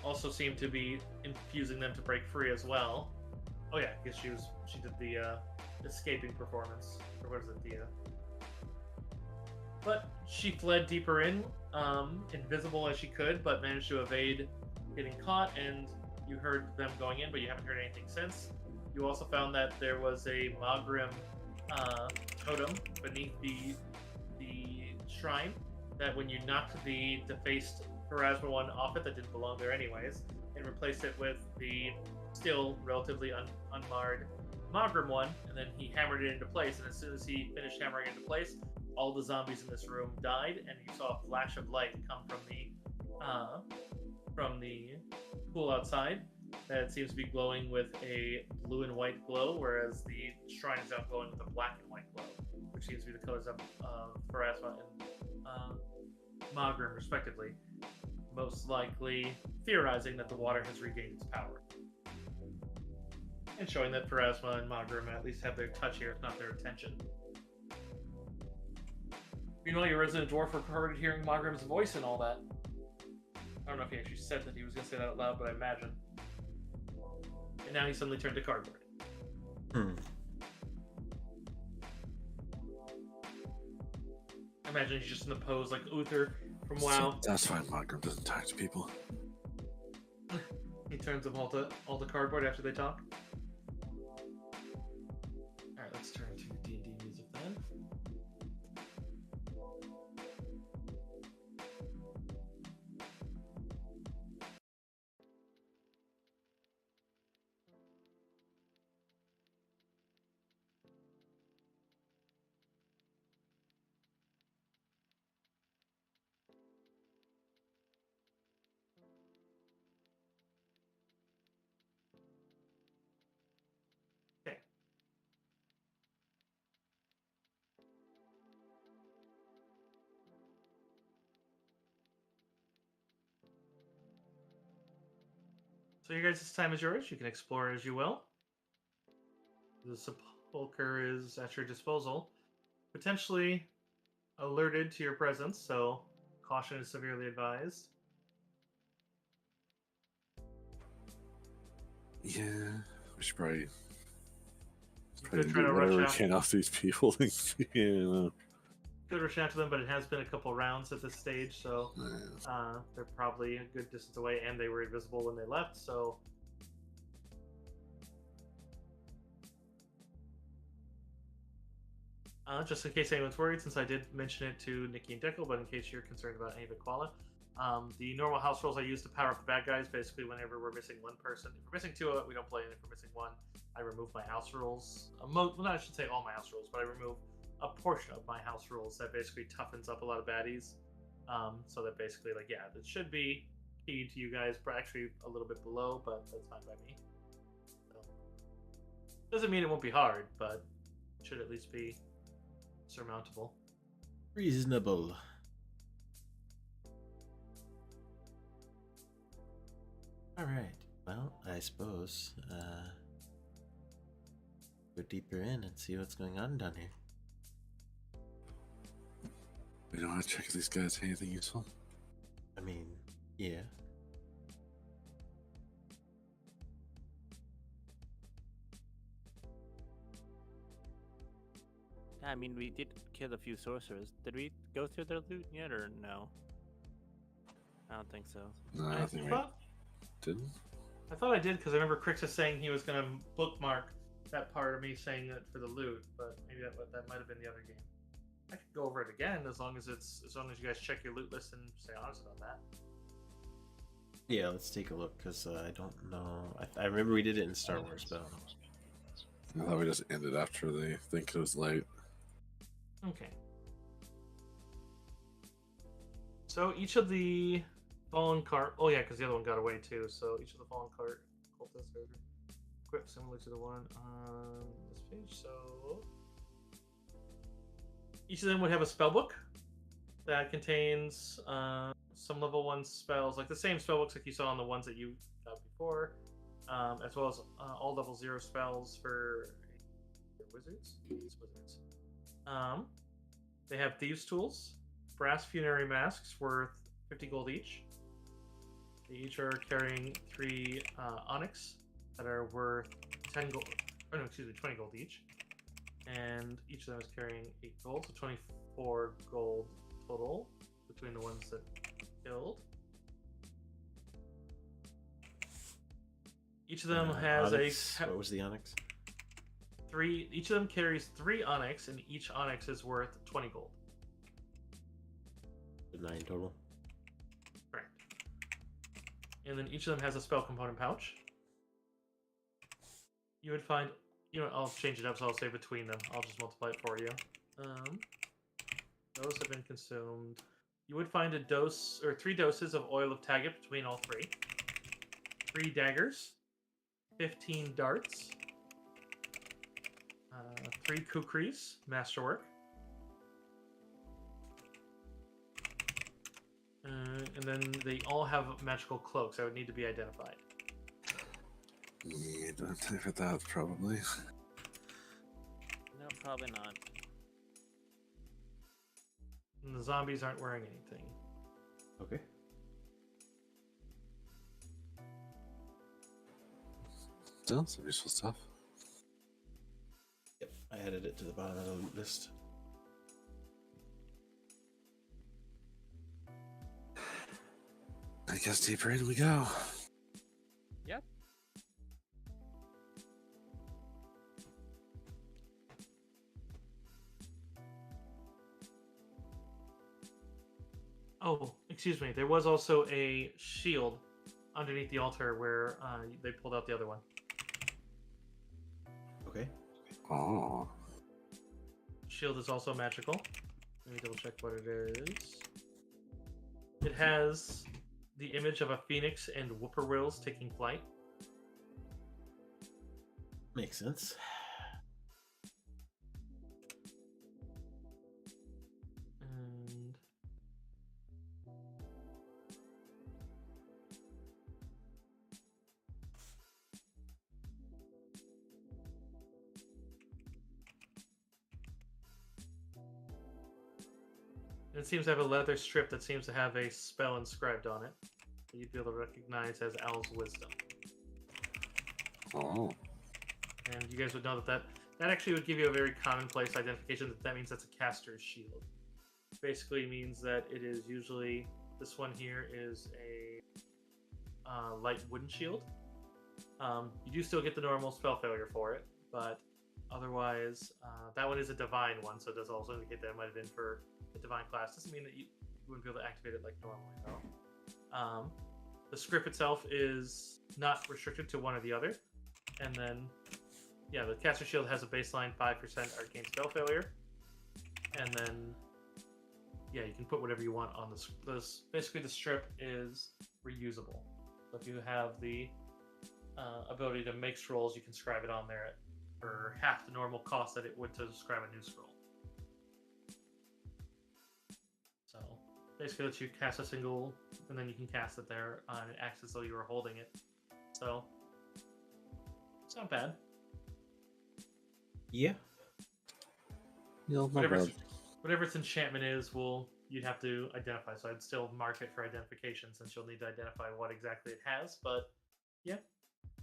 also seemed to be infusing them to break free as well. Oh yeah, I guess she did the escaping performance, or what is it, the but she fled deeper in, invisible as she could, but managed to evade getting caught. And you heard them going in, but you haven't heard anything since. You also found that there was a Magrim totem beneath the shrine. That when you knocked the defaced Pharasma one off it, that didn't belong there anyways, and replaced it with the still relatively unmarred Magrim one, and then he hammered it into place. And as soon as he finished hammering it into place, all the zombies in this room died, and you saw a flash of light come from the pool outside. That seems to be glowing with a blue and white glow, whereas the shrine is now glowing with a black and white glow, which seems to be the colors of Pharasma and Magrim, respectively. Most likely theorizing that the water has regained its power. And showing that Pharasma and Magrim at least have their touch here, if not their attention. Meanwhile, your resident dwarf recorded hearing Magrim's voice and all that. I don't know if he actually said that he was going to say that out loud, but I imagine. And now he suddenly turned to cardboard. I imagine he's just in the pose like Uther from WoW. So that's why Magrim doesn't talk to people. He turns them all to cardboard after they talk. Alright, let's turn to D&D music then. So your guys' time is yours. You can explore as you will. The sepulcher is at your disposal. Potentially alerted to your presence, so caution is severely advised. Yeah, we should probably Could try do to whatever we rush out. can off these people. Could rush out to them, but it has been a couple rounds at this stage, so they're probably a good distance away, and they were invisible when they left, so... just in case anyone's worried, since I did mention it to Nikki and Deckle, but in case you're concerned about any of it, Koala, the normal house rules I use to power up the bad guys, basically whenever we're missing one person. If we're missing two of it, we don't play, and if we're missing one, I remove my house rules. Well, I should say all my house rules, but I remove a portion of my house rules that basically toughens up a lot of baddies. So that basically, like, yeah, that should be keyed to you guys, but actually a little bit below, but that's fine by me. So, doesn't mean it won't be hard, but it should at least be surmountable. Reasonable. Alright, well, I suppose, go deeper in and see what's going on down here. We don't want to check if these guys have anything useful. I mean, yeah. I mean, we did kill a few sorcerers. Did we go through their loot yet, or no? I don't think so. No, I think we didn't. I thought I did, because I remember Crixus saying he was going to bookmark that part of me saying that for the loot, but maybe that might have been the other game. I could go over it again as long as you guys check your loot list and stay honest about that. Yeah, let's take a look, because I don't know. I remember we did it in Star Wars, but... I thought we just ended after they think it was late. Okay. So each of the fallen cart... Oh yeah, because the other one got away too. So each of the fallen cart cultists are equipped similar to the one on this page. So each of them would have a spell book that contains some level 1 spells, like the same spell books like you saw on the ones that you got before, as well as all level 0 spells for wizards. They have thieves' tools, brass funerary masks worth 50 gold each, They each are carrying 3 onyx that are worth 10 gold. Oh no, excuse me, 20 gold each. And each of them is carrying 8 gold, so 24 gold total between the ones that killed. Each of them has onyx. What was the onyx? 3. Each of them carries 3 onyx, and each onyx is worth 20 gold. 9 total. Correct. And then each of them has a spell component pouch. You would find, you know, I'll change it up, so I'll say between them. I'll just multiply it for you. Those have been consumed. You would find a dose, or 3 doses of oil of Taggart between all 3. 3 daggers. 15 darts. 3 kukris, masterwork. And then they all have magical cloaks that would need to be identified. Yeah, don't have time for that, probably. No, probably not. And the zombies aren't wearing anything. Okay. Still some useful stuff. Yep, I added it to the bottom of the loot list. I guess deeper in we go. Yep. Oh, excuse me. There was also a shield underneath the altar where they pulled out the other one. Okay. Oh. Shield is also magical. Let me double check what it is. It has the image of a phoenix and whippoorwills taking flight. Makes sense. And it seems to have a leather strip that seems to have a spell inscribed on it that you'd be able to recognize as Owl's Wisdom. Oh. And you guys would know that actually would give you a very commonplace identification that means that's a caster's shield. Basically means that it is usually, this one here is a light wooden shield. You do still get the normal spell failure for it, but otherwise, that one is a divine one, so it does also indicate that it might have been for a divine class. Doesn't mean that you wouldn't be able to activate it like normally, though. The script itself is not restricted to one or the other. And then, yeah, the caster shield has a baseline 5% arcane spell failure. And then, yeah, you can put whatever you want on this. Basically, the strip is reusable. So if you have the ability to make scrolls, you can scribe it on there for half the normal cost that it would to scribe a new scroll. So basically, lets you cast a single, and then you can cast it there, and it acts as though you were holding it. So it's not bad. Yeah. No, not bad. Whatever its enchantment is, you'd have to identify. So I'd still mark it for identification since you'll need to identify what exactly it has. But yeah.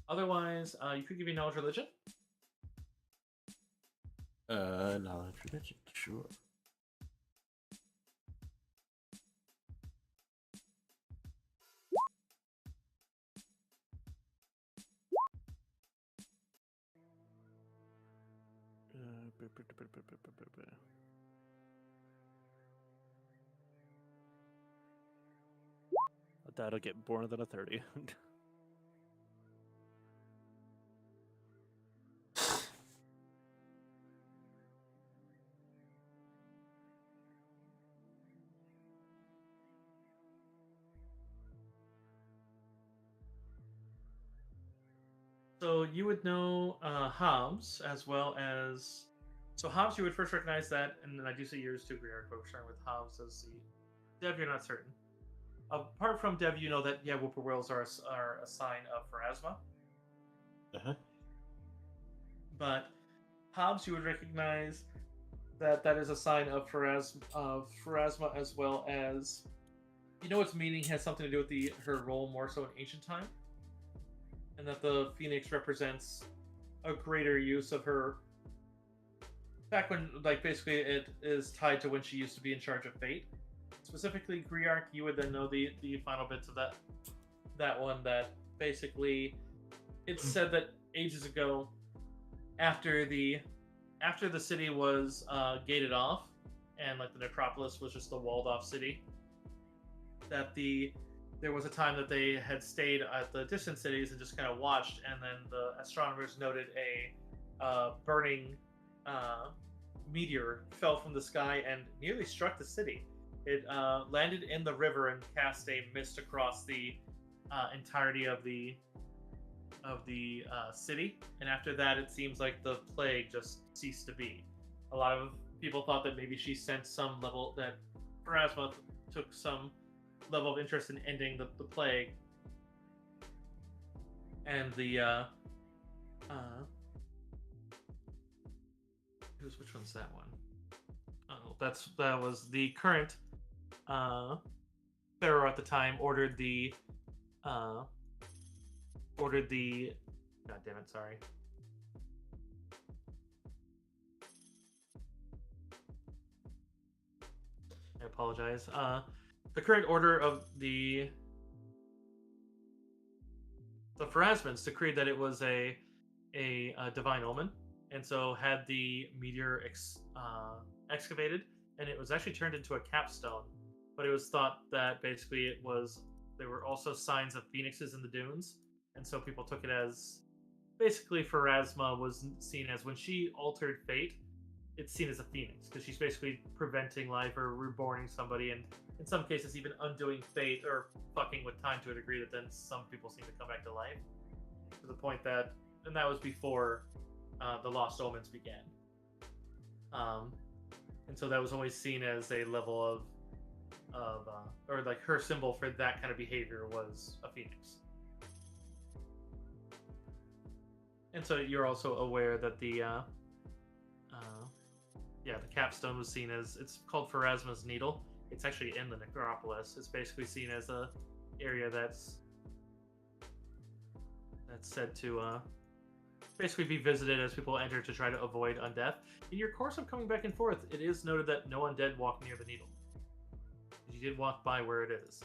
Otherwise, you could give me knowledge religion. Knowledge religion, sure. That'll get more than a 30. So you would know Hobbs as well as... So Hobbs, you would first recognize that, and then I do see yours too, Griard, but we're starting with Hobbs as the... Dev, you're not certain. Apart from Dev, you know that, yeah, whippoorwills are a sign of Pharasma. Uh-huh. But Hobbs, you would recognize that is a sign of Pharasma as well as... you know its meaning has something to do with her role more so in ancient time, and that the phoenix represents a greater use of her back when, like, basically it is tied to when she used to be in charge of fate. Specifically, Griark, you would then know the final bits of that one. That basically, it's said that ages ago, after the city was gated off, and like the necropolis was just the walled off city, that there was a time that they had stayed at the distant cities and just kind of watched, and then the astronomers noted a burning meteor fell from the sky and nearly struck the city. It landed in the river and cast a mist across the entirety of the city, and after that, it seems like the plague just ceased to be. A lot of people thought that maybe she sent some level that Pharasma took some level of interest in ending the plague, and which one's that one? Oh, that was the current pharaoh at the time ordered the God damn it, sorry. I apologize. The current order of the Pharasmans decreed that it was a divine omen, and so had the meteor excavated, and it was actually turned into a capstone. But it was thought that basically there were also signs of phoenixes in the dunes, and so people took it as basically Pharasma was seen as, when she altered fate, it's seen as a phoenix because she's basically preventing life or reborning somebody, and in some cases even undoing fate or fucking with time to a degree that then some people seem to come back to life, to the point that, and that was before the Lost Omens began. And so that was always seen as a level of or like her symbol for that kind of behavior was a phoenix. And so you're also aware that the capstone was seen as, it's called Pharasma's Needle. It's actually in the necropolis. It's basically seen as a area that's said to basically be visited as people enter to try to avoid undeath. In your course of coming back and forth, it is noted that no undead walk near the needle. You did walk by where it is.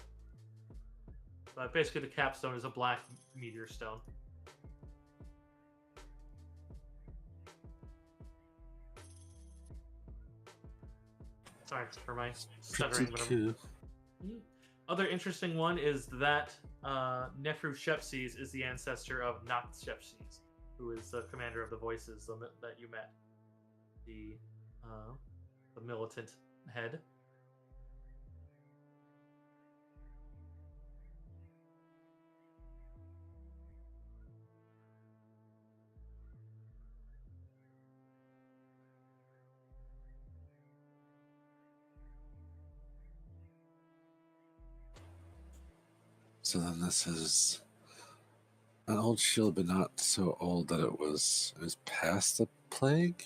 But basically the capstone is a black meteor stone. Sorry for my stuttering. Pretty cool. Other interesting one is that Nefru Shepses is the ancestor of Noct Shepses, who is the commander of the Voices that you met. The militant head. So then this is an old shield, but not so old that it was past the plague.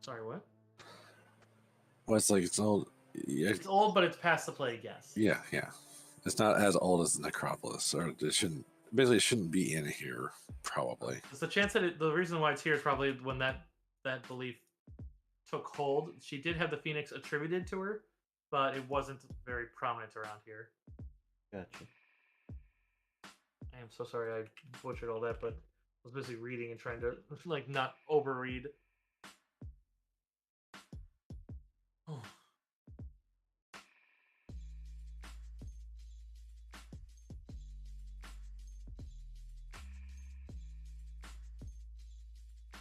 Sorry, what? Well, it's like it's old. Yeah, It's old, but it's past the plague, yes. yeah. It's not as old as the necropolis, or it shouldn't. Basically, it shouldn't be in here. Probably. There's the chance that the reason why it's here is probably when that belief took hold. She did have the phoenix attributed to her, but it wasn't very prominent around here. Gotcha. I am so sorry I butchered all that, but I was busy reading and trying to like not overread. Oh.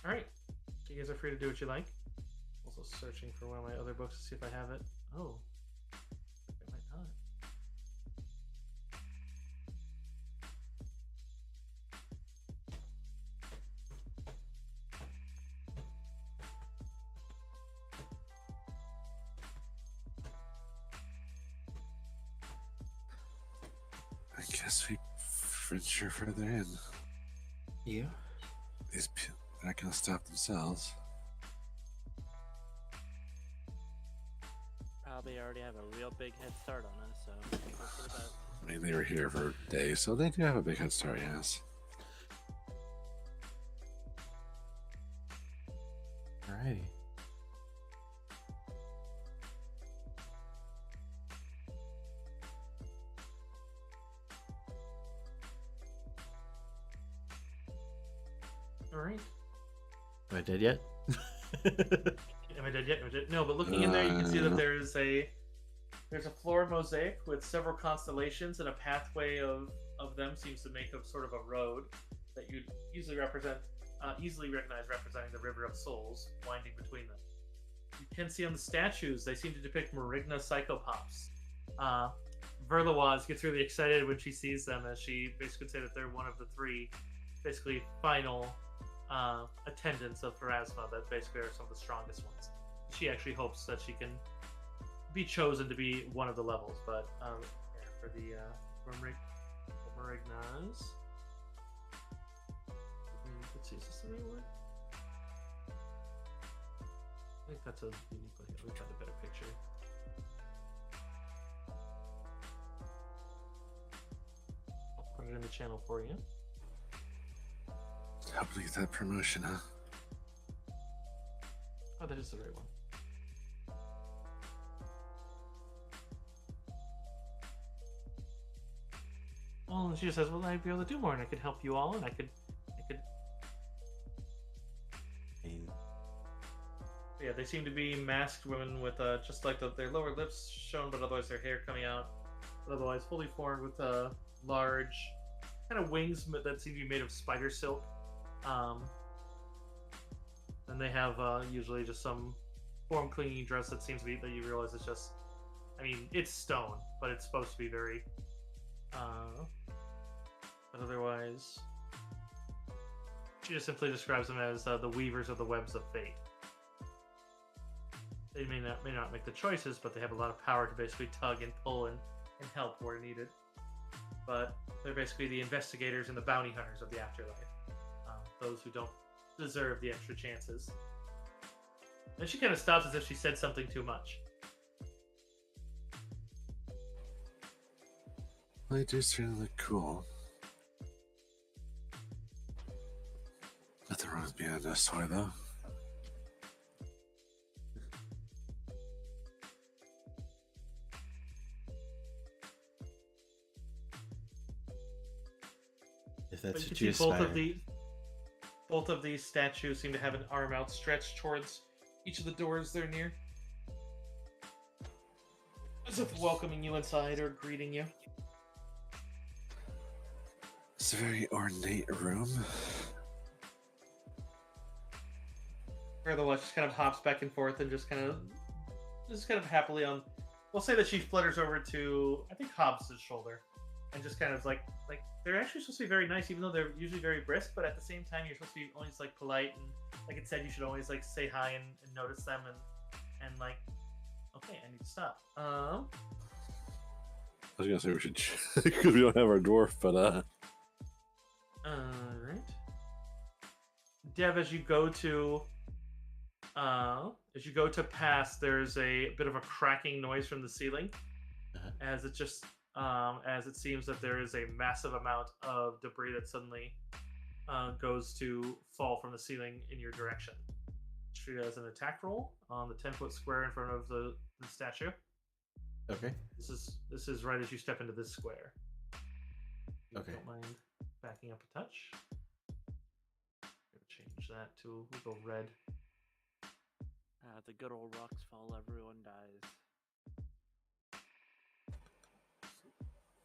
All right, so you guys are free to do what you like. Also searching for one of my other books to see if I have it. Oh, I might not. I guess we venture further in. Yeah. They're not gonna stop themselves. probably already have a real big head start on us, so hope for the best. I mean, they were here for days, so they do have a big head start, yes. Alrighty. All right. Am I dead yet? Am I dead yet? No, but looking in there, you can see that there's a floor mosaic with several constellations, and a pathway of them seems to make a sort of a road that you'd easily recognize representing the River of Souls winding between them. You can see on the statues, they seem to depict Marigna psychopops. Verloise gets really excited when she sees them, as she basically would say that they're one of the three, basically final attendants of Pharasma that basically are some of the strongest ones. She actually hopes that she can be chosen to be one of the levels, but for the Marignas. Let's see, is this the right word? I think that's a unique one. Let me find a better picture. I'll put it in the channel for you. Hoping to get that promotion, huh? Oh, that is the right one. Well, and she just says, "Well, I'd be able to do more, and I could help you all, and I could." Yeah, they seem to be masked women with just like their lower lips shown, but otherwise their hair coming out, but otherwise fully formed with large kind of wings that seem to be made of spider silk. And they have usually just some form clinging dress that seems to be that you realize it's just, I mean, it's stone, but it's supposed to be very. But otherwise, she just simply describes them as the weavers of the webs of fate. They may not make the choices, but they have a lot of power to basically tug and pull and help where needed. But they're basically the investigators and the bounty hunters of the afterlife. Those who don't deserve the extra chances. And she kind of stops as if she said something too much. They do certainly look cool. Nothing wrong with being a toy, though. If that's But what you you see aspire. both of these statues seem to have an arm outstretched towards each of the doors they're near, as if welcoming you inside or greeting you. It's a very ornate room. Otherwise, just kind of hops back and forth and just kind of happily on. We'll say that she flutters over to, I think, Hobbs's shoulder, and just kind of like they're actually supposed to be very nice, even though they're usually very brisk. But at the same time, you're supposed to be always like polite, and like it said, you should always like say hi and notice them and like, okay, I need to stop. I was gonna say we should because we don't have our dwarf, but Alright. Dev, as you go to pass, there's a bit of a cracking noise from the ceiling, as it just as it seems that there is a massive amount of debris that suddenly goes to fall from the ceiling in your direction. Treat it as an attack roll on the 10-foot square in front of the statue. Okay. This is right as you step into this square. Okay. Don't mind backing up a touch. Change that to we'll go red. The good old rocks fall, everyone dies.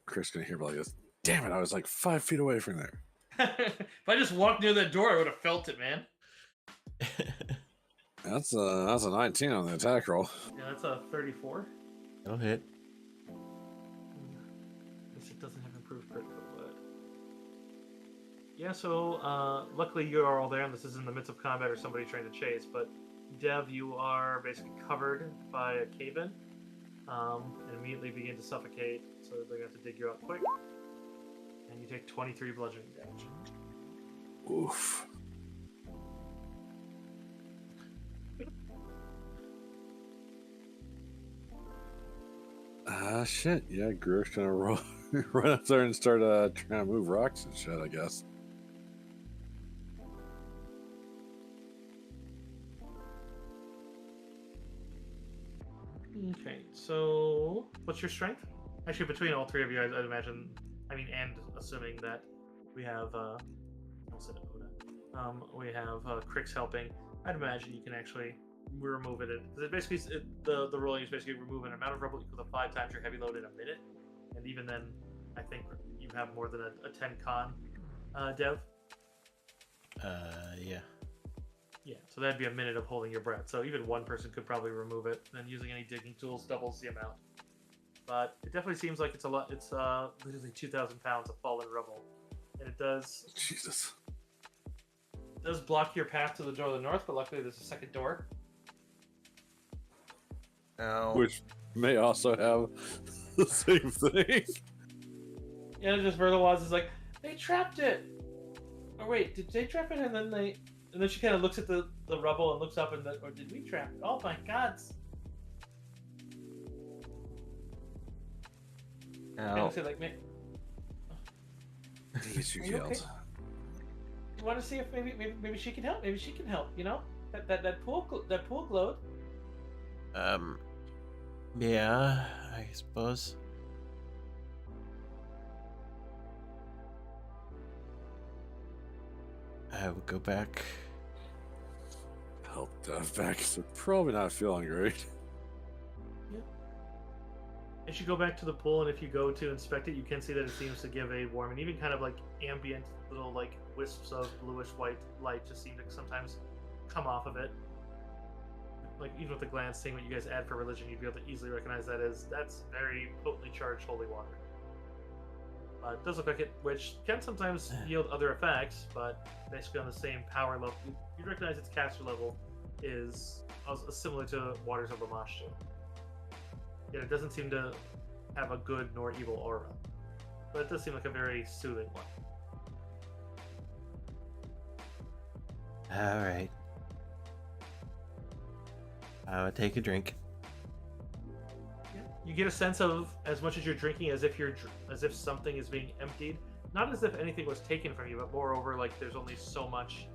Chris gonna hear about this. Damn it! I was like 5 feet away from there. If I just walked near that door, I would have felt it, man. That's a 19 on the attack roll. Yeah, that's a 34. That'll hit. I guess it doesn't have improved critical, but yeah. So luckily you are all there, and this is in the midst of combat or somebody trying to chase. But Dev, you are basically covered by a cave-in, and immediately begin to suffocate. So they're gonna have to dig you up quick, and you take 23 bludgeoning damage. Oof. Shit. Yeah, Grook's gonna run up there and start trying to move rocks and shit, I guess. Okay, so what's your strength? Actually, between all three of you, I'd imagine. I mean, and assuming that we have, I said Oda. We have Crix helping. I'd imagine you can actually remove it. Because it basically, the rolling is basically remove an amount of rubble equal to 5 times your heavy load in a minute. And even then, I think you have more than a 10 con, Dev. Yeah. Yeah, so that'd be a minute of holding your breath. So even one person could probably remove it. And using any digging tools doubles the amount. But it definitely seems like it's a lot. It's literally 2,000 pounds of fallen rubble, and it does. Jesus. Does block your path to the door to the north, but luckily there's a second door. Ow. Which may also have the same thing. Yeah, just Verlawaz is like, they trapped it. Or wait, did they trap it? And then she kind of looks at the rubble and looks up and or did we trap it? Oh my God. Ow. Say like, man, He's you Are you killed. okay? you want to see if maybe she can help? Maybe she can help. You know, that pool glowed. Yeah, I suppose. I would go back. Help Dev back. So probably not feeling great. As you go back to the pool, and if you go to inspect it, you can see that it seems to give a warm and even kind of like ambient little like wisps of bluish white light just seem to sometimes come off of it. Like even with a glance, seeing what you guys add for religion, you'd be able to easily recognize that's very potently charged holy water. It does look like it, which can sometimes yield other effects, but basically on the same power level, you'd recognize its caster level is similar to Waters of Lamashtu. Yet it doesn't seem to have a good nor evil aura. But it does seem like a very soothing one. Alright. I would take a drink. Yeah. You get a sense of as much as you're drinking as if something is being emptied. Not as if anything was taken from you, but moreover, like there's only so much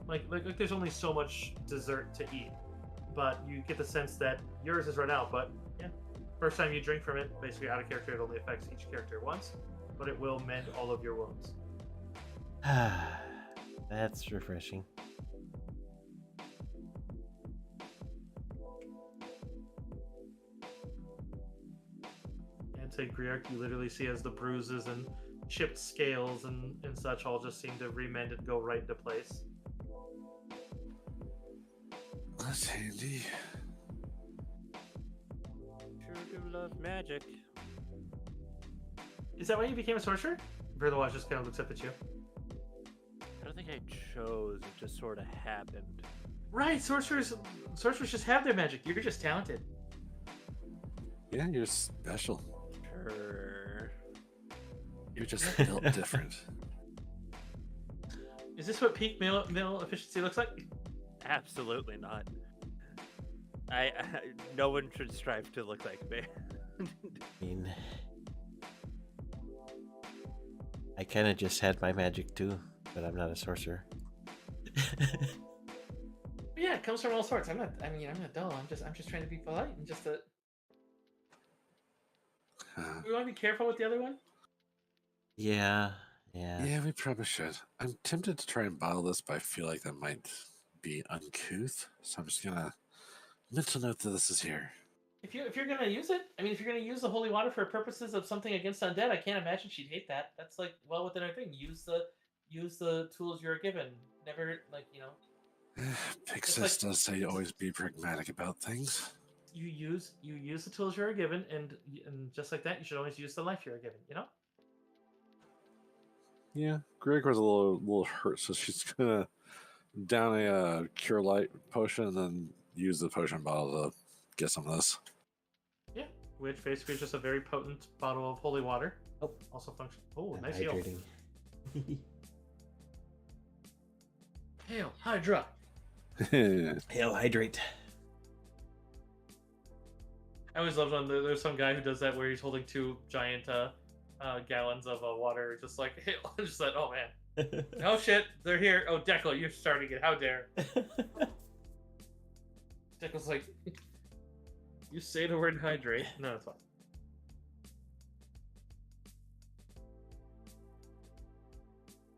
like there's only so much dessert to eat. But you get the sense that yours is run out, but yeah. First time you drink from it, basically out of character, it only affects each character once, but it will mend all of your wounds. That's refreshing. And to Griark, you literally see as the bruises and chipped scales and such all just seem to remend and go right into place. That's handy. Sure do love magic. Is that why you became a sorcerer? Verlawaz just kind of looks up at you. I don't think I chose. It just sort of happened. Right, sorcerers just have their magic. You're just talented. Yeah, you're special. Sure. You're just built different. Is this what peak male efficiency looks like? Absolutely not. I no one should strive to look like me. I mean, I kind of just had my magic too, but I'm not a sorcerer. Yeah, it comes from all sorts. I'm not dull. I'm just trying to be polite and just to. We want to be careful with the other one. Yeah. Yeah, we probably should. I'm tempted to try and bottle this, but I feel like that might be uncouth. So I'm just gonna mental note that this is here. If you're gonna use it, I mean, if you're gonna use the holy water for purposes of something against undead, I can't imagine she'd hate that. That's like well within her thing. Use the tools you're given. Never Pixis does say always be pragmatic about things. You use the tools you're given, and just like that, you should always use the life you're given. You know. Yeah, Greg was a little hurt, so she's gonna down a cure light potion and then use the potion bottle to get some of this. Yeah, which basically is just a very potent bottle of holy water. Oh, also function. Oh, I'm nice heal. hydrating. Hail Hydra. Hail hydrate. I always loved when there's some guy who does that where he's holding two giant gallons of water, just like just like, oh man, oh shit, they're here. Oh, Deckle, you're starting it. How dare? Deckle's like, you say the word hydrate. No, it's fine.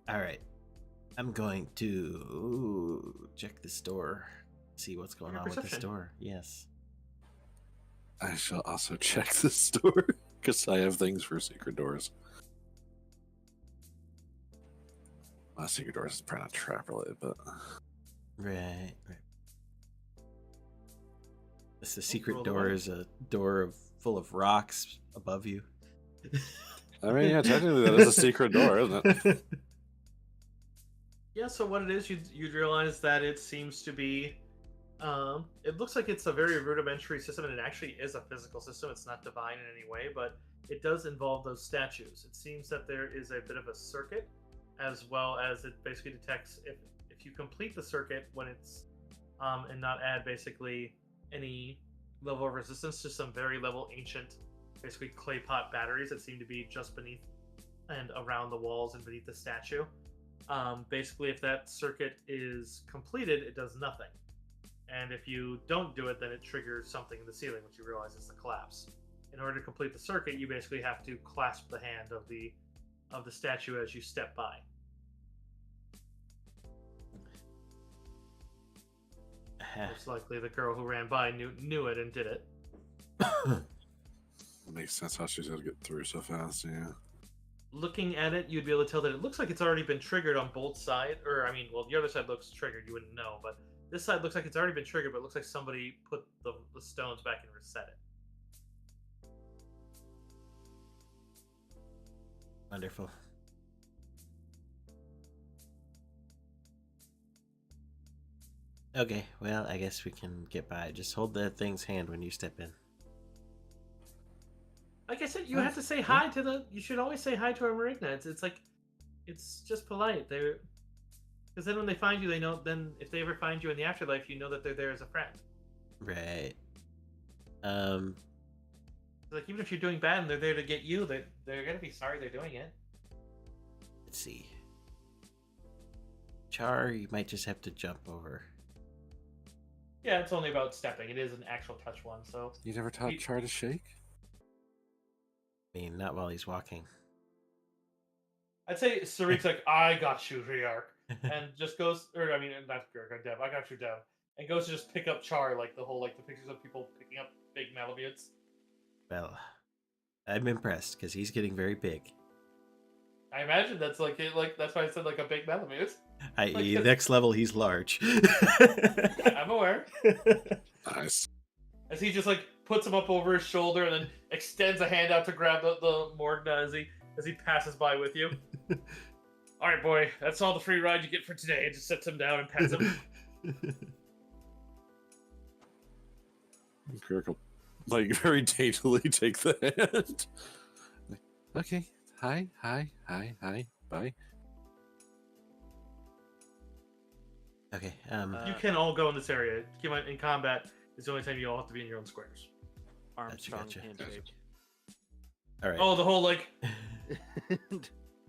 All right, I'm going to check this door, see what's going on with this Perception. door. Yes. I shall also check this door because I have things for secret doors. Well, secret doors is probably not trap related, but Right. The secret roll the door one. is a door full of rocks above you. I mean, yeah, technically that is a secret door, isn't it? Yeah, so what it is, you'd realize that it seems to be, it looks like it's a very rudimentary system, and it actually is a physical system. It's not divine in any way, but it does involve those statues. It seems that there is a bit of a circuit, as well as it basically detects if you complete the circuit when it's, and not add basically any level of resistance to some very level ancient, basically clay pot batteries that seem to be just beneath and around the walls and beneath the statue. Basically, if that circuit is completed, it does nothing. And if you don't do it, then it triggers something in the ceiling, which you realize is the collapse. In order to complete the circuit, you basically have to clasp the hand of the statue as you step by. Most likely, the girl who ran by knew it and did it. It makes sense how she's able to get through so fast, yeah. Looking at it, you'd be able to tell that it looks like it's already been triggered on both sides. Or, I mean, well, the other side looks triggered, you wouldn't know. But this side looks like it's already been triggered, but it looks like somebody put the stones back and reset it. Wonderful. Okay, well, I guess we can get by. Just hold the thing's hand when you step in. Like I said, you have to say hi to the. You should always say hi to our Marigna. It's like, it's just polite. Because then when they find you, they know. Then if they ever find you in the afterlife, you know that they're there as a friend. Right. Like even if you're doing bad and they're there to get you, they're gonna be sorry they're doing it. Let's see. Char, you might just have to jump over. Yeah, it's only about stepping. It is an actual touch one, so. You never taught Char to shake? I mean, not while he's walking. I'd say Sarik's like, I got you, Riark. And just goes, or I mean, not Riark, Dev. I got you, Dev. And goes to just pick up Char, like the whole, like the pictures of people picking up big Malamutes. Well, I'm impressed because he's getting very big. I imagine that's like it, like that's why I said like a big Malamute. I.e., next level, he's large. I'm aware. Nice. As he just like puts him up over his shoulder and then extends a hand out to grab the Morgna as he passes by with you. All right, boy, that's all the free ride you get for today. And just sets him down and pets him. Kirk will, like, very daintily take the hand. Like, okay, hi, bye. Okay, You can all go in this area. In combat, it's the only time you all have to be in your own squares. Armstrong Gotcha. handshake. all right. Oh, the whole like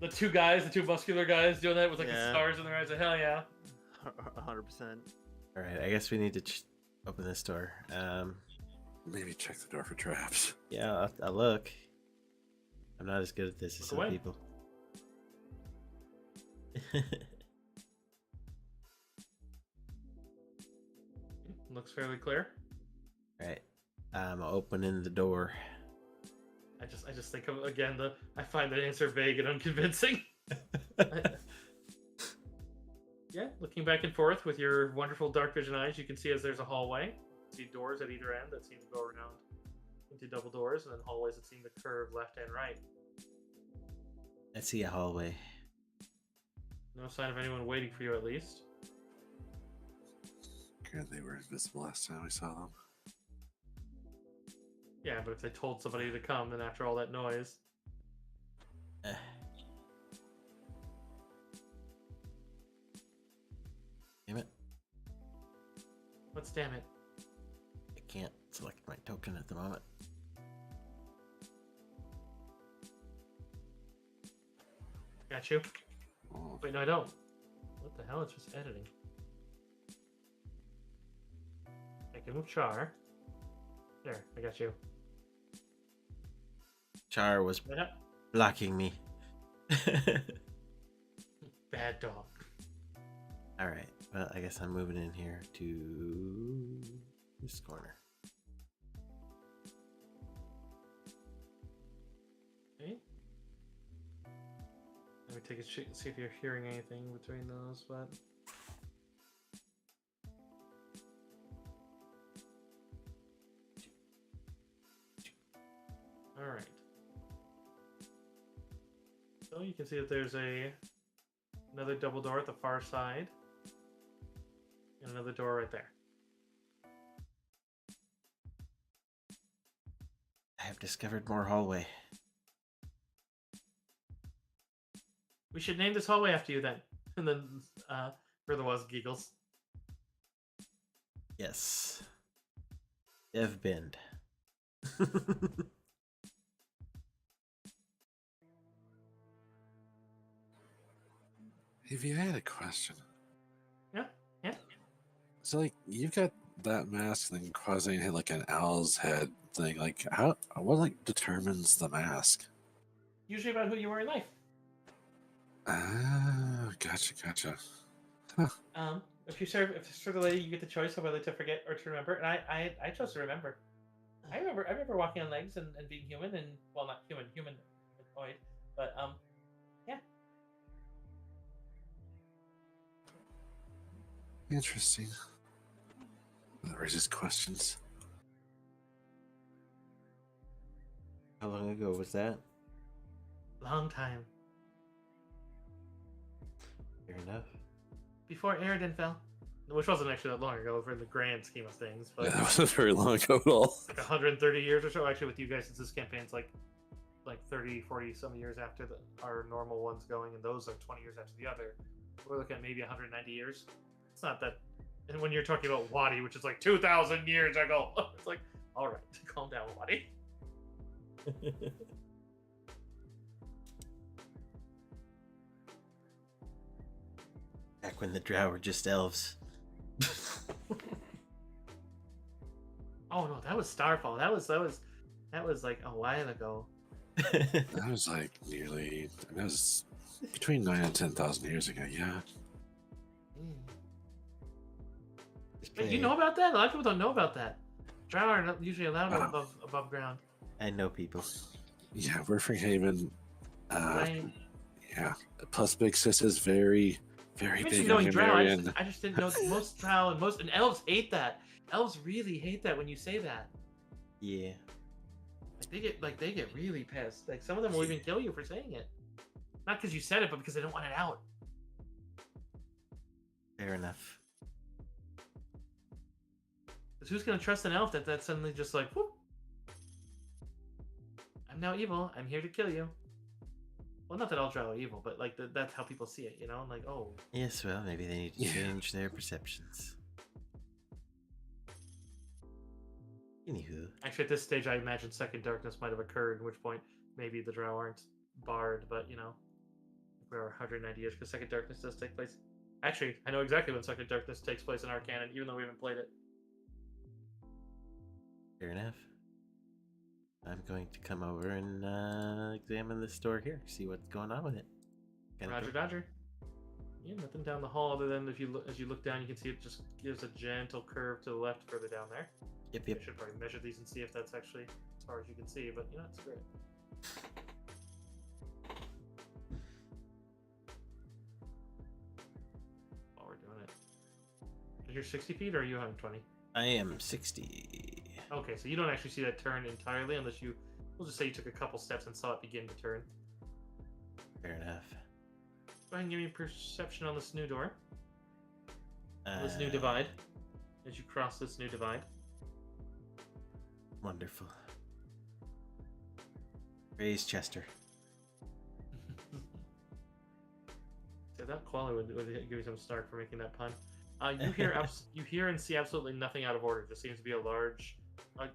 the two muscular guys doing that with like the Yeah. stars in their eyes. Like, hell yeah! 100%. All right, I guess we need to open this door. Maybe check the door for traps. Yeah, I'll look. I'm not as good at this as Look some away. people. Looks fairly clear. Right. I'm opening the door. I just think of again I find that answer vague and unconvincing. Yeah, looking back and forth with your wonderful dark vision eyes, you can see as there's a hallway. You see doors at either end that seem to go around into double doors, and then hallways that seem to curve left and right. I see a hallway. No sign of anyone waiting for you, at least. Good, they were invisible last time we saw them. Yeah, but if they told somebody to come, then after all that noise. Damn it. What's damn it? I can't select my token at the moment. Got you. Oh, Wait, no, I don't. What the hell? It's just editing. I can move Char. There, I got you. Char was Yeah. blocking me. Bad dog. All right. Well, I guess I'm moving in here to this corner. Okay. Let me take a see if you're hearing anything between those, but. All right. So you can see that there's another double door at the far side, and another door right there. I have discovered more hallway. We should name this hallway after you then. And then Further was giggles. Yes. Dev Bend. Evie, I had a question. Yeah. So, like, you've got that mask, and then Quasi had like an owl's head thing. Like, what like determines the mask? Usually about who you are in life. Ah, gotcha. If you serve the lady, you get the choice of whether to forget or to remember. And I chose to remember. I remember walking on legs and being human, and well, not human humanoid, but yeah. Interesting. That raises questions. How long ago was that? Long time Fair enough. before Aridin fell, which wasn't actually that long ago for the grand scheme of things, but Yeah, that wasn't very long ago at all. like 130 years or so. Actually, with you guys, since this campaign's like 30, 40 some years after our normal ones going, and those are 20 years after the other. We're looking at maybe 190 years. It's not that. And when you're talking about Wadi, which is like 2,000 years ago, it's like, all right, calm down, Wadi. Back when the Drow were just elves. Oh no, that was Starfall. That was like a while ago. That was like nearly. That was between 9,000 and 10,000 years ago. Yeah. Wait, you know about that? A lot of people don't know about that. Drow are not usually allowed above ground. I know people. Yeah, we're from Haven. Right. Yeah. Plus, Big Sis is very, very I big mentioned on knowing Drow. Himarian. I just didn't know that most Drow and elves hate that. Elves really hate that when you say that. Yeah. They get really pissed. Like some of them will even kill you for saying it. Not because you said it, but because they don't want it out. Fair enough. Because who's gonna trust an elf that suddenly just like, whoop. I'm now evil. I'm here to kill you. Well, not that all Drow are evil, but like that's how people see it, you know? Like, oh. Yes, well, maybe they need to Yeah. change their perceptions. Anywho. Actually, at this stage, I imagine Second Darkness might have occurred, at which point maybe the Drow aren't barred, but you know, if we are 190 years, because Second Darkness does take place. Actually, I know exactly when Second Darkness takes place in our canon, even though we haven't played it. Fair enough. I'm going to come over and examine this door here, see what's going on with it. Can I Roger, go? Dodger. Yeah, nothing down the hall other than if you look, as you look down, you can see it just gives a gentle curve to the left further down there. Yep, I yep. should probably measure these and see if that's actually as far as you can see, but you know, it's great. While we're doing it. You're 60 feet or are you 120? I am 60. Okay, so you don't actually see that turn entirely unless you, we'll just say you took a couple steps and saw it begin to turn. Fair enough. Go ahead and give me perception on this new door. This new divide. As you cross this new divide. Wonderful. Raise Chester. So that quality would give you some snark for making that pun. You hear and see absolutely nothing out of order. Just seems to be a large,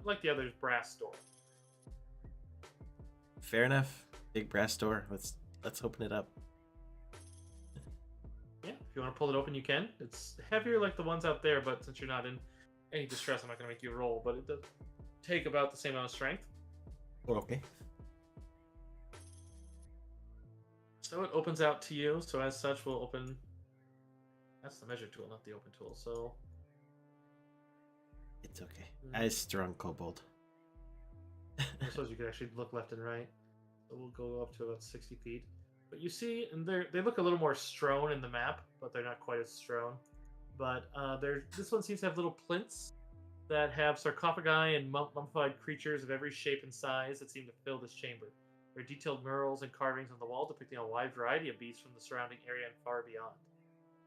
like the others, brass door. Fair enough. Big brass door. Let's open it up. If you want to pull it open, you can. It's heavier like the ones out there, but since you're not in any distress, I'm not going to make you roll. But it does take about the same amount of strength. Okay. So it opens out to you. So as such, we'll open. That's the measure tool, not the open tool. So It's okay. I strong kobold. I suppose you could actually look left and right. So we'll go up to about 60 feet. But you see, and they look a little more strewn in the map, but they're not quite as strewn. But this one seems to have little plinths that have sarcophagi and mummified creatures of every shape and size that seem to fill this chamber. There are detailed murals and carvings on the wall depicting a wide variety of beasts from the surrounding area and far beyond.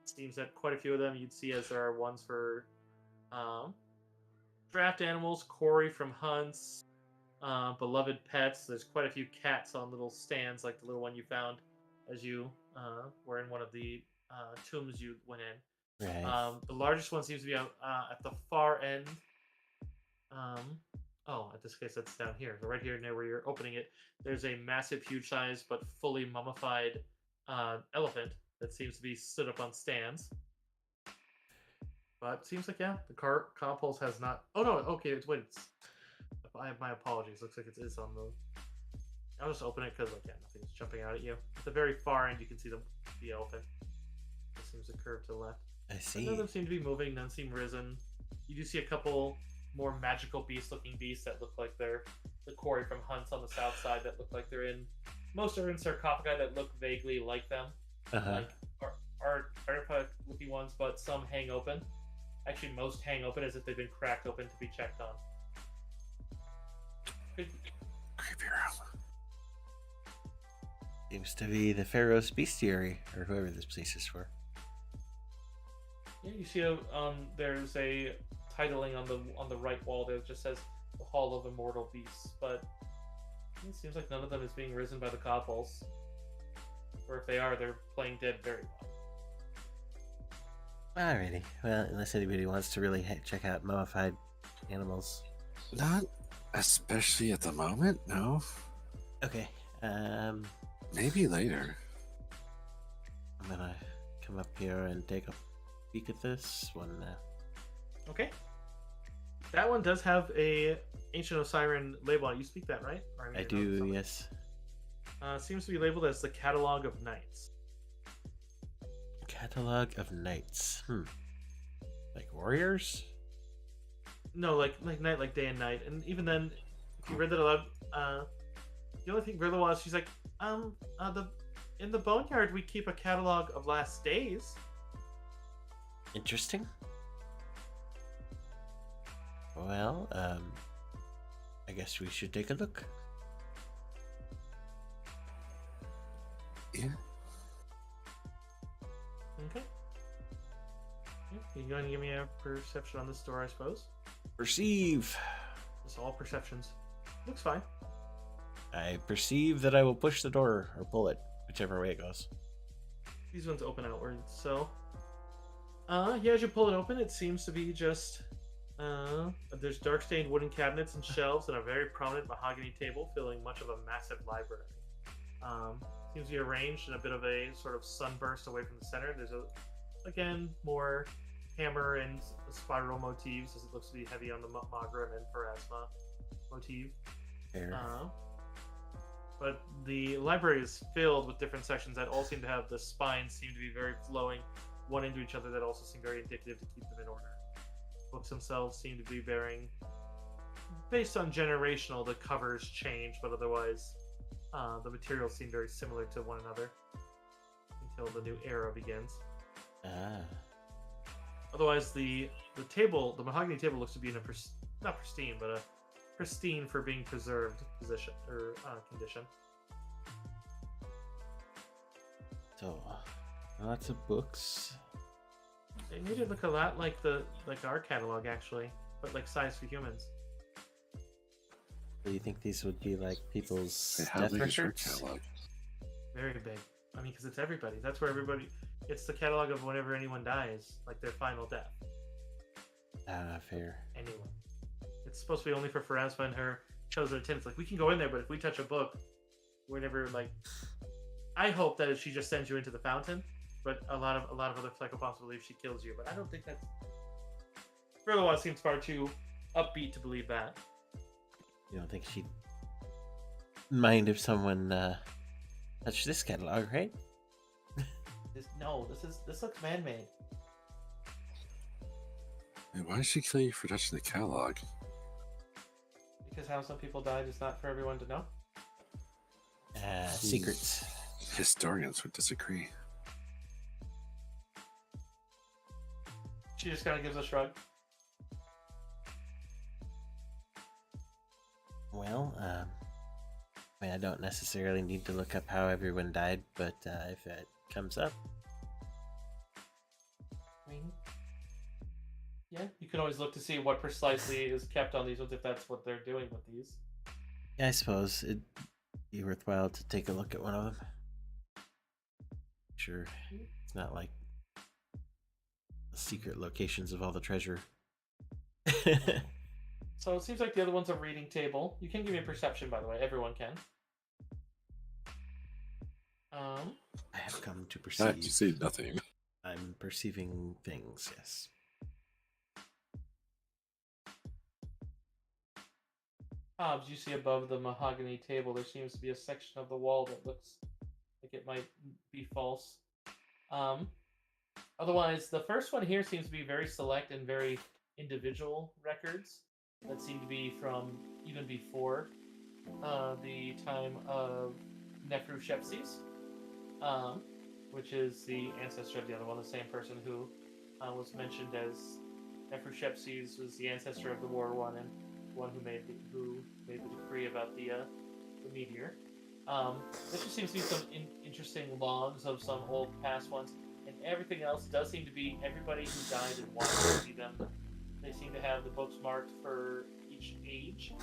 It seems that quite a few of them you'd see as there are ones for draft animals, quarry from hunts, beloved pets. There's quite a few cats on little stands like the little one you found as you were in one of the tombs you went in. Right. The largest one seems to be at the far end. In this case, that's down here. So right here near where you're opening it, there's a massive, huge size, but fully mummified elephant that seems to be stood up on stands. But it seems like, yeah, the compulse has not... Oh, no, okay, wait. My apologies. Looks like it is on the... I'll just open it because, nothing's jumping out at you. At the very far end, you can see the elephant. It seems to curve to the left. I see. None of them seem to be moving. None seem risen. You do see a couple more magical beast-looking beasts that look like they're the quarry from hunts on the south side that look like they're in... Most are in sarcophagi that look vaguely like them. Uh-huh. Like artifact-looking ones, but some hang open. Actually, most hang open as if they've been cracked open to be checked on. Creepy room. Seems to be the Pharaoh's bestiary, or whoever this place is for. Yeah, you see, there's a titling on the right wall that just says the Hall of Immortal Beasts, but it seems like none of them is being risen by the Couples. Or if they are, they're playing dead very well. Alrighty. Well, unless anybody wants to really check out mummified animals. Not especially at the moment, no. Okay. Maybe later. I'm gonna come up here and take a peek at this one. Okay. That one does have a Ancient Osiren label. You speak that, right? I do, yes. Seems to be labeled as the Catalog of Knights. Catalog of Knights. Like warriors? No, like night, like day and night. And even then, if you read that aloud, the only thing Grilla was, she's like, in the boneyard we keep a catalog of last days. Interesting. Well, I guess we should take a look. Yeah. Okay. You're going to give me a perception on this door, I suppose. Perceive. It's all perceptions. Looks fine. I perceive that I will push the door or pull it, whichever way it goes. These ones open outwards, so... yeah, as you pull it open, it seems to be just... there's dark-stained wooden cabinets and shelves and a very prominent mahogany table filling much of a massive library. Seems to be arranged in a bit of a sort of sunburst away from the center. There's again, more hammer and spiral motifs as it looks to be heavy on the Magra and Pharasma motif. But the library is filled with different sections that all seem to have the spines seem to be very flowing one into each other that also seem very indicative to keep them in order. Books themselves seem to be bearing, based on generational, the covers change, but otherwise the materials seem very similar to one another until the new era begins. Otherwise, the table, the mahogany table, looks to be in a not pristine, but a pristine for being preserved position or condition. So, lots of books. They made it look a lot like our catalog actually, but like size for humans. Do you think these would be like people's How death big is your records? catalog? Very big. I mean, because it's everybody. That's where everybody. It's the catalog of whenever anyone dies, like their final death. Fair. Anyone. It's supposed to be only for Pharasma and her chosen attendants. Like, we can go in there, but if we touch a book, we're never like. I hope that if she just sends you into the fountain, but a lot of other psychopaths believe she kills you. But I don't think that's. Furthermore, seems far too upbeat to believe that. You don't think she'd mind if someone touched this catalog, right? This looks man-made. Hey, why did she kill you for touching the catalog? Because how some people died is not for everyone to know. Secrets. Historians would disagree. She just kind of gives a shrug. Well, I mean, I don't necessarily need to look up how everyone died, but if it comes up, I mean, yeah, you can always look to see what precisely is kept on these ones if that's what they're doing with these. yeah, I suppose it'd be worthwhile to take a look at one of them. Sure, it's not like the secret locations of all the treasure. So it seems like the other one's a reading table. You can give me a perception, by the way. Everyone can. I have come to I perceive. see nothing. I'm perceiving things, yes. Hobbs, you see above the mahogany table, there seems to be a section of the wall that looks like it might be false. Otherwise, the first one here seems to be very select and very individual records that seem to be from even before the time of Nefru Shepses, which is the ancestor of the other one, the same person who was mentioned as Nefru Shepses was the ancestor of the War One and one who made the decree about the meteor. This just seems to be some interesting logs of some old past ones, and everything else does seem to be everybody who died and wanted to see them. They seem to have the books marked for each age,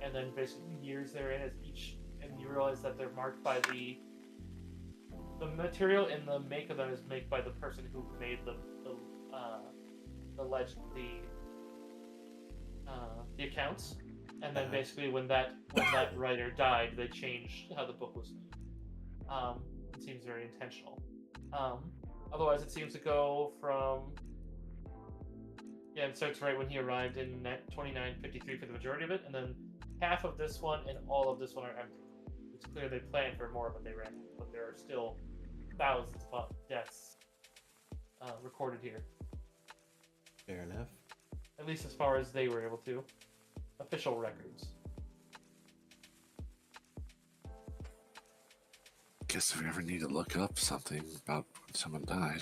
and then basically years they're in as each, and you realize that they're marked by the material and the make of them is made by the person who made the legend, the accounts, and then basically when that writer died, they changed how the book was made. It seems very intentional. Otherwise, it seems to go from it starts right when he arrived in 2953 for the majority of it, and then half of this one and all of this one are empty. It's clear they planned for more, but they ran out. But there are still thousands of deaths recorded here. Fair enough. At least as far as they were able to. Official records. Guess if we ever need to look up something about when someone died.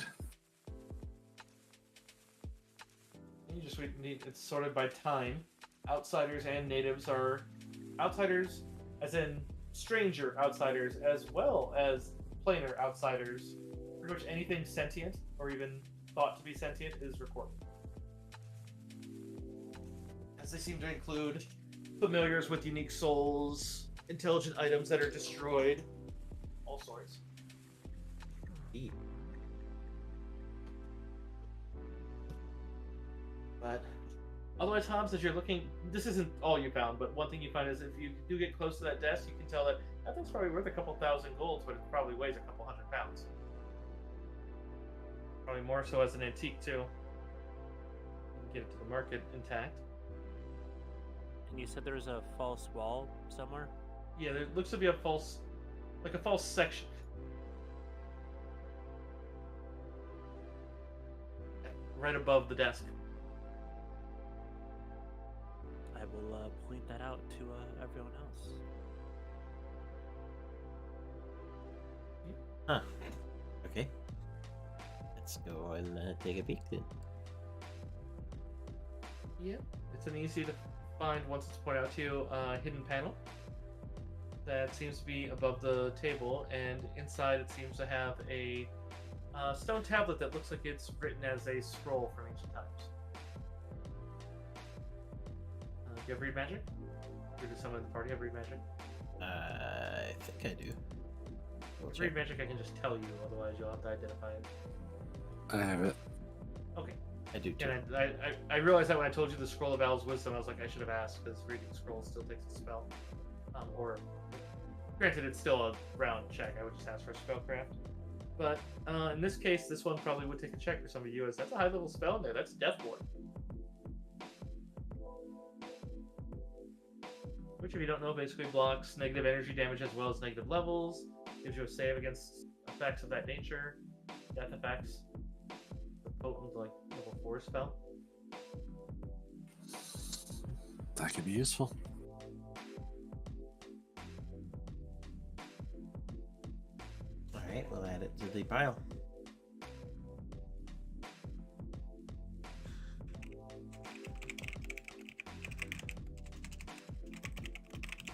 You just need it's sorted by time. Outsiders and natives are outsiders, as in stranger outsiders, as well as planar outsiders. Pretty much anything sentient or even thought to be sentient is recorded. As they seem to include familiars with unique souls, intelligent items that are destroyed, all sorts. Eat. But otherwise, Hobbs, as you're looking, this isn't all you found, but one thing you find is if you do get close to that desk, you can tell that thing's probably worth a couple thousand golds, but it probably weighs a couple 100 pounds. Probably more so as an antique, too. You can get it to the market intact. And you said there was a false wall somewhere? Yeah, there looks to be a false section. Right above the desk. I will point that out to everyone else. Huh. Okay. Let's go and take a peek then. Yeah, it's an easy to find once it's pointed out to you hidden panel that seems to be above the table, and inside it seems to have a stone tablet that looks like it's written as a scroll from ancient times. Do you have read magic? Or does someone in the party have read magic? I think I do. If read magic, I can just tell you, otherwise you'll have to identify it. I have it. Okay. I do too. And I realized that when I told you the Scroll of Owl's Wisdom, I was like, I should have asked, because reading scrolls still takes a spell. Or, granted, it's still a round check. I would just ask for a spellcraft. But in this case, this one probably would take a check for some of you, as that's a high level spell in there. That's Death Ward. Which, if you don't know, basically blocks negative energy damage as well as negative levels. Gives you a save against effects of that nature. Death effects. The potent, like, level 4 spell. That could be useful. Alright, we'll add it to the pile.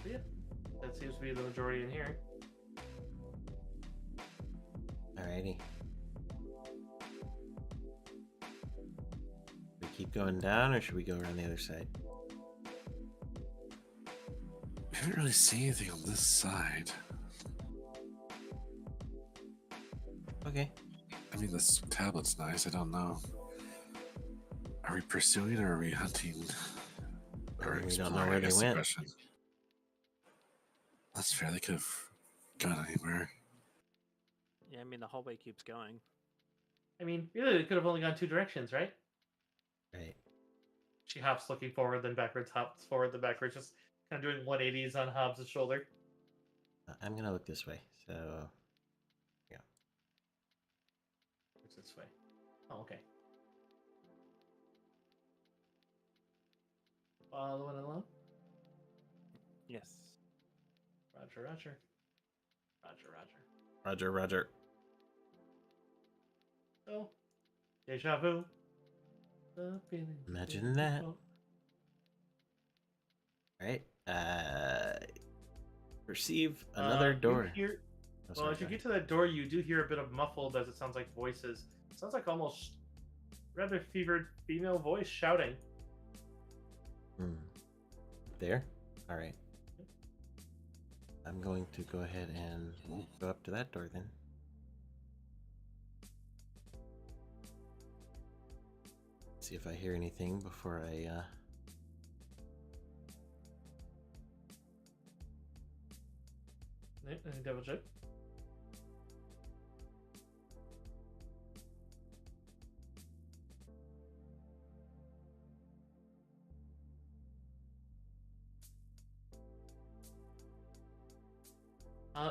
But yeah, that seems to be the majority in here. Alrighty. We keep going down, or should we go around the other side? We haven't really seen anything on this side. Okay. I mean, this tablet's nice. I don't know. Are we pursuing or are we hunting? I mean, we don't know exploring, where I guess, they the went. question. That's fair. They could have gone anywhere. Yeah, I mean the hallway keeps going. I mean, really, it could have only gone 2 directions, right? Right. She hops looking forward, then backwards, hops forward, then backwards, just kind of doing 180s on Hobbs' shoulder. I'm gonna look this way, so... Where's this way? Oh, okay. Following along? Yes. Roger, roger. Roger, roger. Roger, roger. So, deja vu. The feeling Imagine that. difficult. Alright. Perceive another You door. hear- Oh, well, sorry, as you go get to that door, you do hear a bit of muffled, as it sounds like voices. It sounds like almost rather fevered female voice shouting. ahead. There? Alright. I'm going to go ahead and go up to that door then. See if I hear anything before I Let me double check.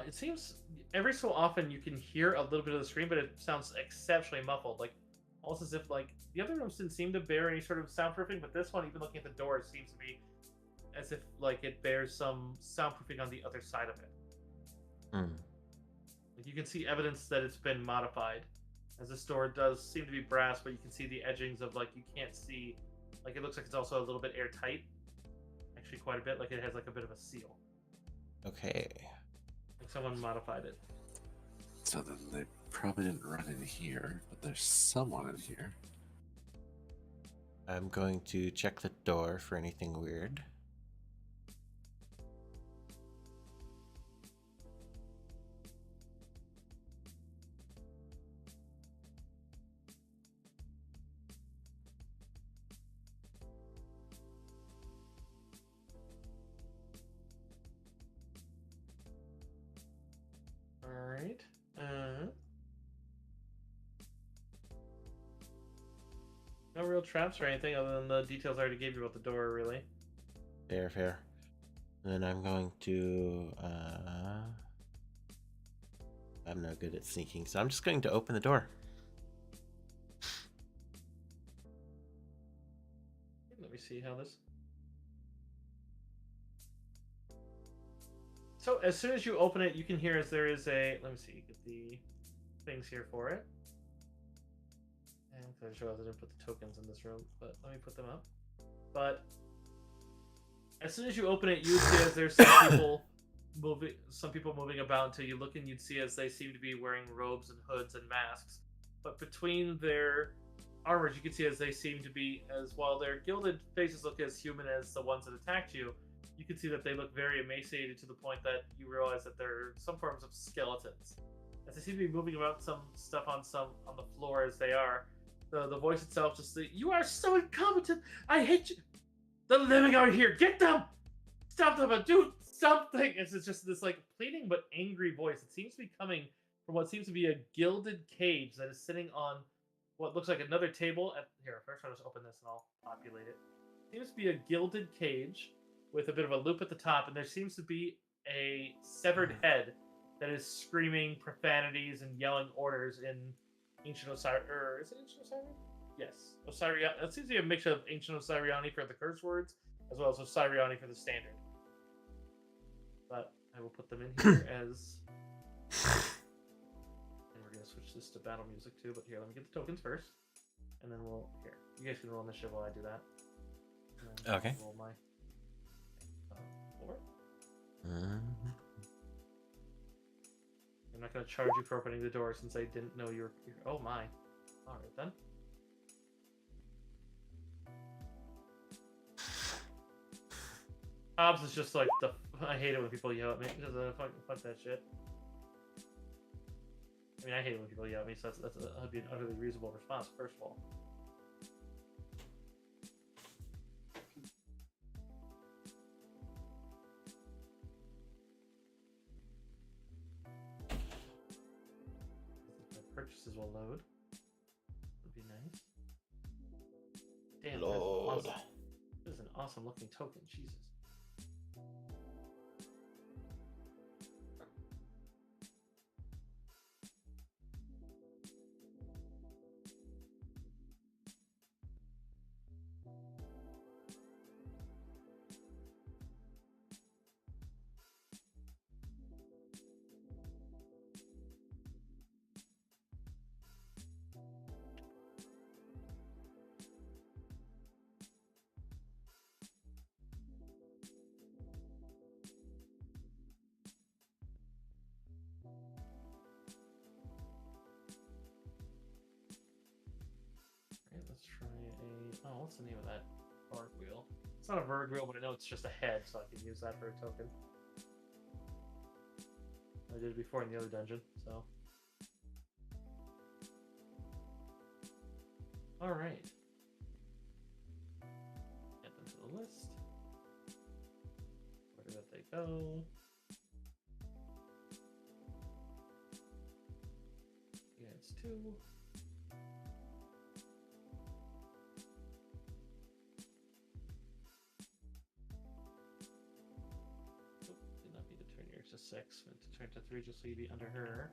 It seems every so often you can hear a little bit of the scream, but it sounds exceptionally muffled. Like almost as if like the other rooms didn't seem to bear any sort of soundproofing, but this one, even looking at the door, seems to be as if like it bears some soundproofing on the other side of it. Like you can see evidence that it's been modified, as this door does seem to be brass, but you can see the edgings of like you can't see, like it looks like it's also a little bit airtight, actually quite a bit, like it has like a bit of a seal, Okay. like someone modified it. So then they probably didn't run in here, but there's someone in here. I'm going to check the door for anything weird. All right. No real traps or anything other than the details I already gave you about the door, really. Fair, fair. And then I'm going to I'm no good at sneaking, so I'm just going to open the door. Let me see how this. So as soon as you open it, you can hear as there is a. Let me see. Get the things here for it. And I just realized I didn't put the tokens in this room, but let me put them up. But as soon as you open it, you see as there's some people moving about until you look and you'd see as they seem to be wearing robes and hoods and masks. But between their armors, you can see as they seem to be, as while their gilded faces look as human as the ones that attacked you, you can see that they look very emaciated to the point that you realize that they're some forms of skeletons. As they seem to be moving about some stuff on the floor as they are, the voice itself just says, "You are so incompetent! I hate you! The living are here! Get them! Stop them! Do something!" It's just this like pleading but angry voice. It seems to be coming from what seems to be a gilded cage that is sitting on what looks like another table. Here, first I'll just open this and I'll populate it. Seems to be a gilded cage with a bit of a loop at the top, and there seems to be a severed head that is screaming profanities and yelling orders in Ancient Osiriani. Is it Ancient Osiriani? Yes. Osiriani. It seems to be a mixture of Ancient Osiriani for the curse words, as well as Osiriani for the standard. But I will put them in here as... And we're going to switch this to battle music too, but here, let me get the tokens first. And then we'll... Here, you guys can roll initiative while I do that. Okay. Roll my... 4. I'm not going to charge you for opening the door since I didn't know you were here. Oh my. Alright then. Hobbs is just like, I hate it when people yell at me because fuck that shit. I mean, I hate it when people yell at me, so that'd be an utterly reasonable response, first of all. Purchases will load. Would be nice. Damn, Lord. Awesome. This is an awesome looking token. Jesus. Oh, what's the name of that Verg wheel? It's not a Verg wheel, but I know it's just a head, so I can use that for a token. I did it before in the other dungeon, so. Alright. Add them to the list. Where did they go? Yeah, it's 2. To 6, meant to turn to 3 just so you'd be under her.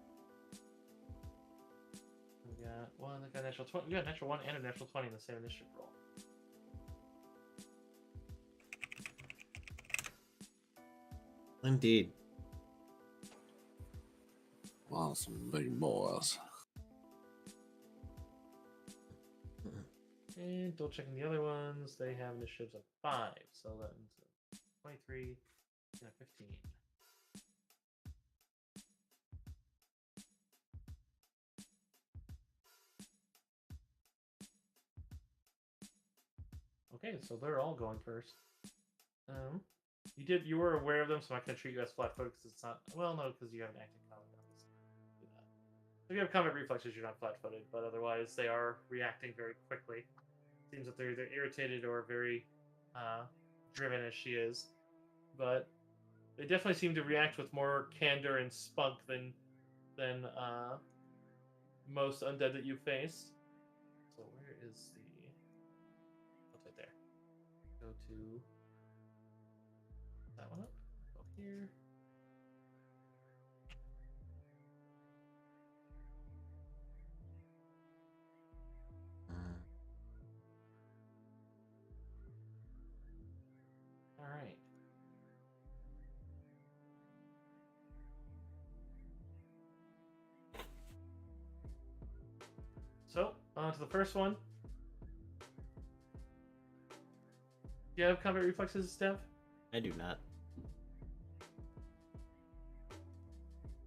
We got 1, I got a natural 20. We got a natural 1 and a natural 20 in the same initiative roll. Indeed. Wow, some big boys. And double checking the other ones, they have initiatives of 5, so that means 23 and a 15. Okay, so they're all going first. You were aware of them, so I'm not gonna treat you as flat-footed because it's not. Well, no, because you have an active combat reflex. Do that. If you have combat reflexes, you're not flat-footed, but otherwise they are reacting very quickly. Seems that they're either irritated or very driven as she is, but they definitely seem to react with more candor and spunk than most undead that you faced. So where is the? What's right there? Go to that one up. Go here. All right. So on to the first one. Do you have combat reflexes, Steph? I do not.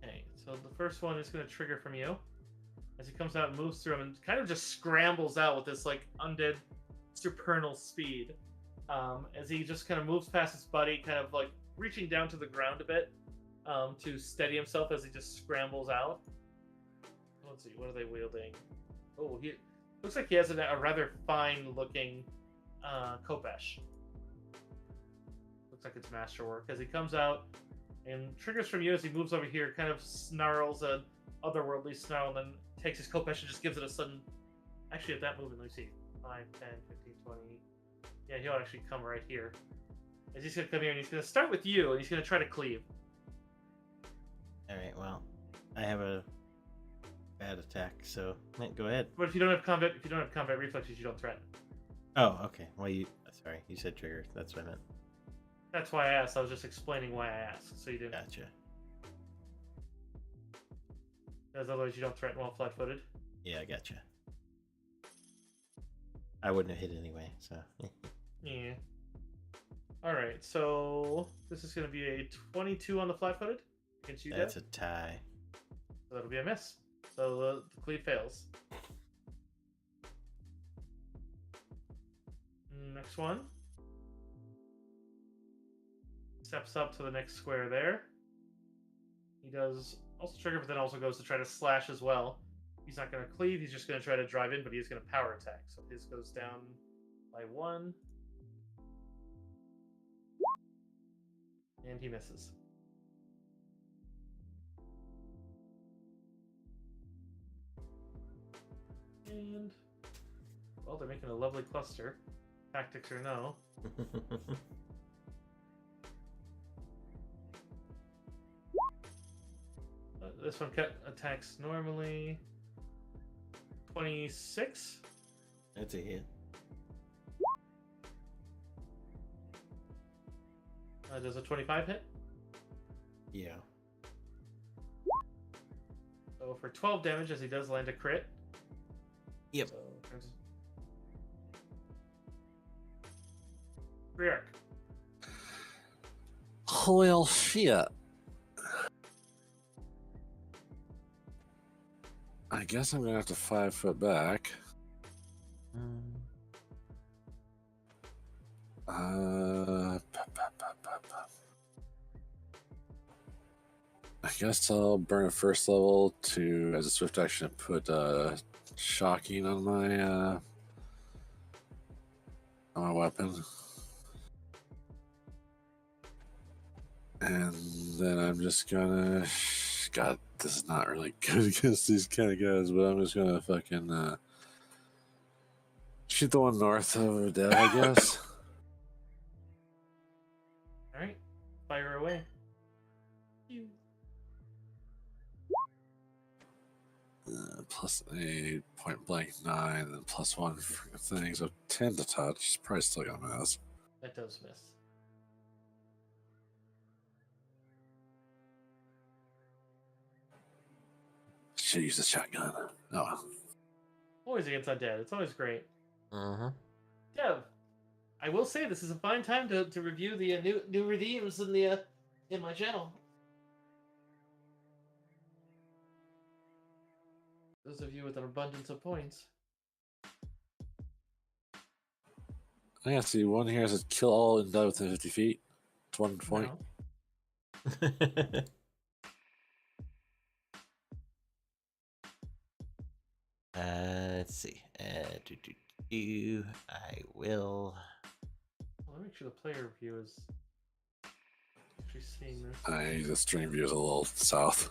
Okay, so the first one is going to trigger from you. As he comes out and moves through him and kind of just scrambles out with this like undead supernal speed. As he just kind of moves past his buddy, kind of like reaching down to the ground a bit to steady himself as he just scrambles out. Let's see, what are they wielding? Oh, he looks like he has a rather fine looking Kopesh. Looks like it's masterwork. As he comes out and triggers from you as he moves over here, kind of snarls a otherworldly snarl, and then takes his coat mesh and just gives it a sudden. Actually, at that movement, let me see. 5, 10, 15, 20. Yeah, he'll actually come right here. As he's gonna come here and he's gonna start with you, and he's gonna try to cleave. All right. Well, I have a bad attack, so go ahead. But if you don't have combat reflexes, you don't threaten. Oh, okay. Well, sorry, you said trigger. That's what I meant. That's why I asked. I was just explaining why I asked, so you didn't. Gotcha. Because otherwise, you don't threaten while flat-footed. Yeah, I gotcha. I wouldn't have hit anyway, so. Yeah. All right. So this is going to be a 22 on the flat-footed against you. That's Deb. a tie. So that'll be a miss. So the cleave fails. Next one. Steps up to the next square there. He does also trigger, but then also goes to try to slash as well. He's not going to cleave. He's just going to try to drive in, but he's going to power attack. So his goes down by 1. And he misses. And, well, they're making a lovely cluster. Tactics or no. This one attacks normally. 26. That's a hit. Does a 25 hit? Yeah. So for 12 damage, as he does land a crit. Yep. So, Rearc. Well, shit. I guess I'm gonna have to 5 foot back. I guess I'll burn a first level to, as a swift action, put shocking on my weapon, and then I'm just gonna. God, this is not really good against these kind of guys, but I'm just gonna fucking shoot the one north of Dev, I guess. All right, fire away. Plus a point blank 9, then plus 1 freaking thing, so 10 to touch. Probably still gonna miss. That does miss. Should use the shotgun. Oh well. Always against undead. It's always great. Uh-huh. Dev, I will say this is a fine time to review the new redeems in my channel. Those of you with an abundance of points. I gotta see one here says kill all undead within 50 feet. It's 1 point. No. Let's see. I will. Well, let me make sure the player view is actually seeing this. The stream view is a little south.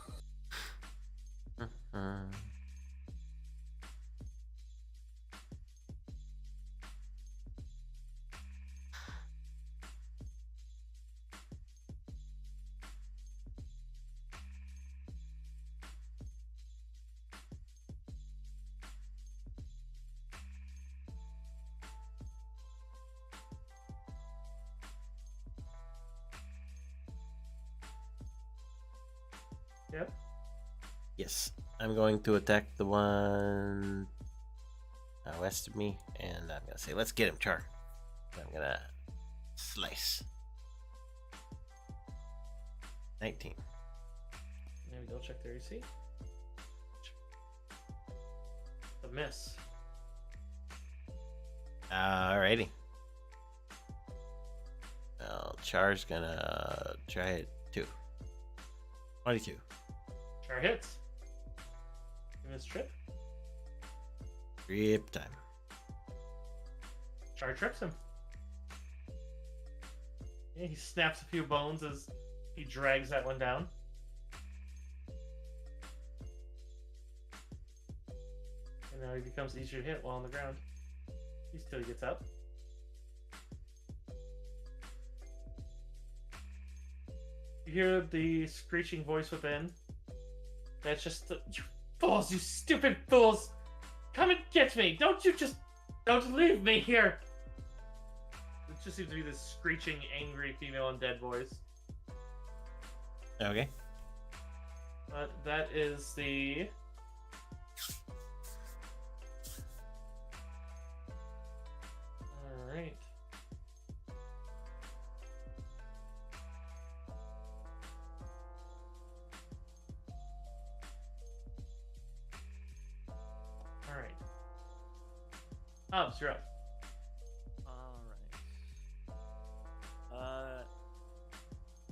Yep. Yes, I'm going to attack the one west of me, and I'm gonna say, "Let's get him, Char." I'm gonna slice. 19. Maybe double check their AC. A miss. Alrighty. Well, Char's gonna try it too. 22. Char hits. Give his trip. Trip time. Char trips him. Yeah, he snaps a few bones as he drags that one down. And now he becomes easier to hit while on the ground. Till he gets up. You hear the screeching voice within. That's just the, you fools, you stupid fools! Come and get me! Don't leave me here! It just seems to be this screeching, angry female undead voice. Okay. But that is the... Alright. Alright. Hobbs, you're up. Alright.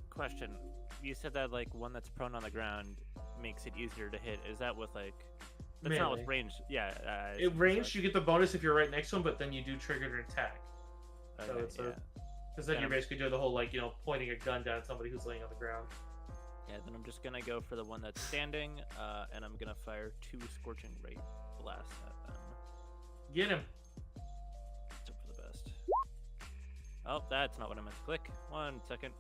Question. You said that, like, one that's prone on the ground makes it easier to hit. Is that with, like... That's not with Melee. range. Yeah. Range, you get the bonus if you're right next to him, but then you do trigger an attack. So Okay, it's yeah. Because then Yeah. you're basically doing the whole, like, pointing a gun down at somebody who's laying on the ground. Yeah, then I'm just gonna go for the one that's standing, and I'm gonna fire 2 Scorching Ray blasts at them. Get him. Let's hope for the best. Oh, that's not what I meant to click. 1 second.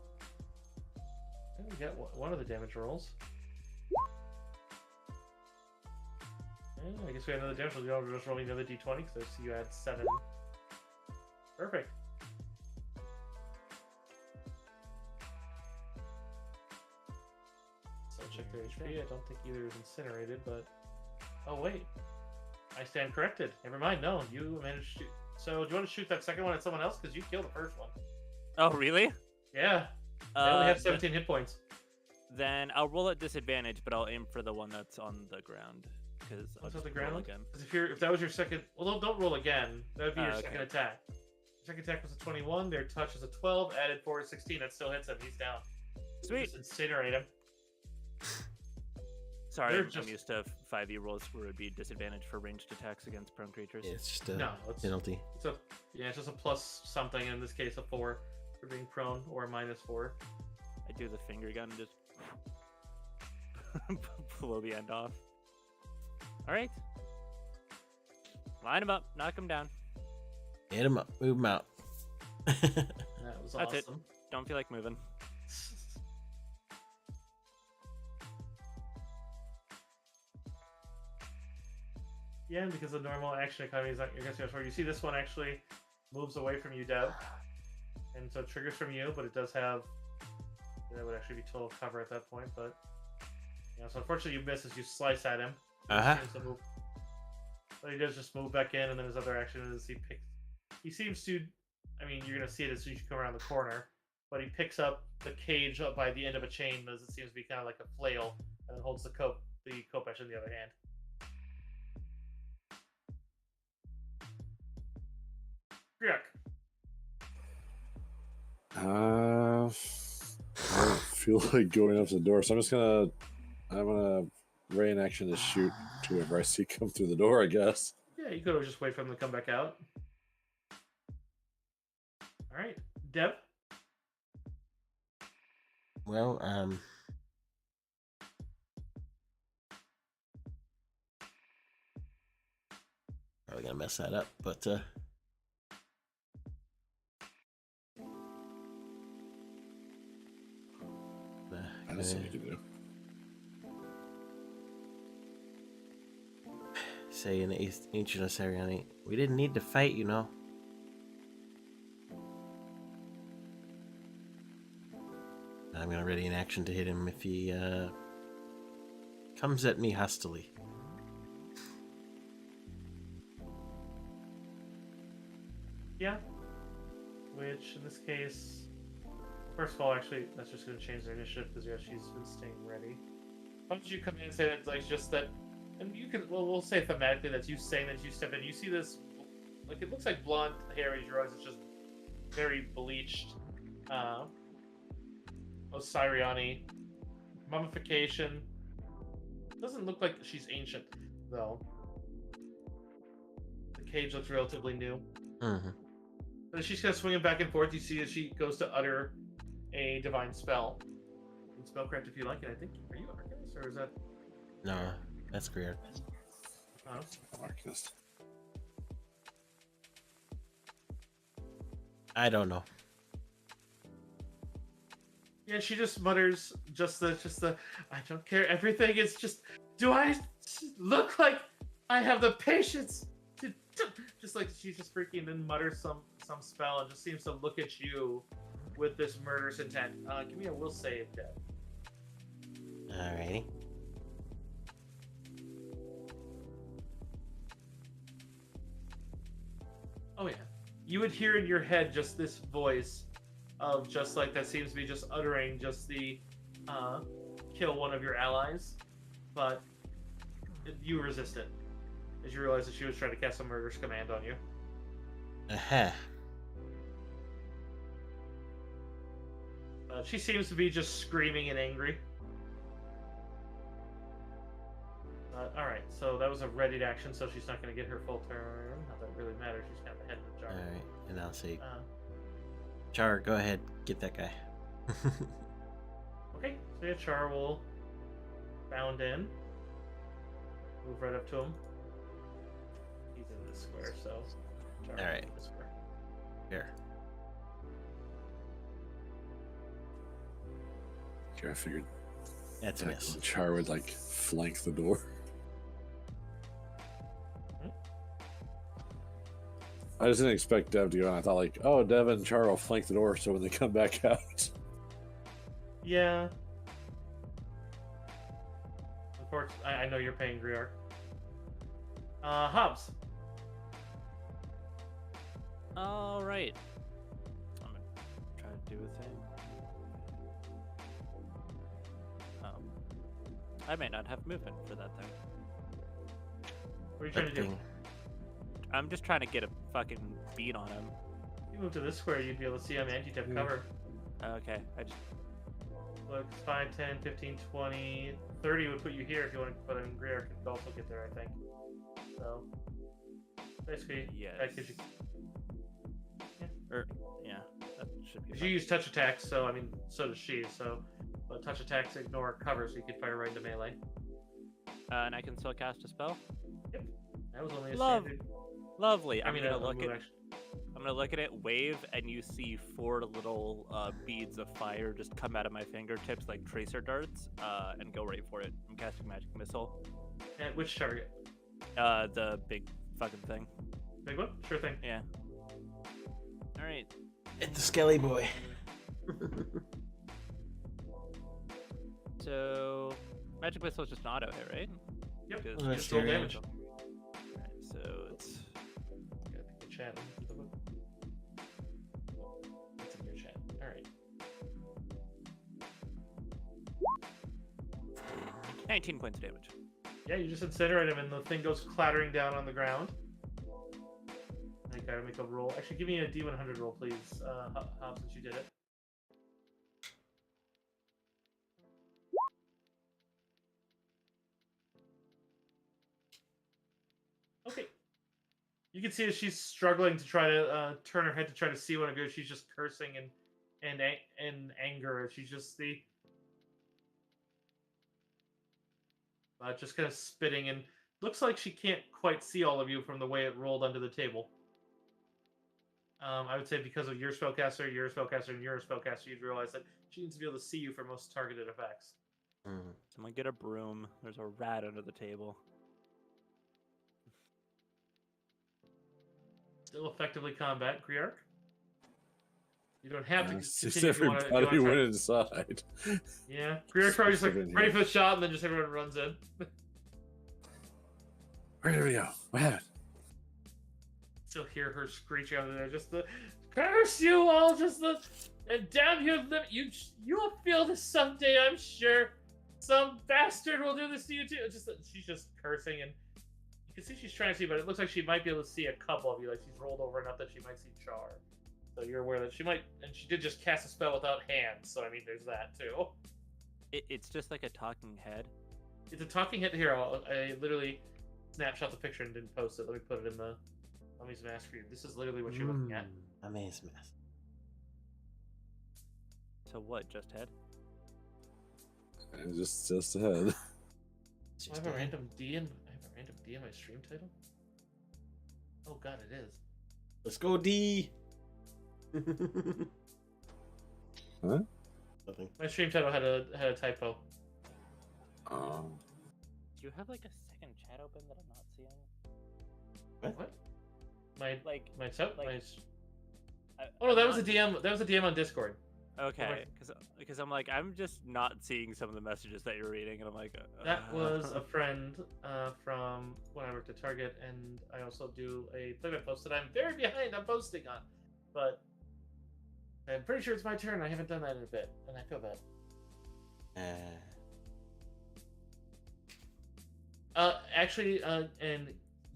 And we get one of the damage rolls. And I guess we have another damage roll. You're just rolling another d20 because I see you had 7. Perfect. So check their HP. I don't think either is incinerated, but... Oh, wait. I stand corrected. Never mind. No, you managed to... So do you want to shoot that second one at someone else? Because you killed the first one. Oh, really? Yeah. They only have 17 hit points. Then I'll roll at disadvantage, but I'll aim for the one that's on the ground. Because I'll What's on just the roll ground? again. Because if that was your second... Well, don't roll again. That would be your Okay. second attack. Your second attack was a 21. Their touch is a 12. Added 4 is 16. That still hits him. He's down. Sweet. Just incinerate him. Sorry, They're I'm just- used to 5e rolls where it would be disadvantage for ranged attacks against prone creatures. It's just a No, it's penalty. it's just a plus something. In this case, a 4 for being prone, or a minus 4. I do the finger gun and just blow the end off. Alright. Line him up, knock him down. Hit him up, move him out. That was That's it. awesome. Don't feel like moving. Yeah, because the normal action economy is not your guess where you see this one actually moves away from you, Dev. And so it triggers from you, but it does have that would actually be total cover at that point, but yeah, so unfortunately you miss as you slice at him. Uh-huh. Seems to move. But he does just move back in, and then his other action is he seems to, I mean, you're gonna see it as soon as you come around the corner, but he picks up the cage up by the end of a chain, as it seems to be kind of like a flail, and then holds the Kopesh in the other hand. Griak. I don't feel like going up to the door, so I'm gonna ray in action to shoot to whoever I see come through the door, I guess. Yeah, you could just wait for him to come back out. All right, Deb. Well, probably gonna mess that up, but I just need to do. say in the ancient Assyrian, we didn't need to fight, you know. I'm gonna ready an action to hit him if he comes at me hastily. Yeah. Which, in this case, first of all, actually, that's just going to change their initiative because yeah, she's been staying ready. Why don't you come in and say that, like, just that, and you can, well, we'll say thematically that's you saying that you step in. You see this, like, it looks like blonde hair as you realize it's just very bleached, Osiriani, mummification. Doesn't look like she's ancient, though. The cage looks relatively new. Mm-hmm. But as she's kind of swinging back and forth, you see as she goes to utter a divine spell. You can spellcraft if you like it, I think. Are you Arcanist, or is that... No, that's weird. Darkness. I don't know. Yeah, she just mutters just the I don't care. Everything is just. Do I look like I have the patience to just like she just freaking then mutters some spell and just seems to look at you with this murderous intent. Give me a will save, Deb. Alrighty. Oh yeah, you would hear in your head just this voice of just like that seems to be just uttering just the kill one of your allies, but you resist it as you realize that she was trying to cast a murderous command on you. She seems to be just screaming and angry. Alright, so that was a readied action, so she's not going to get her full turn. Not that it really matters, she's kind of ahead of the jar. Alright, and I'll say, Char, go ahead, get that guy. Okay, so yeah, Char will bound in. Move right up to him. He's in this square, so Char will Alright. in this square. Here. Okay, I figured That's a miss. Char would like flank the door. I just didn't expect Dev to go on. I thought like, oh, Dev and Char will flank the door so when they come back out. Yeah. Unfortunately, I know you're paying Griark. Hobbs. Alright. I'm gonna try to do a thing. I may not have movement for that thing. What are you trying to do? I'm just trying to get a fucking beat on him. You move to this square, you'd be able to see him and you'd have cover. Okay, I just... Look, 5, 10, 15, 20, 30 would put you here if you want to put in Griark could also get there, I think. So, basically, Yes. that gives you... Yeah, that should be You fine. use touch attacks, so, I mean, so does she, so... But touch attacks ignore cover, so you could fire right into melee. And I can still cast a spell? Yep. That was only a Love. standard... Lovely. I mean, I'm a gonna move look at... action. I'm gonna look at it, wave, and you see 4 little beads of fire just come out of my fingertips like tracer darts, and go right for it. I'm casting Magic Missile. And which target? The big fucking thing. Big one? Sure thing. Yeah. Alright. It's the Skelly boy. So, Magic Missile is just an auto hit, right? Yep. Because Well, Just roll Mystery. damage. Alright, so it's... Gotta pick the chat. It's in your chat. Alright. 19 points of damage. Yeah, you just incinerate him and the thing goes clattering down on the ground. I gotta make a roll. Actually, give me a D100 roll, please, Hobbs, since you did it. Okay. You can see as she's struggling to try to turn her head to try to see what it goes. She's just cursing and anger. She's just just kind of spitting and looks like she can't quite see all of you from the way it rolled under the table. I would say because of your spellcaster, and your spellcaster, you'd realize that she needs to be able to see you for most targeted effects. Someone get a broom. There's a rat under the table. Still effectively combat, Griark. You don't have to Just continue if you wanna everybody try- went inside. Yeah, Griark's probably just like Everyone ready here. for the shot, and then just everyone runs in. Where did we go? What happened? Still hear her screeching out there, just the curse you all, just the and damn you, you'll feel this someday, I'm sure. Some bastard will do this to you too. She's just cursing, and you can see she's trying to see, but it looks like she might be able to see a couple of you, like she's rolled over enough that she might see Char. So you're aware that she might, and she did just cast a spell without hands, so I mean, there's that too. It's just like a talking head. It's a talking head here. I literally snapshot the picture and didn't post it. Let me put it in the Mummy's Mask for you. This is literally what you're looking at. Amazing mess. So what? Just head? Just ahead. I have a random D and I have Random D in my stream title? Oh god, it is. Let's go, D. Huh? Nothing. My stream title had a typo. Oh. Do you have like a second chat open that I'm not seeing? What? My Like, my sub like- my. I- Oh no, that I'm was a not- DM. That was a DM on Discord. Okay, because I'm like I'm just not seeing some of the messages that you're reading, and I'm like That was a friend from when I worked at Target, and I also do a play-by-post that I'm very behind on posting on, but I'm pretty sure it's my turn. I haven't done that in a bit, and I feel bad. Actually, and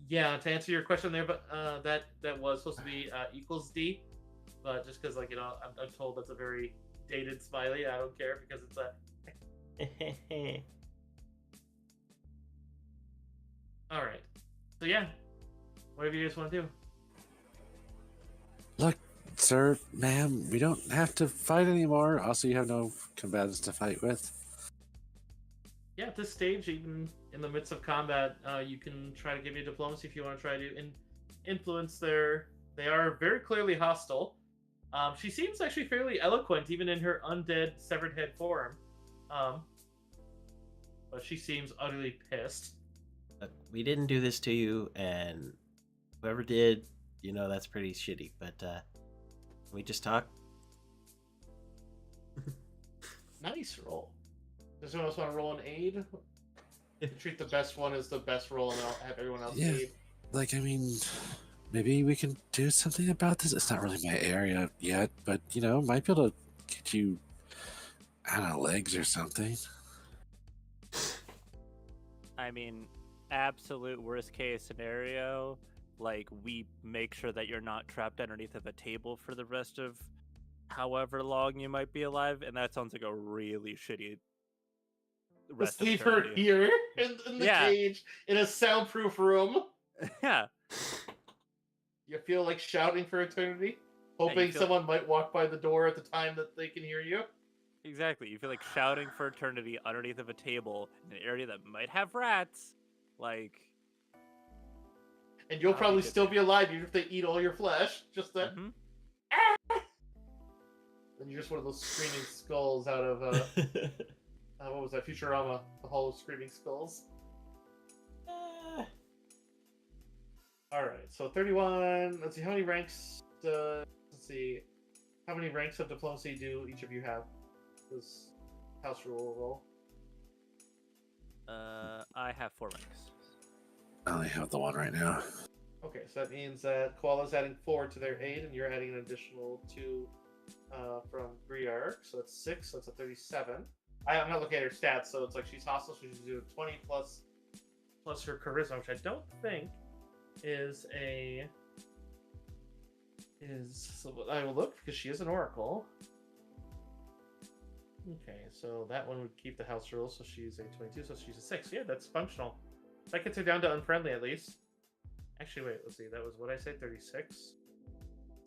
yeah, to answer your question there, but that was supposed to be equals D, but just because like I'm told that's a very dated smiley. I don't care because it's a. All right. So yeah, whatever you guys want to do. Look, sir, ma'am, we don't have to fight anymore. Also, you have no combatants to fight with. Yeah, at this stage, even in the midst of combat, you can try to give me diplomacy if you want to try to influence their. They are very clearly hostile. She seems actually fairly eloquent, even in her undead severed head form. But she seems utterly pissed. Look, we didn't do this to you, and whoever did, that's pretty shitty. But can we just talk? Nice roll. Does anyone else want to roll an aid? Treat the best one as the best roll, and I'll have everyone else Yeah. aid. Like, I mean, maybe we can do something about this. It's not really my area yet, but, might be able to get you, I don't know, legs or something. I mean, absolute worst case scenario, like we make sure that you're not trapped underneath of a table for the rest of however long you might be alive, and that sounds like a really shitty Just rest of leave her eternity. here in the Yeah. cage in a soundproof room. Yeah, You feel like shouting for eternity, Yeah, you hoping feel- someone might walk by the door at the time that they can hear you. exactly. You feel like shouting for eternity underneath of a table in an area that might have rats. Like, And you'll I'll be probably good still there. be alive even if they eat all your flesh. Just that. mhm. And you're just one of those screaming skulls out of what was that? Futurama, the Hall of Screaming Skulls. All right, so 31. Let's see how many ranks. Let's see, how many ranks of diplomacy do each of you have? This house rule roll. I have 4 ranks. I only have the one right now. Okay, so that means that Koala's adding 4 to their 8, and you're adding an additional 2 from Briark, so that's 6. So that's a 37. I'm not looking at her stats, so it's like she's hostile, so she's doing 20 plus her charisma, which I don't think is so I will look because she is an oracle. Okay, so that one would keep the house rule, so she's a 22, so she's a 6. Yeah, that's functional. That gets her down to unfriendly at least. Actually, wait, let's see. That was what I say, 36.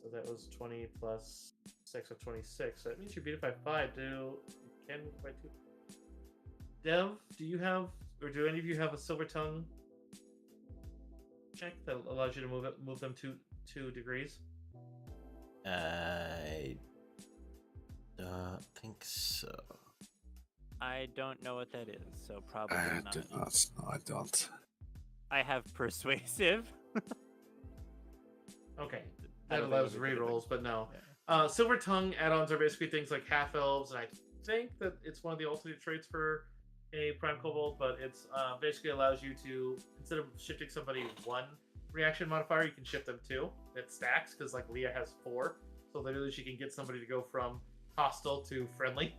So that was 20 plus 6 of 26. So that means you beat it by 5. You can move by 2. Dev, do you have, or do any of you have a silver tongue check that allows you to move them 2 degrees? I don't think so. I don't know what that is, so probably I not. do not. No, I don't. I have persuasive. Okay, I that don't think allows it'll be good. rerolls, but no. Yeah. Silver tongue add-ons are basically things like half elves, and I think that it's one of the alternate traits for a prime kobold, but it's basically allows you to, instead of shifting somebody 1 reaction modifier, you can shift them 2. It stacks because like Leah has 4, so literally she can get somebody to go from hostile to friendly.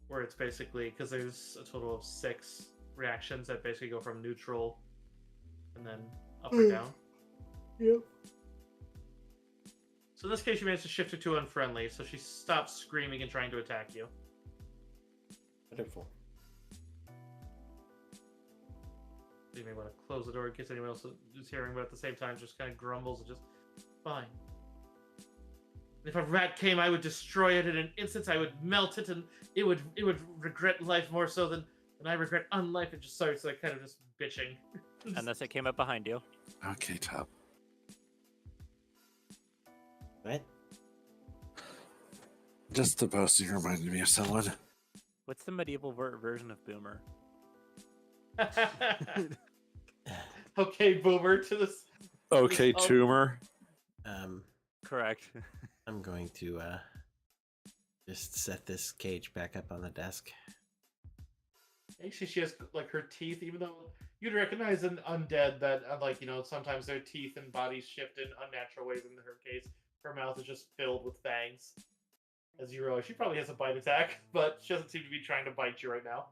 Where it's basically, because there's a total of 6 reactions that basically go from neutral and then up or down. Yep. So in this case, you managed to shift her to unfriendly, so she stops screaming and trying to attack you. Wonderful. You may want to close the door in case anyone else who's hearing, but at the same time, just kind of grumbles and just, fine. If a rat came, I would destroy it in an instant. I would melt it, and it would regret life more so than I regret unlife. It just starts like kind of just bitching. Unless it came up behind you. Okay, Top. What? Just the boasting reminded me of someone. What's the medieval version of Boomer? Okay, Boomer to this. Okay, this- tumor. Correct. I'm going to just set this cage back up on the desk. Actually, she has like her teeth, even though you'd recognize an undead that, like, sometimes their teeth and bodies shift in unnatural ways. In her case, her mouth is just filled with fangs. As you realize, she probably has a bite attack, but she doesn't seem to be trying to bite you right now.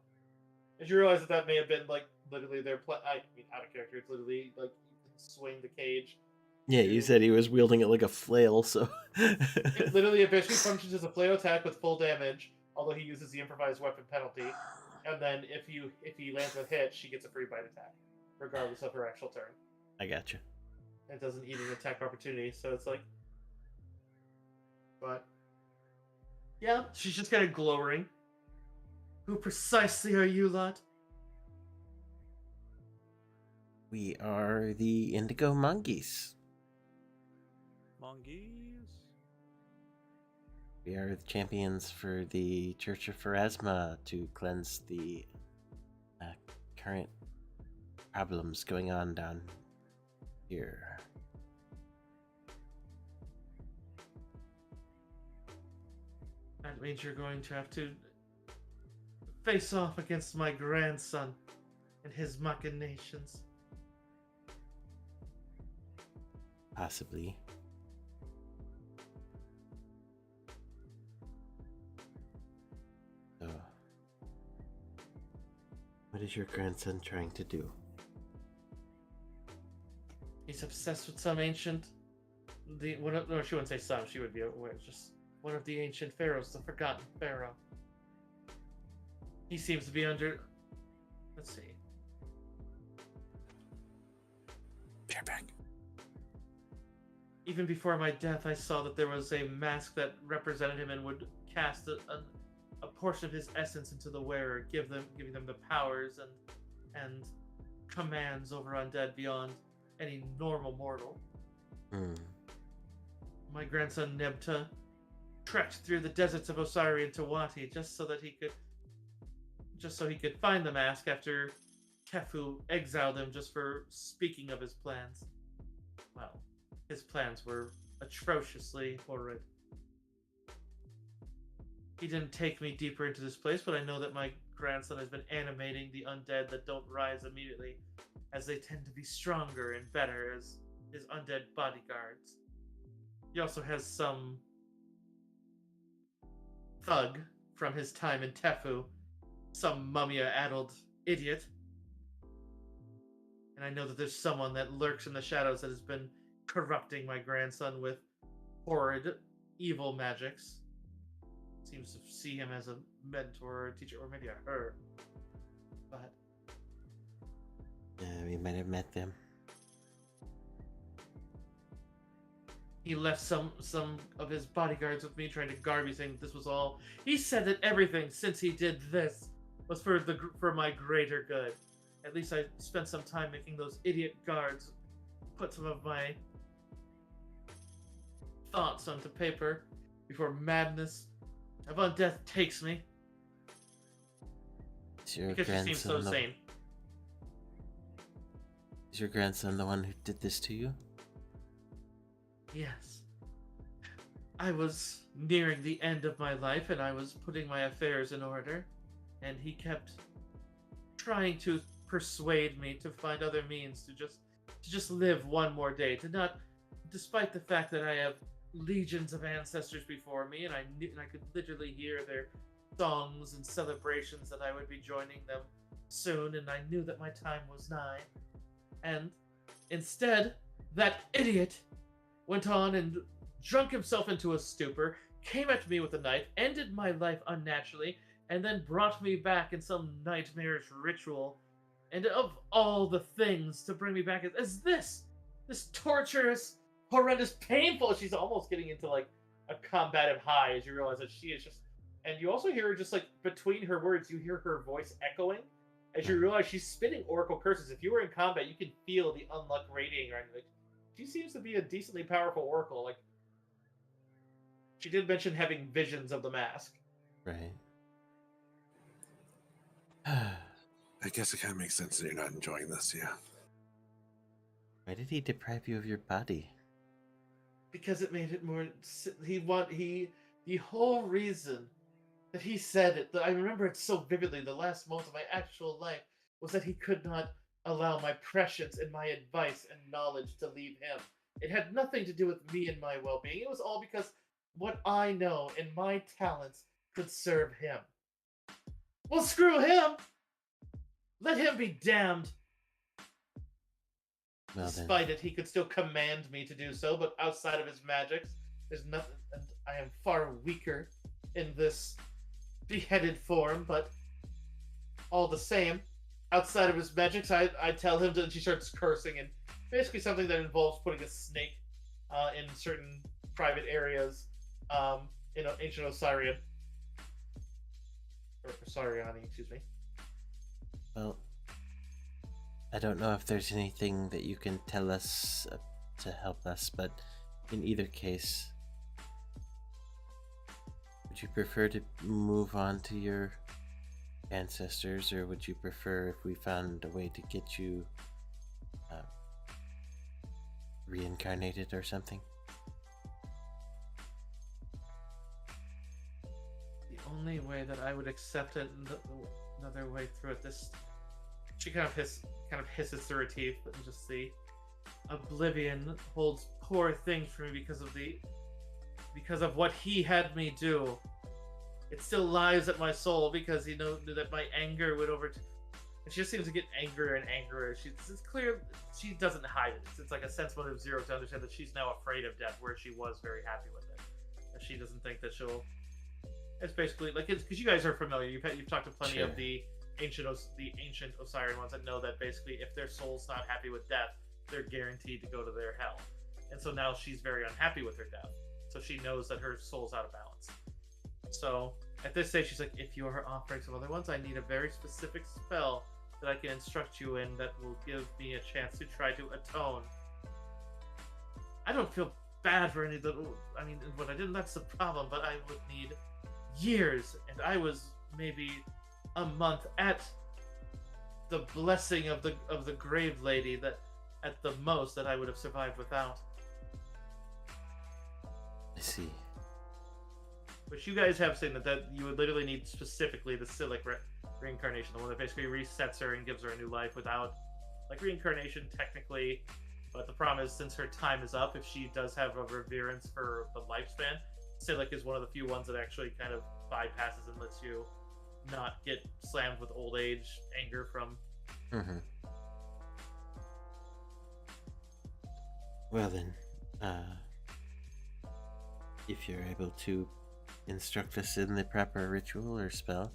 As you realize that may have been like literally their I mean, out of character. It's literally like you can swing the cage. Yeah, you said he was wielding it like a flail, so. It literally eventually functions as a flail attack with full damage, although he uses the improvised weapon penalty. And then if he lands a hit, she gets a free bite attack, regardless of her actual turn. I gotcha. It doesn't eat an attack opportunity, so it's like. But yeah, she's just kind of glowering. Who precisely are you lot? We are the Indigo Monkeys. Monkeys. We are the champions for the Church of Pharasma to cleanse the current problems going on down here. That means you're going to have to face off against my grandson and his machinations. Possibly. So, what is your grandson trying to do? He's obsessed with some ancient. No, she wouldn't say some. She would be aware. Just one of the ancient pharaohs, the forgotten pharaoh. He seems to be under. Let's see. Peer back. Even before my death, I saw that there was a mask that represented him and would cast a portion of his essence into the wearer, giving them the powers and commands over undead beyond any normal mortal. My grandson Nebta trekked through the deserts of Osiri and Tawati just so he could find the mask after Kefu exiled him just for speaking of his plans. Well, his plans were atrociously horrid. He didn't take me deeper into this place, but I know that my grandson has been animating the undead that don't rise immediately, as they tend to be stronger and better as his undead bodyguards. He also has some thug from his time in Tefu, some mumia-addled idiot. And I know that there's someone that lurks in the shadows that has been corrupting my grandson with horrid, evil magics. Seems to see him as a mentor or a teacher, or maybe a her. But We might have met them. he left some of his bodyguards with me, trying to guard me, saying that this was all. He said that everything since he did this was for my greater good. At least I spent some time making those idiot guards put some of my thoughts onto paper before madness of undeath takes me. Is your Because she seems so grandson sane. Is your grandson the one who did this to you? Yes. I was nearing the end of my life and I was putting my affairs in order, and he kept trying to persuade me to find other means to just live one more day, to not, despite the fact that I have legions of ancestors before me and I could literally hear their songs and celebrations, that I would be joining them soon, and I knew that my time was nigh. And instead, that idiot went on and drunk himself into a stupor, came at me with a knife, ended my life unnaturally, and then brought me back in some nightmarish ritual. And of all the things to bring me back is this torturous, horrendous, painful. She's almost getting into like a combative high as you realize that she is just. And you also hear her just like between her words, you hear her voice echoing as you realize she's spitting oracle curses. If you were in combat, you can feel the unluck radiating around you. Like, she seems to be a decently powerful oracle. Like, she did mention having visions of the mask. Right. I guess it kind of makes sense that you're not enjoying this, yeah. Why did he deprive you of your body? Because it made it more. The whole reason that he said it, that I remember it so vividly, the last moment of my actual life, was that he could not allow my prescience and my advice and knowledge to leave him. It had nothing to do with me and my well-being. It was all because what I know and my talents could serve him. Well, screw him! Let him be damned! Well, Despite it, he could still command me to do so, but outside of his magics, there's nothing, and I am far weaker in this beheaded form, but all the same, outside of his magics, I tell him to, and she starts cursing, and basically something that involves putting a snake in certain private areas in ancient Osirian. Or Osiriani, excuse me. Well, I don't know if there's anything that you can tell us to help us, but in either case, would you prefer to move on to your ancestors, or would you prefer if we found a way to get you reincarnated or something? The only way that I would accept it, another way through it, this... She kind of hisses through her teeth, and just the oblivion holds poor things for me because of what he had me do. It still lies at my soul because he knew that my anger would and she just seems to get angrier and angrier. It's clear she doesn't hide it. It's like a sense motive zero to understand that she's now afraid of death, where she was very happy with it. That she doesn't think that she'll. It's basically like because you guys are familiar. You've talked to plenty of the ancient Osirian ones that know that basically if their soul's not happy with death, they're guaranteed to go to their hell. And so now she's very unhappy with her death. So she knows that her soul's out of balance. So at this stage, she's like, if you are offering some other ones, I need a very specific spell that I can instruct you in that will give me a chance to try to atone. I don't feel bad for any of the... I mean, what I did, that's the problem, but I would need years, and I was maybe a month at the blessing of the grave lady, that at the most that I would have survived without. I see. But you guys have seen that you would literally need specifically the Sarlaac reincarnation, the one that basically resets her and gives her a new life without, like, reincarnation technically. But the problem is, since her time is up, if she does have a reverence for the lifespan, Sarlaac is one of the few ones that actually kind of bypasses and lets you not get slammed with old age anger from. Mm-hmm. Well then, if you're able to instruct us in the proper ritual or spell.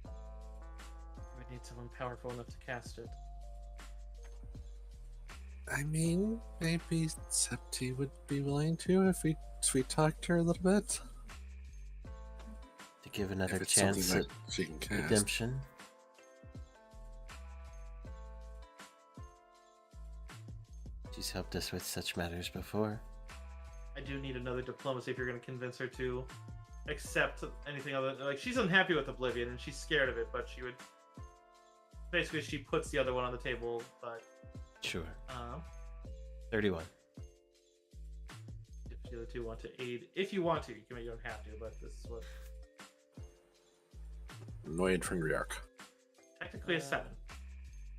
We need someone powerful enough to cast it. I mean, maybe Septi would be willing to if we sweet talked her a little bit. To give another If it's chance something at that she can cast. redemption. She's helped us with such matters before. I do need another diplomacy if you're going to convince her to accept anything other. Like, she's unhappy with Oblivion and she's scared of it, but she would. Basically, she puts the other one on the table, but. Sure. 31. If the other two want to aid, if you want to, you don't have to, but this is what. Annoyed Fringriarch. Technically a 7.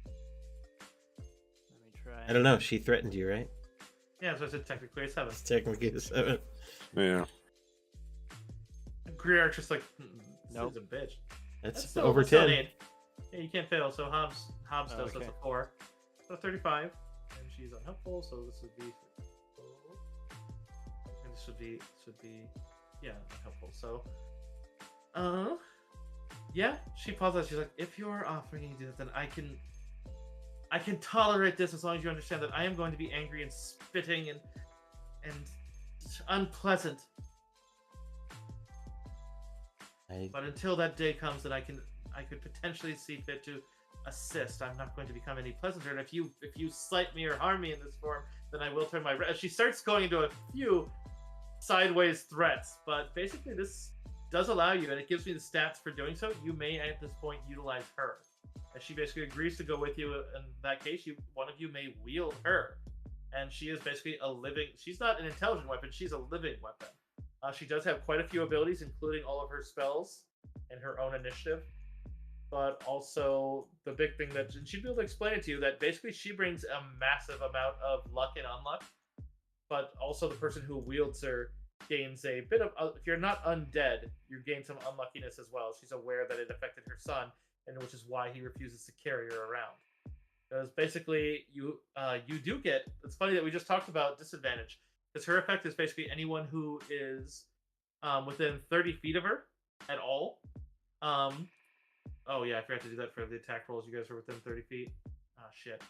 Let me try. I don't know. She threatened you, right? Yeah, so I said technically a 7. It's technically a 7. Yeah. Griarch's just like, Nope. This is a bitch. That's still- over that's still 10. an 8. Yeah, you can't fail. So Hobbs does. okay. That's a 4. So 35, and she's unhelpful. So this would be, and this would be, yeah, unhelpful. So, yeah. She pauses. She's like, if you're offering me this, then I can tolerate this as long as you understand that I am going to be angry and spitting and unpleasant. I But until that day comes that I could potentially see fit to assist, I'm not going to become any pleasanter. And if you slight me or harm me in this form, then I will turn my. She starts going into a few sideways threats, but basically this does allow you, and it gives me the stats for doing so. You may at this point utilize her, as she basically agrees to go with you. In that case, one of you may wield her, and she is basically a living. She's not an intelligent weapon; she's a living weapon. She does have quite a few abilities, including all of her spells and her own initiative. But also the big thing that she'd be able to explain it to you, that basically she brings a massive amount of luck and unluck. But also the person who wields her gains a bit of. If you're not undead, you gain some unluckiness as well. She's aware that it affected her son, and which is why he refuses to carry her around. Because basically, you do get. It's funny that we just talked about disadvantage. Because her effect is basically anyone who is within 30 feet of her at all. Oh yeah, I forgot to do that for the attack rolls. You guys were within 30 feet. Ah, shit.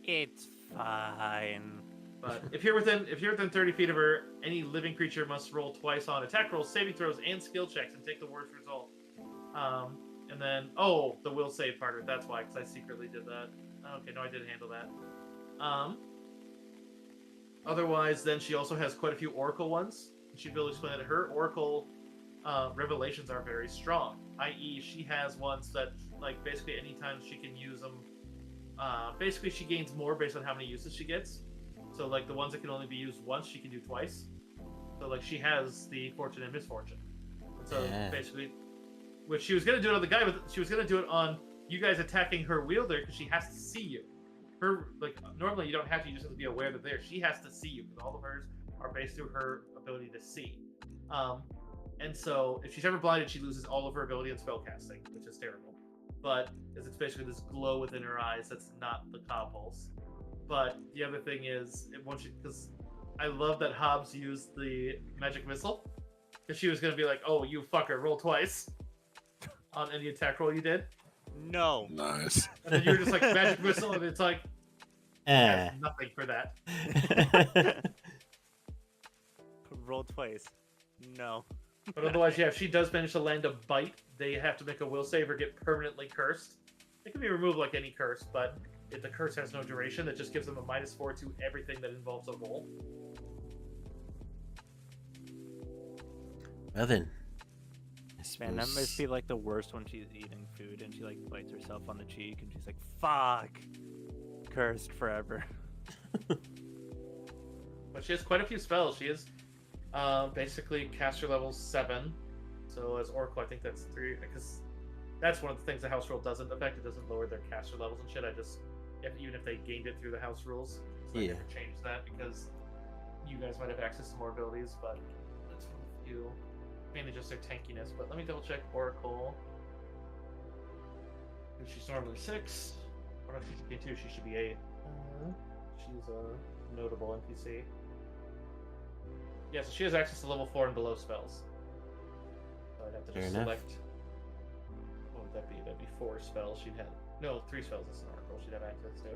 It's fine. But if you're within 30 feet of her, any living creature must roll twice on attack rolls, saving throws, and skill checks, and take the worst result. And then the will save part of it. That's why, because I secretly did that. Okay, no, I did handle that. Otherwise, then she also has quite a few oracle ones. She'd be able to explain that her oracle revelations are very strong. I.e., she has ones that, like, basically anytime she can use them. Basically, she gains more based on how many uses she gets. So, like, the ones that can only be used once, she can do twice. So, like, she has the fortune and misfortune. And so, basically, which she was going to do it on the guy, but she was going to do it on you guys attacking her wielder because she has to see you. Her, like, normally you don't have to, you just have to be aware that they're there. She has to see you because all of hers are based through her ability to see. And so, if she's ever blinded, she loses all of her ability in spellcasting, which is terrible. But, because it's basically this glow within her eyes that's not the Cobb pulse. But the other thing is, because I love that Hobbs used the magic missile. Because she was going to be like, oh, you fucker, roll twice on any attack roll you did. No. Nice. And then you're just like, magic missile, and it's like, has nothing for that. Roll twice. No. But otherwise, yeah, if she does manage to land a bite, they have to make a will save or get permanently cursed. It can be removed like any curse, but if the curse has no duration, that just gives them a -4 to everything that involves a roll. Well then. Man, that must be like the worst when she's eating food and she like bites herself on the cheek and she's like, fuck. Cursed forever. But she has quite a few spells. She is basically caster level 7. So as Oracle, I think that's 3, because that's one of the things the house rule doesn't affect. It doesn't lower their caster levels and shit. Even if they gained it through the house rules, so I never changed that because you guys might have access to more abilities, but that's one of the few. Mainly just their tankiness. But let me double check Oracle. She's normally 6. Or if she's K2, she should be 8. She's a notable NPC. Yeah, so she has access to level 4 and below spells. So I'd have to just select. What would that be? That'd be 4 spells she'd have. No, 3 spells as an Oracle she'd have access to.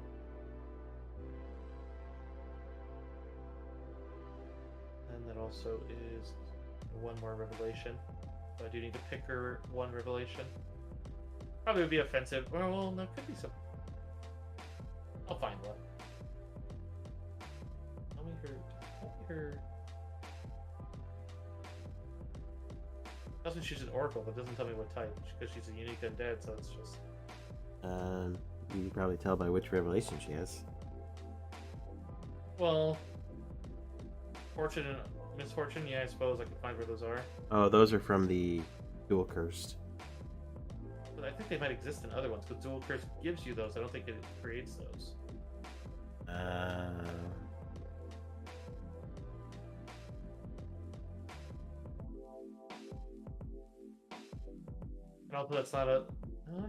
And that also is 1 more revelation. So I do need to pick her 1 revelation. Probably would be offensive. Well, no, could be some. I'll find one. Tell me her. Tells me she's an Oracle, but doesn't tell me what type, because she's a unique undead, so it's just. You can probably tell by which revelation she has. Well, fortune and misfortune, yeah, I suppose I can find where those are. Oh, those are from the dual cursed. But I think they might exist in other ones, because dual curse gives you those. I don't think it creates those. And also, that's not a.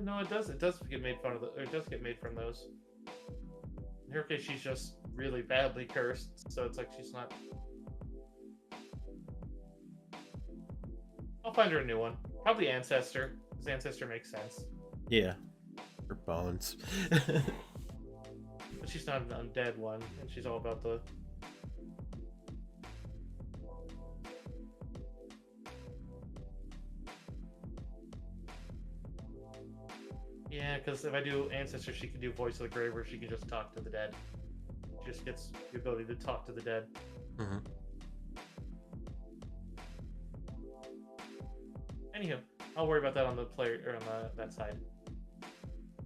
No, it does. It does get made fun of. It does get made from those. In her case, she's just really badly cursed, so it's like she's not. I'll find her a new one. Probably Ancestor, because Ancestor makes sense. Yeah. Her bones. But she's not an undead one, and she's all about the. Yeah, because if I do Ancestor, she can do Voice of the Grave, where she can just talk to the dead. She just gets the ability to talk to the dead. Mm-hmm. Anywho, I'll worry about that on the player or on that side.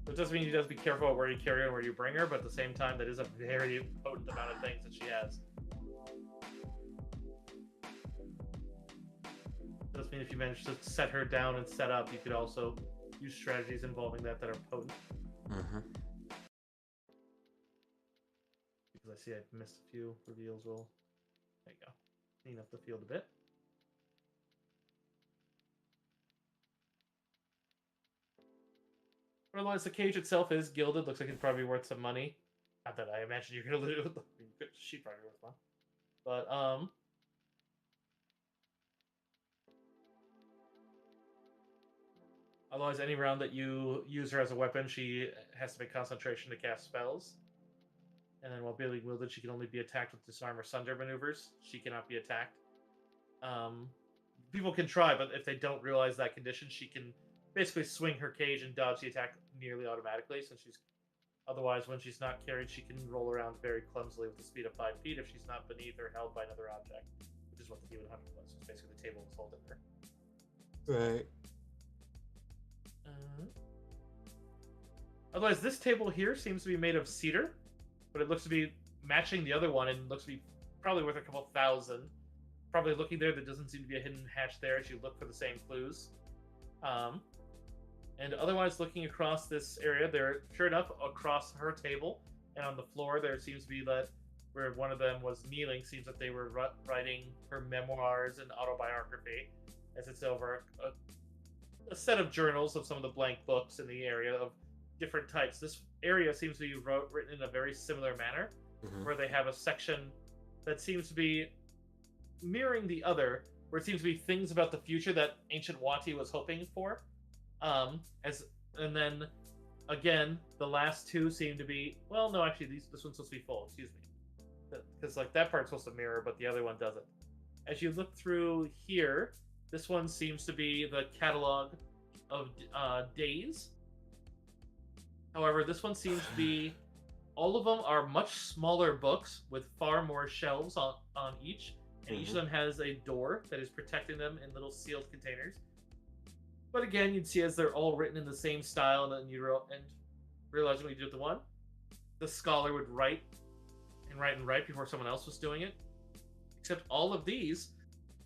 It does mean you have to be careful about where you carry her and where you bring her, but at the same time, that is a very potent amount of things that she has. It does mean if you manage to set her down and set up, you could also use strategies involving that are potent. Mm-hmm. Because I see I missed a few reveals. Well, there you go. Clean up the field a bit. But otherwise, the cage itself is gilded. Looks like it'd probably be worth some money. Not that I imagine you're gonna lose. She'd probably be worth one. But otherwise, any round that you use her as a weapon, she has to make concentration to cast spells. And then while being wielded, she can only be attacked with disarm or sunder maneuvers. She cannot be attacked. People can try, but if they don't realize that condition, she can basically swing her cage and dodge the attack nearly automatically. Since she's otherwise, when she's not carried, she can roll around very clumsily with a speed of 5 feet if she's not beneath or held by another object, which is what the Demon Hunter was. It's basically the table was holding her. Right. Otherwise, this table here seems to be made of cedar, but it looks to be matching the other one and looks to be probably worth a couple thousand. Probably looking there, there doesn't seem to be a hidden hatch there as you look for the same clues. And otherwise, looking across this area, there, sure enough, across her table and on the floor, there seems to be that where one of them was kneeling, seems that they were writing her memoirs and autobiography, as it's over a set of journals of some of the blank books in the area of different types. This area seems to be written in a very similar manner, where they have a section that seems to be mirroring the other, where it seems to be things about the future that ancient Wati was hoping for. And then again, the last two seem to be, well, no, actually, this one's supposed to be full. Excuse me, because like that part's supposed to mirror, but the other one doesn't. As you look through here, this one seems to be the catalog of days. However, this one seems to be, all of them are much smaller books with far more shelves on each, and each of them has a door that is protecting them in little sealed containers. But again, you'd see as they're all written in the same style, and then realize when you do it the one, the scholar would write before someone else was doing it. Except all of these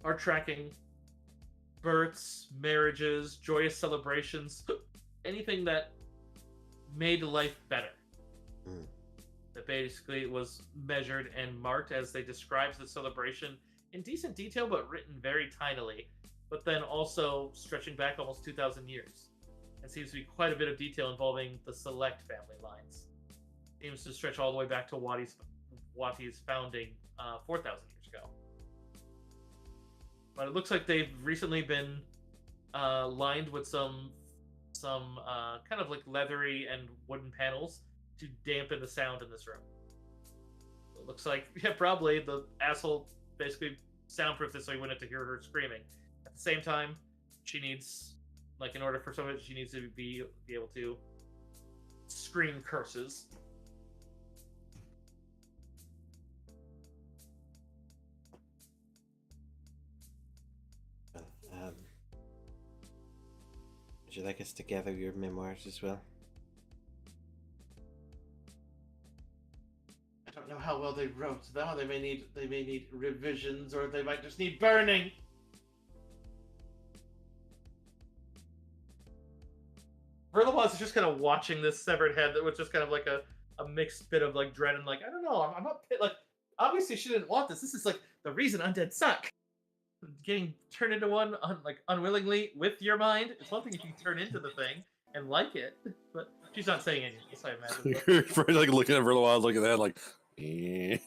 are tracking births, marriages, joyous celebrations, anything that made life better. That basically was measured and marked as they describes the celebration in decent detail, but written very tinily. But then also stretching back almost 2,000 years. And seems to be quite a bit of detail involving the Select family lines. Seems to stretch all the way back to Wati's founding 4,000 years ago. But it looks like they've recently been lined with some kind of like leathery and wooden panels to dampen the sound in this room. It looks like, yeah, probably the asshole basically soundproofed this so he wouldn't have to hear her screaming. At the same time, she needs, like, in order for some of it, she needs to be able to scream curses. Would you like us to gather your memoirs as well? I don't know how well they wrote them. They may need revisions, or they might just need burning. Verlawas is just kind of watching this severed head that was just kind of like a mixed bit of like dread and like, I don't know, I'm not like, obviously she didn't want this. This is like the reason undead suck. Getting turned into one like unwillingly with your mind. It's one thing if you turn into the thing and like it, but she's not saying anything, so I imagine. You're probably like looking at Verlawas, looking at that like, eh.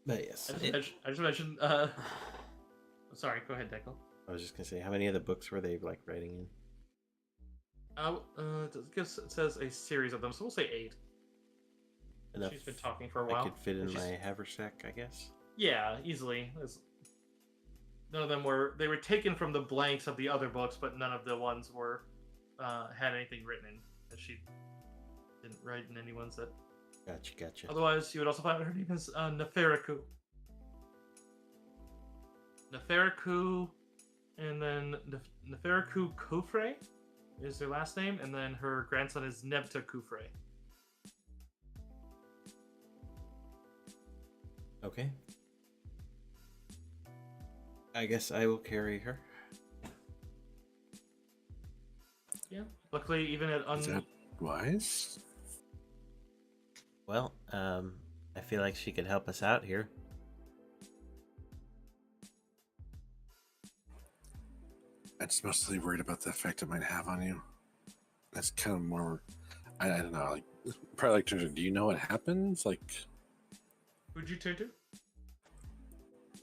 But yes. I just mentioned sorry, go ahead, Declan. I was just gonna say, how many of the books were they like writing in? It says a series of them, so we'll say 8. Enough. She's been talking for a I while. could fit in It's just- my haversack, I guess. Yeah, easily. None of them they were taken from the blanks of the other books, but none of the ones were had anything written in. That she didn't write in any ones that. Gotcha. Otherwise, you would also find her name is Neferiku. Neferiku, and then Neferiku Kufre is their last name, and then her grandson is Nebta Kufre. Okay. I guess I will carry her. Yeah. Luckily, even at Is that wise? Well, I feel like she could help us out here. I'm just mostly worried about the effect it might have on you. That's kind of more. I don't know. Like, probably like, do you know what happens? Like, Who'd you turn to?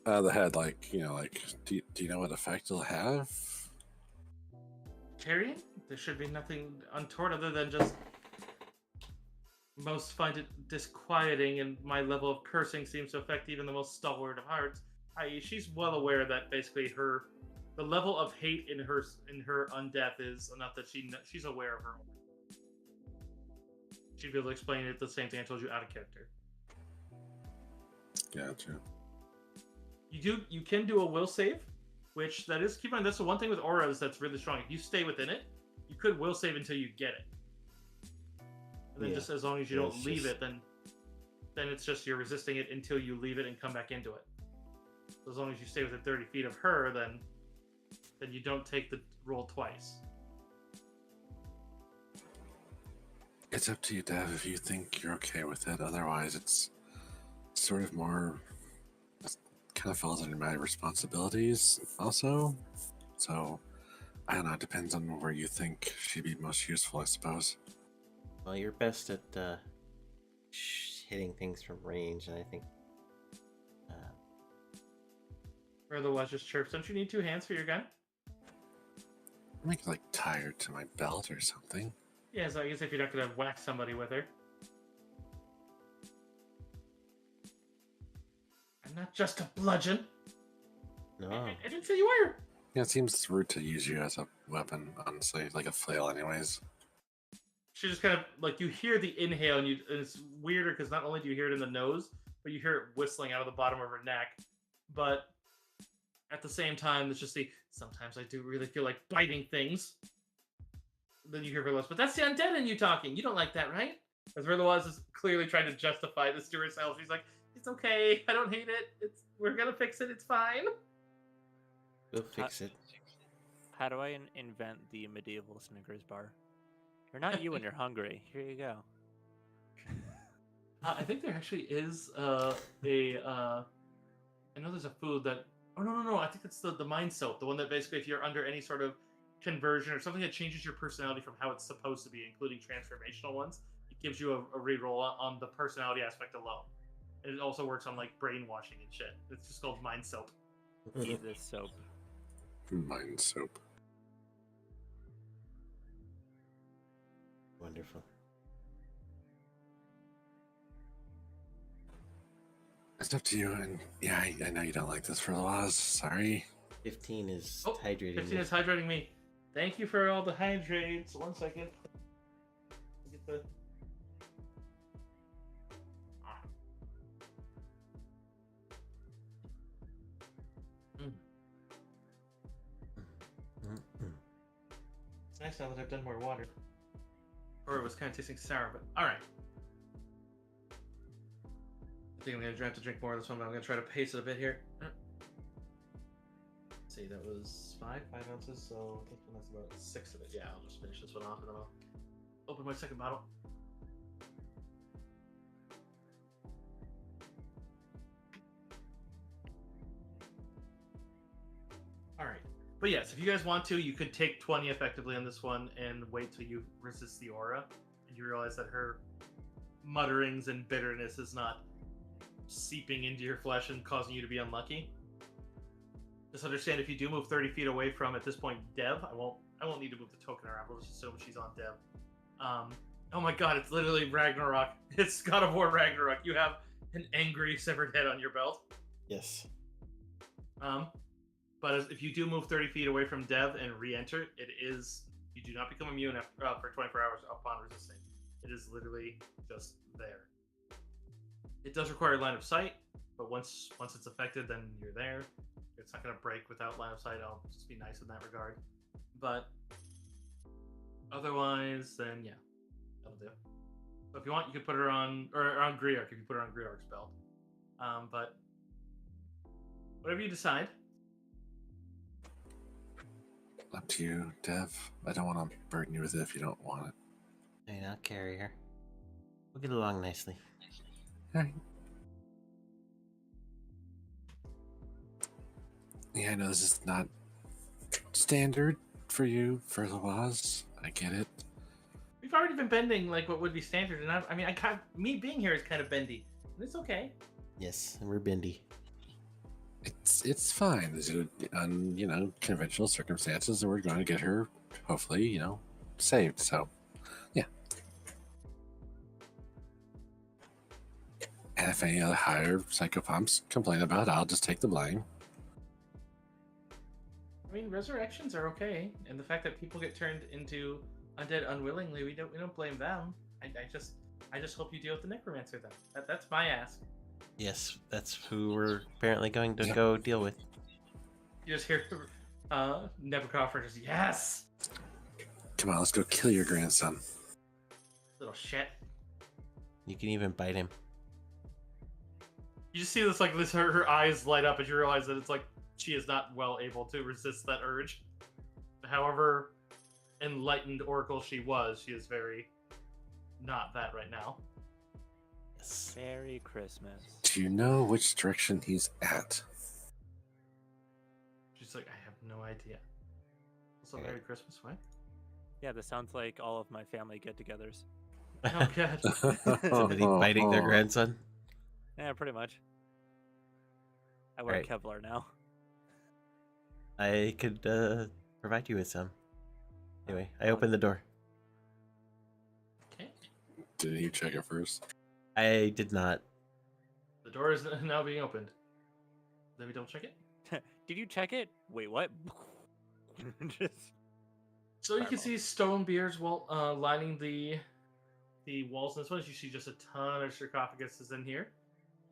the head. Like, do you know what effect it'll have? Carrion? There should be nothing untoward other than just most find it disquieting, and my level of cursing seems to affect even the most stalwart of hearts. I.e., she's well aware that basically the level of hate in her undeath is enough that she's aware of her. She'd be able to explain it the same thing I told you out of character. Gotcha. You can do a will save, which that is keep in mind that's the one thing with auras that's really strong. If you stay within it, you could will save until you get it. And then just as long as you don't leave it, then it's just you're resisting it until you leave it and come back into it. So as long as you stay within 30 feet of her, then you don't take the roll twice. It's up to you, Dev, if you think you're okay with it. Otherwise, it's sort of more. It kind of falls under my responsibilities, also. So, I don't know. It depends on where you think she'd be most useful, I suppose. Well, you're best at hitting things from range, and I think. Or otherwise, just chirps. Don't you need 2 hands for your gun? I make it like tied to my belt or something. Yeah, so I guess if you're not gonna whack somebody with her. I'm not just a bludgeon. No. I didn't say you were. Yeah, it seems rude to use you as a weapon, honestly, like a flail, anyways. She just kind of like you hear the inhale, and it's weirder because not only do you hear it in the nose, but you hear it whistling out of the bottom of her neck. But at the same time, it's just sometimes I do really feel like biting things. Then you hear Verlos, but that's the undead in you talking. You don't like that, right? As Verlos is clearly trying to justify this to herself. She's like, it's okay. I don't hate it. We're gonna fix it. It's fine. We'll fix it. How do I invent the medieval Snickers bar? You're not you when you're hungry. Here you go. I think there actually is I know there's a food that. Oh no! I think it's the mind soap, the one that basically, if you're under any sort of conversion or something that changes your personality from how it's supposed to be, including transformational ones, it gives you a reroll on the personality aspect alone. And it also works on like brainwashing and shit. It's just called mind soap. Eat this soap. Mind soap. Wonderful. It's up to you, and yeah, I know you don't like this for the laws. Sorry. 15 is Oh, hydrating. 15 is hydrating me. Thank you for all the hydrates. 1 second. Get the. It's nice now that I've done more water. Or it was kind of tasting sour, but alright. I think I'm going to have to drink more of this one, but I'm going to try to pace it a bit here. Let's see, that was 5 ounces, so I think that's about 6 of it. Yeah, I'll just finish this one off and then I'll open my second bottle. Alright. But yes, if you guys want to, you could take 20 effectively on this one and wait till you resist the aura and you realize that her mutterings and bitterness is not seeping into your flesh and causing you to be unlucky. Just understand if you do move 30 feet away from, at this point, Dev, I won't need to move the token around. We'll just assume she's on Dev. Oh my god, it's literally Ragnarok. It's God of War Ragnarok. You have an angry severed head on your belt. Yes. But if you do move 30 feet away from Dev and re-enter, you do not become immune for 24 hours upon resisting. It is literally just there. It does require line of sight, but once it's affected, then you're there. It's not going to break without line of sight. I'll just be nice in that regard. But otherwise, then yeah, that'll do. So if you want, you could put her on, or on Griark if you put her on Griark's belt. But whatever you decide. Up to you, Dev. I don't want to burden you with it if you don't want it. Hey, I'll carry her. We'll get along nicely. All right. Yeah, I know this is not standard for you, for the Waz. I get it. We've already been bending like what would be standard, and me being here is kind of bendy. It's okay. Yes, and we're bendy. It's fine. This is on conventional circumstances, and we're going to get her, hopefully, saved. So, yeah. And if any other higher psychopomps complain about it, I'll just take the blame. I mean, resurrections are okay, and the fact that people get turned into undead unwillingly, we don't blame them. I just hope you deal with the necromancer then. That's my ask. Yes, that's who we're apparently going to go deal with. You just hear Nebuchadnezzar just yes. Come on, let's go kill your grandson. Little shit. You can even bite him. You just see this her eyes light up as you realize that it's like she is not well able to resist that urge. However enlightened oracle she is very not that right now. Yes. Merry Christmas. Do you know which direction he's at? She's like, I have no idea. Also, Okay. Merry Christmas, what? Yeah, this sounds like all of my family get-togethers. Oh god. Somebody biting their grandson. Yeah, pretty much. I wear Right. Kevlar now. I could provide you with some. Anyway, I opened the door. Okay. Did he check it first? I did not. The door is now being opened. Let me double check it. Did you check it? Wait, what? Just So you can Fireball. see stone beers lining the walls. And this one, you see just a ton of sarcophaguses in here.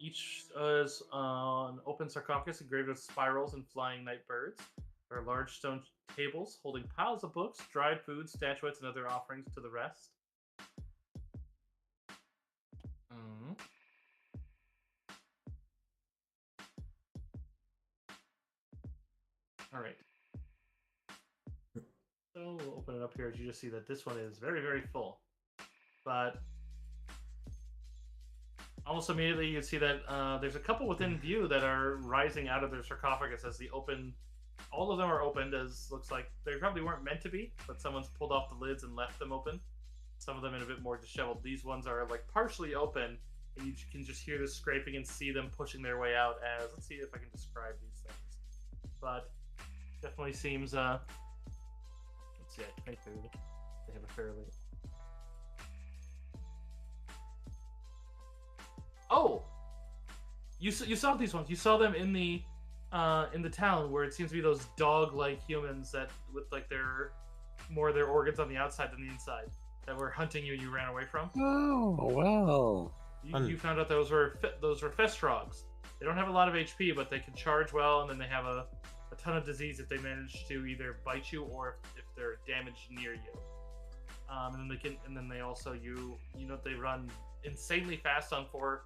Each is an open sarcophagus engraved with spirals and flying night birds. There are large stone tables holding piles of books, dried food, statuettes, and other offerings to the rest. All right. So we'll open it up here as you just see that this one is very, very full. But almost immediately you see that there's a couple within view that are rising out of their sarcophagus as all of them are opened, as looks like they probably weren't meant to be, but someone's pulled off the lids and left them open. Some of them in a bit more disheveled. These ones are like partially open, and you can just hear the scraping and see them pushing their way out as, let's see if I can describe these things. But definitely seems, let's see, 23rd. They have a fairly... Oh! You saw these ones. You saw them in the town where it seems to be those dog-like humans that with like their organs on the outside than the inside that were hunting you and you ran away from. Oh, well. You found out those were Festrogs. They don't have a lot of HP, but they can charge well, and then they have a ton of disease if they manage to either bite you or if they're damaged near you. And then they also they run insanely fast on four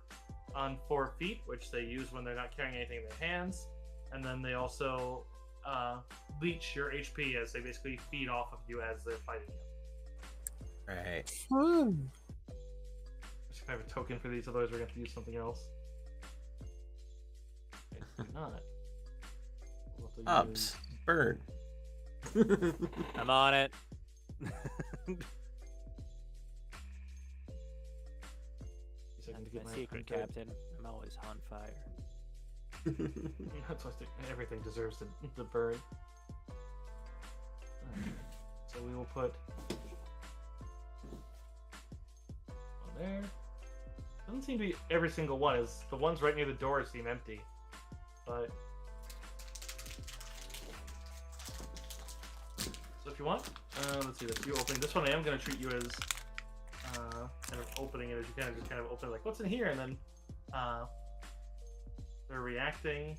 feet, which they use when they're not carrying anything in their hands. And then they also leech your HP as they basically feed off of you as they're fighting you. Right. Fun. Just kind of a token for these, otherwise we're going to have to use something else. Okay, do not. We'll have to Ups. Burn. I'm on it. use- That's my secret, Captain. I'm always on fire. That's why everything deserves the burn. Alright, so we will put one there. Doesn't seem to be every single one. Is the ones right near the door seem empty, but so if you want, let's see this. You opening this one, I am going to treat you as kind of opening it as you just kind of open it like what's in here, and then they're reacting.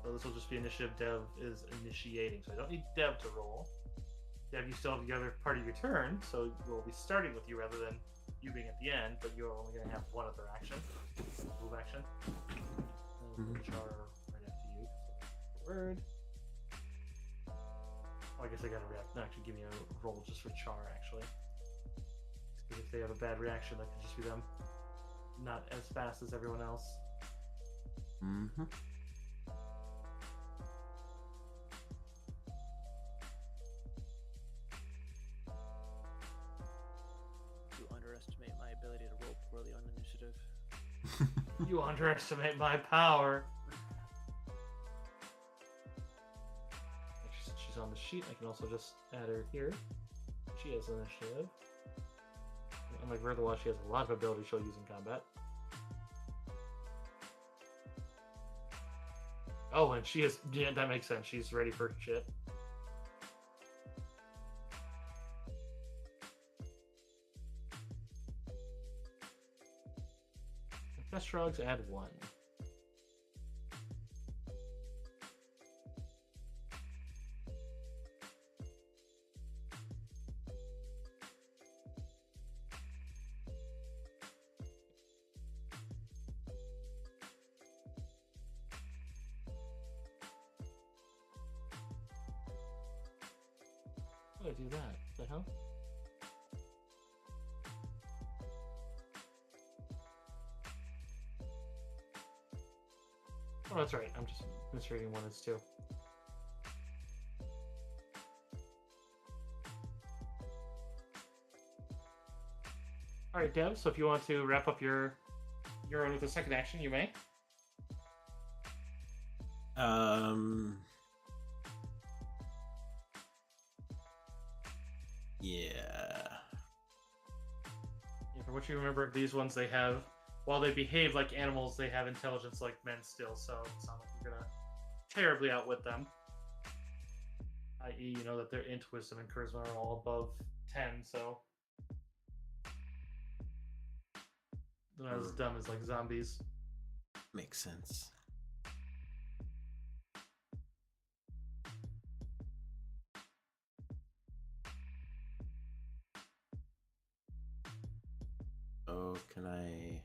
So this will just be initiative. Dev is initiating, so I don't need Dev to roll. Dev, you still have the other part of your turn, so we'll be starting with you rather than you being at the end, but you're only going to have one other action, move action. Char right after you. So word. Oh, I guess I got to react. No, actually, give me a roll just for Char, actually. Because if they have a bad reaction, that could just be them not as fast as everyone else. Mm-hmm. You underestimate my ability to roll poorly on initiative. You underestimate my power. Actually, since she's on the sheet, I can also just add her here. She has initiative. Unlike Vertherwall, she has a lot of ability she'll use in combat. Oh, and she is. Yeah, that makes sense. She's ready for shit. Test frogs, add 1. How do I do that? What the hell? Oh, that's right. I'm just misreading 1 as 2. Alright, Dev, so if you want to wrap up your own with a second action, you may. Yeah. From what you remember of these ones, they have, while they behave like animals, they have intelligence like men still, so it's not like you're gonna terribly outwit them. I.e., you know that their int, wisdom, and charisma are all above 10, so they're not as dumb as like zombies. Makes sense. Oh, can I...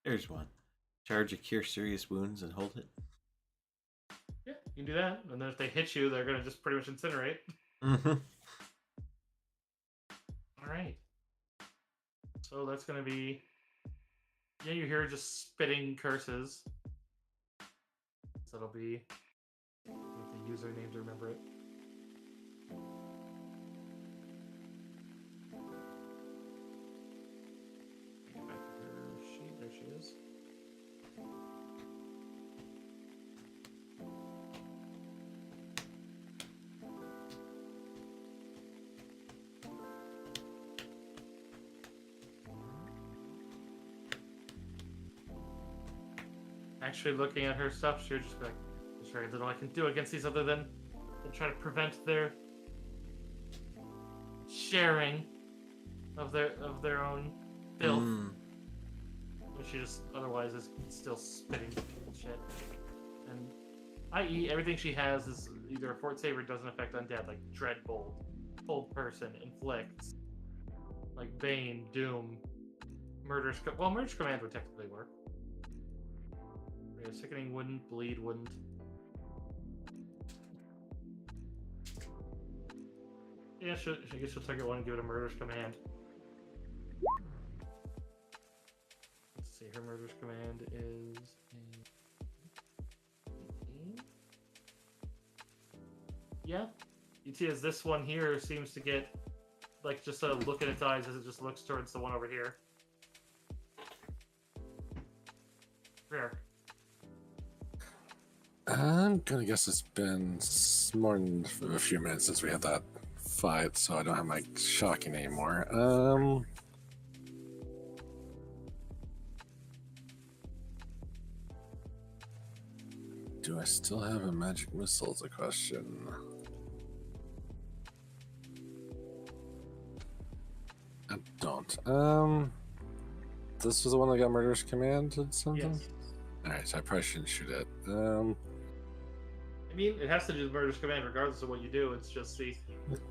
There's one. Charge a cure serious wounds and hold it. Yeah, you can do that. And then if they hit you, they're gonna just pretty much incinerate. Mm-hmm. Alright. So that's gonna be... Yeah, you hear just spitting curses. So it'll be... the username to remember it. Get back to her sheet. There she is. Actually looking at her stuff, she'll just be like, there's very little I can do against these other than try to prevent their sharing of their own filth. Which she just otherwise is still spitting shit. And i.e. everything she has is either a fort save or doesn't affect undead, like Dreadbolt, Hold Person, Inflict, like Bane, Doom, Murderous Command would technically work. Sickening wouldn't, Bleed wouldn't. Yeah, I guess she'll target one and give it a Murderous Command. Let's see, her Murderous Command is yeah. You see as this one here seems to get like just a look in its eyes as it just looks towards the one over here. Rare. I'm gonna guess it's been more than a few minutes since we had that fight, so I don't have my shocking anymore. Do I still have a magic missile? Is a question. I don't. This was the one that got murderous command or something? Yes. Alright, so I probably shouldn't shoot it. I mean, it has to do with murderous command regardless of what you do. It's just the...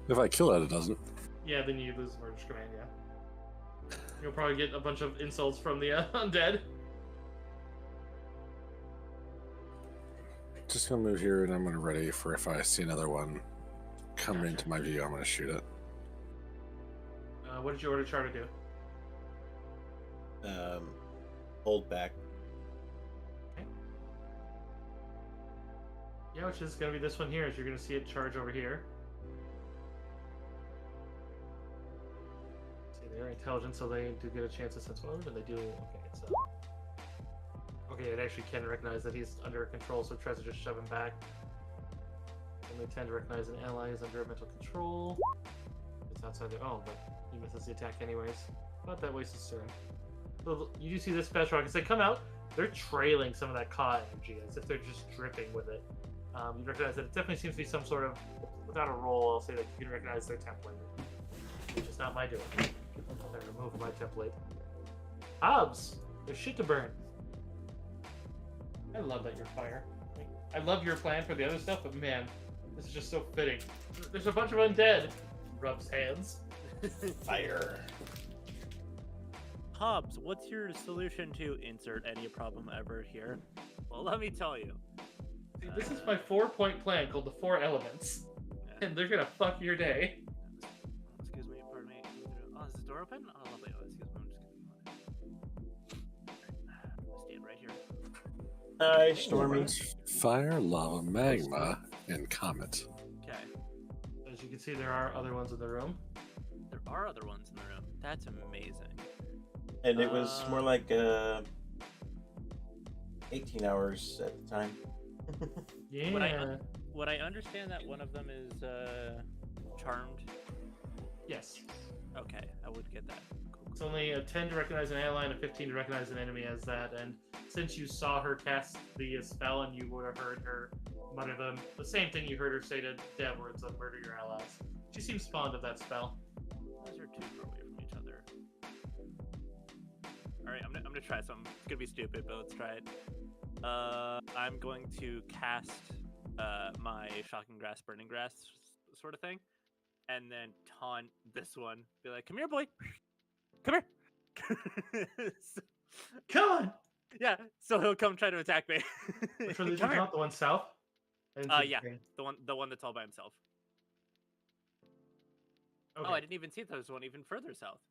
If I kill it, it doesn't. Yeah, then you lose murderous command, yeah. You'll probably get a bunch of insults from the undead. Just gonna move here and I'm gonna ready for if I see another one come Gotcha. into my view, I'm gonna shoot it. What did you order Char to do? Hold back. Yeah, which is going to be this one here, as you're going to see it charge over here. See, they're intelligent, so they do get a chance to sense mode, and they do... Okay, so... Okay, it actually can recognize that he's under control, so it tries to just shove him back. And they tend to recognize an ally is under mental control. It's outside their... Oh, but he misses the attack anyways. Not that wastes his turn. So you do see this special rock. As they come out, they're trailing some of that Ka energy, as if they're just dripping with it. You recognize that it definitely seems to be some sort of, without a roll, I'll say that you can recognize their template, which is not my doing. I remove my template. Hobbs, there's shit to burn. I love that you're fire. I love your plan for the other stuff, but man, this is just so fitting. There's a bunch of undead. Rubs hands. Fire. Hobbs, what's your solution to insert any problem ever here? Well, let me tell you. See, this is my 4-point plan called the 4 Elements, and they're gonna fuck your day. Excuse me, pardon me. Oh, is the door open? Oh, lovely. Oh, excuse me, I'm just gonna stand right here. Hi, Stormy. Fire, lava, magma, and comet. Okay. As you can see, there are other ones in the room. There are other ones in the room. That's amazing. And it was more like 18 hours at the time. Yeah. Would I understand that one of them is charmed? Yes. Okay, I would get that. Cool. It's only a 10 to recognize an ally and a 15 to recognize an enemy as that. And since you saw her cast the spell and you would have heard her mutter the same thing you heard her say to Dev, words of murder your allies. She seems fond of that spell. Those are too far away from each other. Alright, I'm gonna try something. It's gonna be stupid, but let's try it. I'm going to cast my Shocking Grass, Burning Grass sort of thing, and then taunt this one. Be like, come here, boy. Come here. Come on! Yeah, so he'll come try to attack me. Which one did you Come here. count? The one south? I didn't see Yeah, the thing. the one that's all by himself. Okay. Oh, I didn't even see that there's one even further south.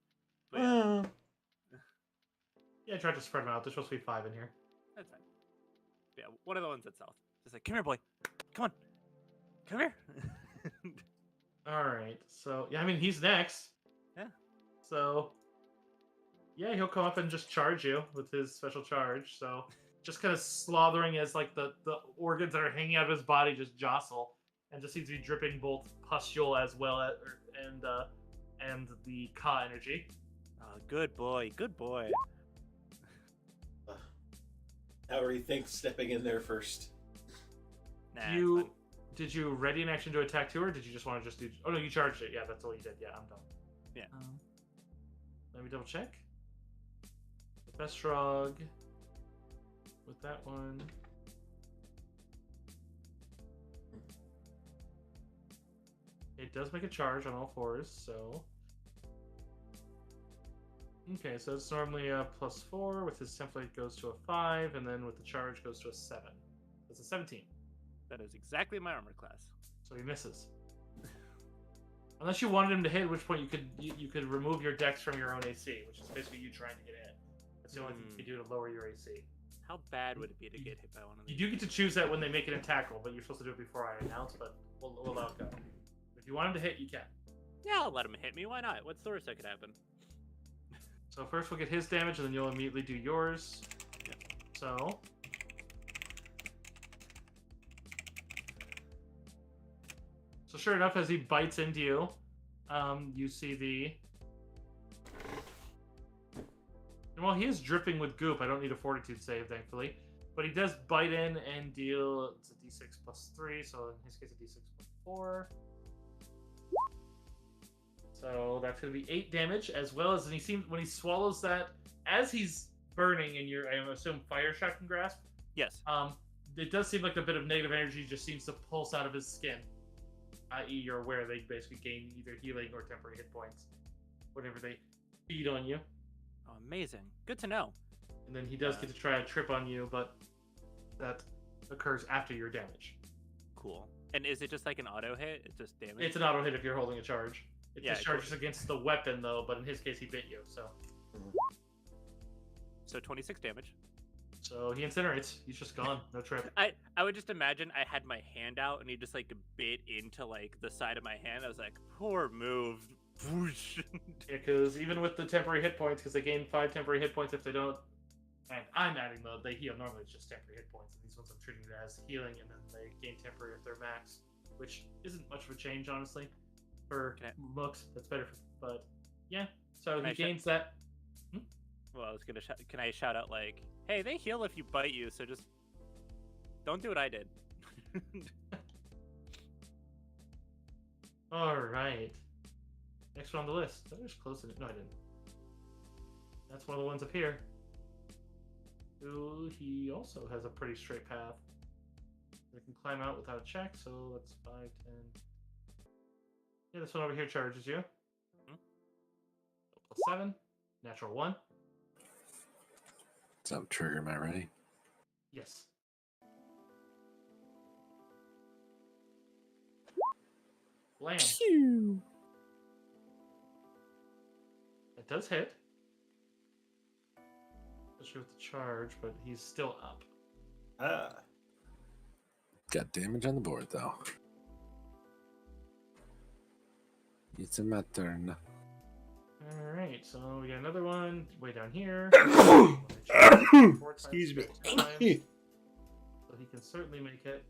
But yeah, Yeah, I tried to spread them out. There's supposed to be 5 in here. that's fine. Yeah, one of the ones that's south. Just like, come here, boy. Come on. Come here. Alright, so, yeah, I mean, he's next. Yeah. So, yeah, he'll come up and just charge you with his special charge. So, just kind of slothering as, like, the organs that are hanging out of his body just jostle. And just seems to be dripping both pustule as well as, and the Ka energy. Good boy. Good boy. How are you think stepping in there first? Nah, it's fine. Did you ready an action to attack too, or did you just want to just do... Oh, no, you charged it. Yeah, that's all you did. Yeah, I'm done. Yeah. Let me double check. The Festrog. With that one. It does make a charge on all 4s, so... Okay, so it's normally a +4. With his template goes to a 5, and then with the charge goes to a 7. That's a 17. That is exactly my armor class. So he misses. Unless you wanted him to hit, at which point you could remove your dex from your own AC, which is basically you trying to get in. That's the only thing you can do to lower your AC. How bad would it be to get hit by one of You these? do get to choose that when they make an attack roll, but you're supposed to do it before I announce, but we'll let it go. If you want him to hit, you can. Yeah, I'll let him hit me. Why not? What's the worst that could happen? So first we'll get his damage, and then you'll immediately do yours. Yep. So sure enough, as he bites into you, you see the. Well, he is dripping with goop. I don't need a fortitude save, thankfully. But he does bite in and deal. It's a d6 plus 3, so in his case, a d6 plus 4. So that's going to be 8 damage, as well as when he swallows that, as he's burning in your, I assume, fire shock and grasp. Yes. It does seem like a bit of negative energy just seems to pulse out of his skin. I.e., you're aware they basically gain either healing or temporary hit points whenever they feed on you. Oh, amazing. Good to know. And then he does get to try a trip on you, but that occurs after your damage. Cool. And is it just like an auto hit? It's just damage? It's an auto hit if you're holding a charge. It Yeah, discharges against the weapon, though, but in his case, he bit you, so. So 26 damage. So he incinerates. He's just gone. No trip. I would just imagine I had my hand out and he just like bit into like the side of my hand. I was like, poor move. Whoosh. Yeah, because even with the temporary hit points, because they gain 5 temporary hit points if they don't. And I'm adding they heal. Normally it's just temporary hit points, and these ones I'm treating it as healing, and then they gain temporary if they're max, which isn't much of a change, honestly, for looks. That's better, but yeah. So he gains that. Well, I was gonna. Can I shout out like, "Hey, they heal if you bite you, so just don't do what I did." All right. Next one on the list. I was close to it. No, I didn't. That's one of the ones up here. Ooh, he also has a pretty straight path. They can climb out without a check, so that's 5, 10. Yeah, this one over here charges you. Plus 7. Natural 1. So trigger, am I ready? Yes. Blam. Phew. It does hit. Especially with the charge, but he's still up. Got damage on the board, though. It's my turn. Alright, so we got another one way down here. Excuse me. So he can certainly make it.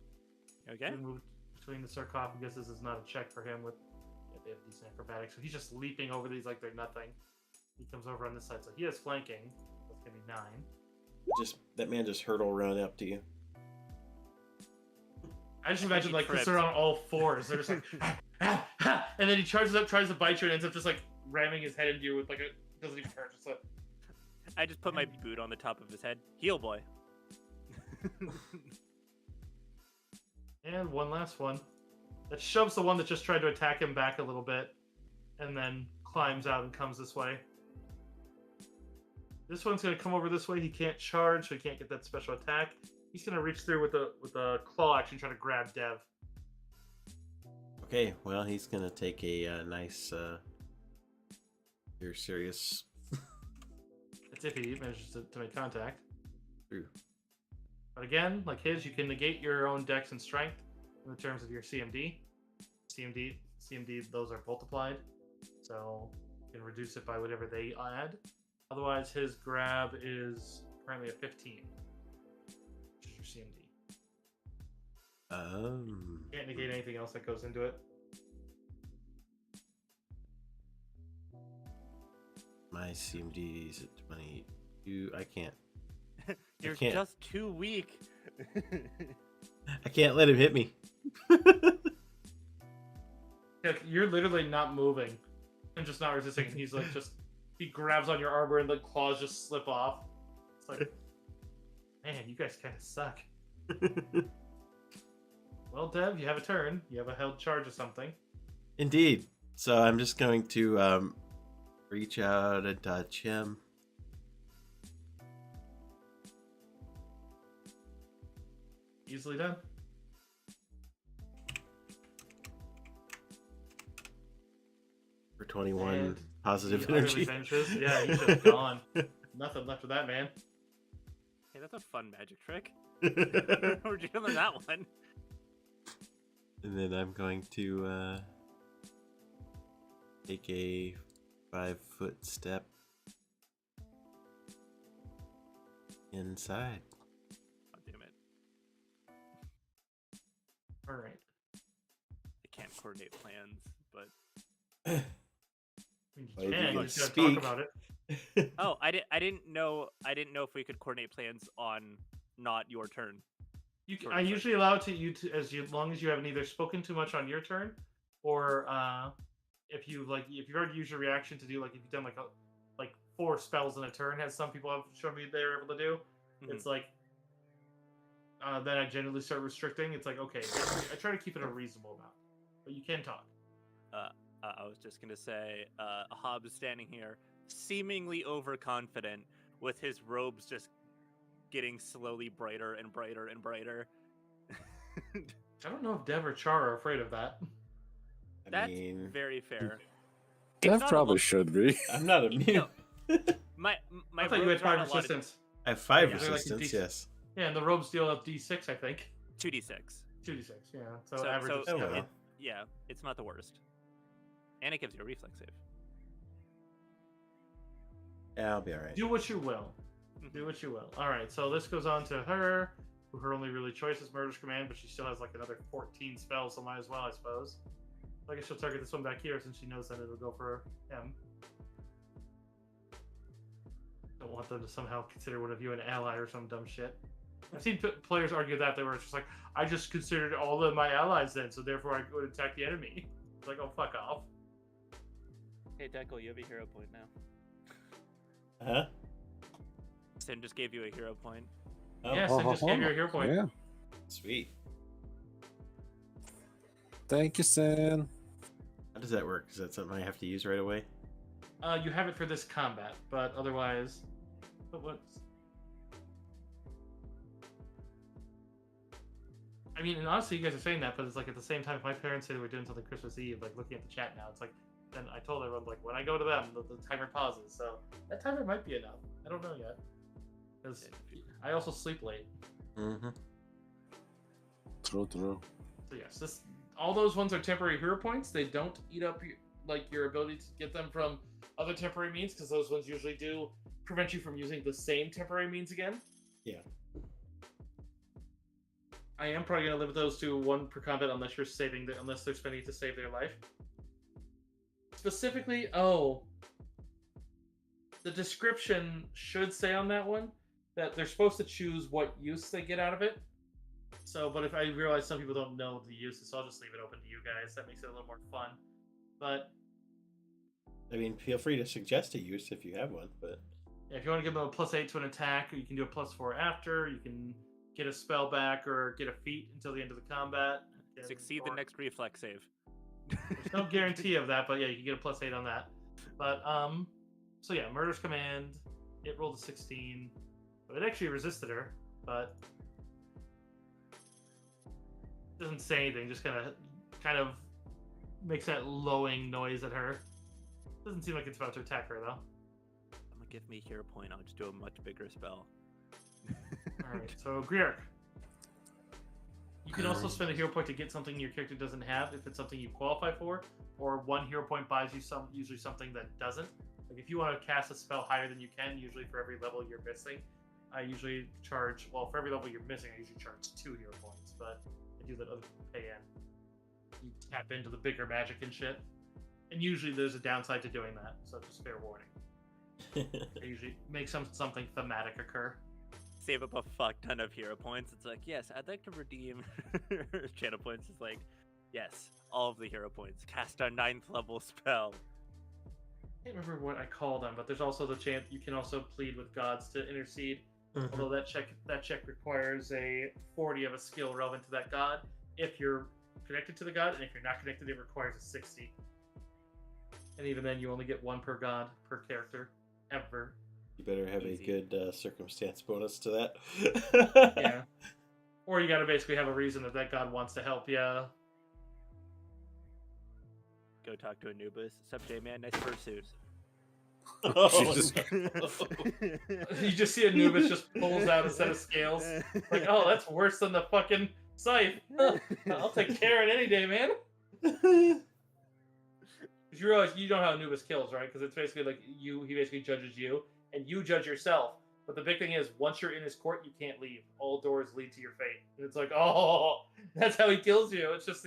Okay. Move between the sarcophagus. This is not a check for him with. Yeah, they have decent acrobatics, so he's just leaping over these like they're nothing. He comes over on this side, so he has flanking. That's gonna be 9. That man just hurdle run up to you. I just imagine like because they're on all fours. They're just like, and then he charges up, tries to bite you, and ends up just like ramming his head into you with like a doesn't even hurt. Just like. I just put my boot on the top of his head. Heal boy. And one last one. That shoves the one that just tried to attack him back a little bit, and then climbs out and comes this way. This one's gonna come over this way. He can't charge, so he can't get that special attack. He's gonna reach through with a claw action, try to grab Dev. Okay, well, he's gonna take a nice, you're serious. It's if he manages to make contact. True. But again, like his, you can negate your own dex and strength in the terms of your CMD. CMD, those are multiplied, so you can reduce it by whatever they add. Otherwise, his grab is currently a 15. Which is your CMD. Can't negate anything else that goes into it. My CMD is at 22. I can't. You're can't. just too weak. I can't let him hit me. Yeah, you're literally not moving and just not resisting. And he's like he grabs on your armor and the claws just slip off. It's like, man, you guys kind of suck. Well, Dev, you have a turn. You have a held charge of something. Indeed. So I'm just going to reach out and touch him. Easily done. For 21 And positive he utterly energy. vanishes. Yeah, he's just gone. Nothing left of that man. Hey, that's a fun magic trick. We're doing that one. And then I'm going to take a 5-foot step inside. All right. I can't coordinate plans, but I mean, Well, you if can. you You could just gotta speak. talk about it. oh, I didn't know if we could coordinate plans on not your turn. Sort I of usually allow it to you to as long as you haven't either spoken too much on your turn, or if you've already used your reaction to do if you've done like 4 spells in a turn, as some people have shown me they're able to do. Mhm. It's like then I generally start restricting. It's like okay, I try to keep it a reasonable amount, but you can talk. I was just gonna say, Hob is standing here, seemingly overconfident, with his robes just getting slowly brighter and brighter and brighter. I don't know if Dev or Char are afraid of that. I That's mean, very fair. Dev not a probably lo- should be. I'm not immune. No. My I thought you had robes aren't 5 a lot of- resistance. I have 5 Yeah, they're like a resistance, decent- yes. Yeah, and the robes deal up D6, I think. 2d6. 2d6, yeah. So, So- average so- of Oh, 7. well. Yeah, it's not the worst. And it gives you a reflex save. Yeah, I'll be alright. Do what you will. Do what you will. All right, so this goes on to her, who her only really choice is Murder's Command, but she still has like another 14 spells, so might as well, I suppose. I guess she'll target this one back here since she knows that it'll go for him. Don't want them to somehow consider one of you an ally or some dumb shit. I've seen players argue that they were just like, I just considered all of my allies then, so therefore I would attack the enemy. It's like, oh, fuck off. Hey, Dekel, you have a hero point now. Huh? Sin just gave you a hero point. Oh, Yes, I just gave you a hero point. Yeah. sweet. Thank you, Sin. How does that work? Is that something I have to use right away? You have it for this combat, but otherwise... But what's... I mean, and honestly, you guys are saying that, but it's like at the same time, if my parents say they were doing something Christmas Eve, like looking at the chat now, it's like, then I told everyone, like, when I go to them, the timer pauses. So that timer might be enough. I don't know yet. Because I also sleep late. Mm-hmm. True. So yes, all those ones are temporary hero points. They don't eat up your ability to get them from other temporary means, because those ones usually do prevent you from using the same temporary means again. Yeah. I am probably gonna limit those to 1 per combat unless you're unless they're spending it to save their life. Specifically, the description should say on that one that they're supposed to choose what use they get out of it. So, but if I realize some people don't know the uses, so I'll just leave it open to you guys. That makes it a little more fun. But I mean, feel free to suggest a use if you have one, but... yeah, if you want to give them a +8 to an attack, you can do a +4 after. You can get a spell back or get a feat until the end of the combat. Succeed the next reflex save. There's no guarantee of that, but yeah, you can get a +8 on that. But so yeah, Murder's Command. It rolled a 16, so it actually resisted her, but doesn't say anything. Just kind of makes that lowing noise at her. Doesn't seem like it's about to attack her though. I'm gonna give me a hero point. I'll just do a much bigger spell. All right, so Griark. You can also spend a hero point to get something your character doesn't have if it's something you qualify for, or 1 hero point buys you usually something that doesn't. Like if you want to cast a spell higher than you can, usually for every level you're missing, I usually charge. Well, for every level you're missing, I usually charge 2 hero points, but I do that other people pay in. You tap into the bigger magic and shit, and usually there's a downside to doing that, so just fair warning. I usually make something thematic occur. Save up a fuck ton of hero points. It's like, yes, I'd like to redeem channel points. It's like, yes, all of the hero points. Cast a 9th level spell. I can't remember what I call them, but there's also the chance you can also plead with gods to intercede. Mhm. Although that check requires a 40 of a skill relevant to that god if you're connected to the god, and if you're not connected, it requires a 60. And even then, you only get 1 per god per character ever. You better have Easy. a good circumstance bonus to that. Yeah. Or you got to basically have a reason that god wants to help you. Go talk to Anubis. Sup, J-Man? Nice fursuit. Oh, Jesus. You just see Anubis just pulls out a set of scales. Like, oh, that's worse than the fucking scythe. I'll take Karen any day, man. Because you realize you know how Anubis kills, right? Because it's basically like he basically judges you, and you judge yourself. But the big thing is, once you're in his court, you can't leave. All doors lead to your fate. And it's like, oh, that's how he kills you. It's just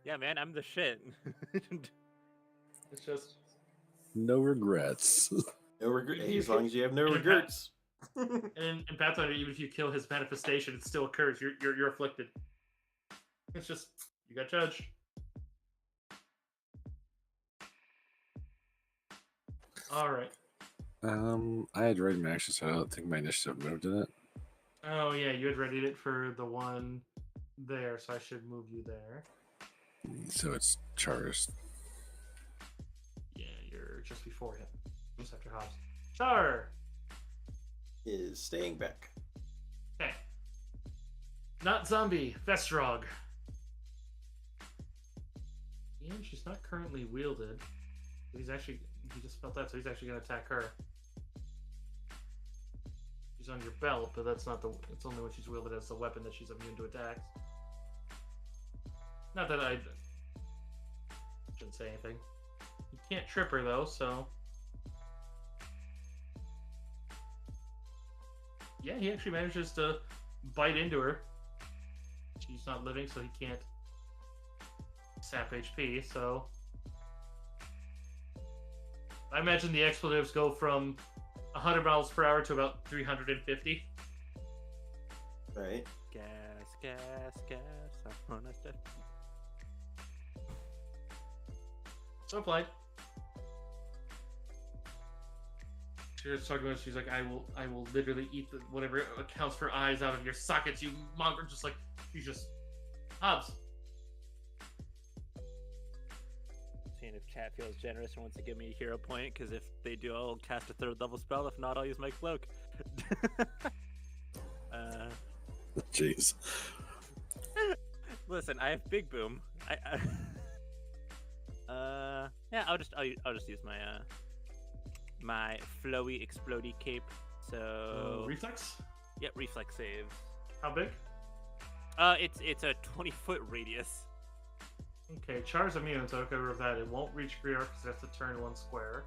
Yeah, man, I'm the shit. it's just. No regrets. No regret. You As long can- as you have no in regrets. And in Pathfinder, even if you kill his manifestation, it still occurs. You're afflicted. It's just you got judged. All right. I had read my action, so I don't think my initiative moved in it. Oh yeah, you had readied it for the one there, so I should move you there. So it's Char's. Yeah, you're just before him, just after Hobbs. Char. Is staying back. Okay. Not zombie. Vestrog. And she's not currently wielded. But he just felt that, so he's actually going to attack her. She's on your belt, but that's not it's only when she's wielded as a weapon that she's immune to attacks. Not that I shouldn't say anything. You can't trip her though, so. Yeah, he actually manages to bite into her. She's not living, so he can't sap HP, so... I imagine the expletives go from 100 miles per hour to about 350. Right. Gas, I wanna step. So applied. She's talking about. She's like, I will literally eat whatever accounts for eyes out of your sockets, you mongrel. Just like she's just Hobbs. Seeing if chat feels generous and wants to give me a hero point, because if they do, I'll cast a 3rd level spell. If not, I'll use my cloak. Jeez. Listen, I have big boom. Yeah, I'll just use my my flowy explodey cape. So Reflex. yeah, reflex saves. How big? It's a 20-foot radius. Okay, Char's immune, so okay with that. It won't reach Greer because it has to turn 1 square.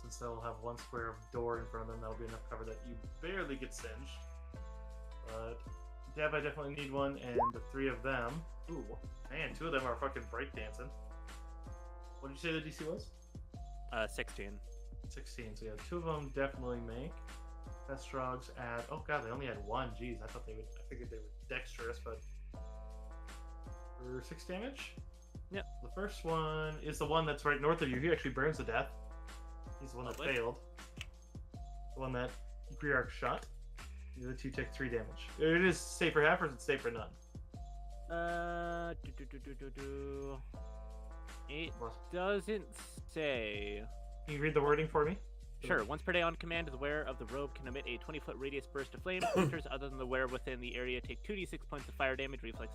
Since they'll have 1 square of door in front of them, that'll be enough cover that you barely get singed. But Deb, I definitely need one, and the 3 of them. Ooh, man, 2 of them are fucking breakdancing. What did you say the DC was? 16. 16. So yeah, 2 of them definitely make. Vestrogs add. Oh god, they only had 1. Jeez, I figured they were dexterous, but for 6 damage. Yep. The first one is the one that's right north of you. He actually burns to death. He's the one that Lovely. failed. The one that Griark shot. The other 2 take 3 damage. It is safe for half, or is it safe for none? It What? doesn't say. Can you read the wording for me? Sure. Once per day on command, the wearer of the robe can emit a 20-foot radius burst of flame. Creatures other than the wearer within the area take 2d6 points of fire damage. Reflex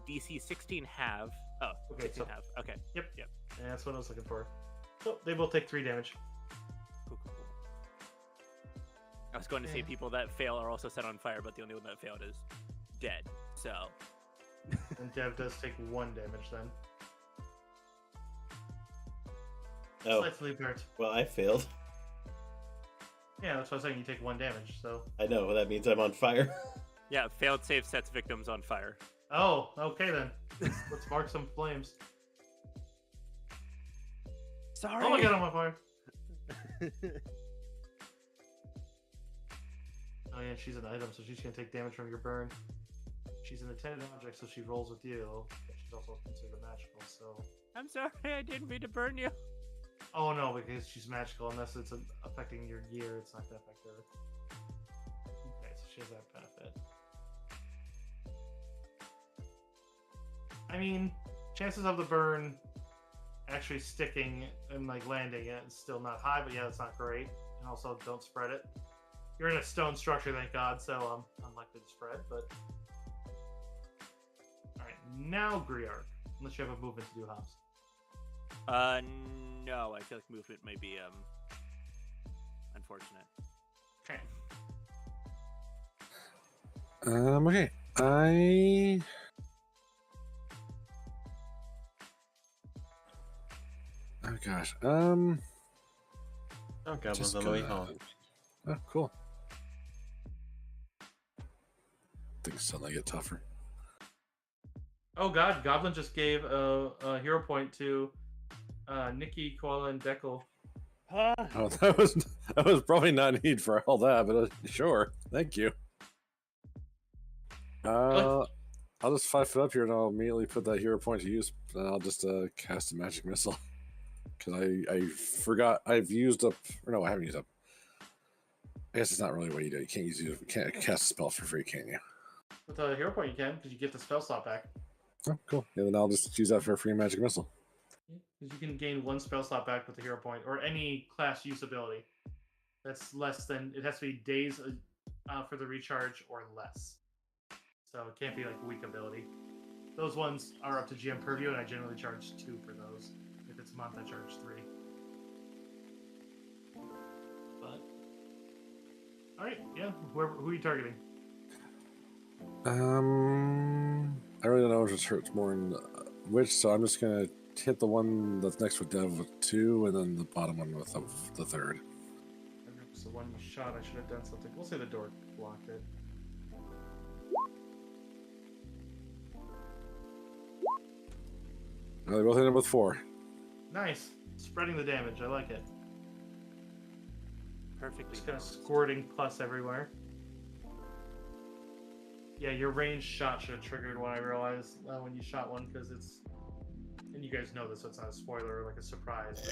DC 16 halve. Oh, Okay, 16 so- halve. Okay. Yep. Yep. Yeah, that's what I was looking for. So they both take 3 damage. Cool. I was going to say Yeah. people that fail are also set on fire, but the only one that failed is dead. So. And Dev does take 1 damage then. Oh, Slightly burnt. well, I failed. Yeah, that's what I was saying. You take 1 damage, so. I know. That means I'm on fire. Yeah, failed save sets victims on fire. Oh, okay then. Let's mark some flames. Sorry. Oh my god, I'm on fire. Oh yeah, she's an item, so she's gonna take damage from your burn. She's an intended object, so she rolls with you. She's also considered magical, so. I'm sorry, I didn't mean to burn you. Oh no, because she's magical. Unless it's affecting your gear, it's not gonna affect her. Okay, so she has that benefit. I mean, chances of the burn actually sticking and like landing it is still not high, but yeah, it's not great. And also, don't spread it. You're in a stone structure, thank God, so I'm unlikely to spread. But all right, now Griark, unless you have a movement to do, Hobbs. No, I feel like movement may be unfortunate. Okay. Okay. Oh gosh. Oh, goblins Just on the way gonna- home. Oh, cool. Things suddenly get tougher. Oh god, Goblin just gave a hero point to Nikki, Koala, and Deckle. Huh? Oh, that was probably not need for all that, but sure. Thank you. I'll just 5 foot up here and I'll immediately put that hero point to use, and I'll just cast a magic missile. Because I forgot I've used up, or no, I haven't used up. I guess it's not really what you do. You can't cast a spell for free, can you? With a hero point you can, because you get the spell slot back. Oh, cool. Yeah, then I'll just use that for a free magic missile. Because you can gain 1 spell slot back with the hero point, or any class use ability. That's less than, it has to be days for the recharge or less. So it can't be like a weak ability. Those ones are up to GM purview, and I generally charge 2 for those. If it's a month, I charge 3. But alright, yeah. Who are you targeting? I really don't know if it hurts more in which, so I'm just gonna hit the one that's next with Dev with 2, and then the bottom one with the 3rd. So one shot, I should have done something. We'll say the door blocked it. They both ended with 4. Nice. Spreading the damage. I like it. Perfectly. Just kind of squirting plus everywhere. Yeah, your ranged shot should have triggered one, I realized, when you shot one, because it's... And you guys know this, so it's not a spoiler or like a surprise.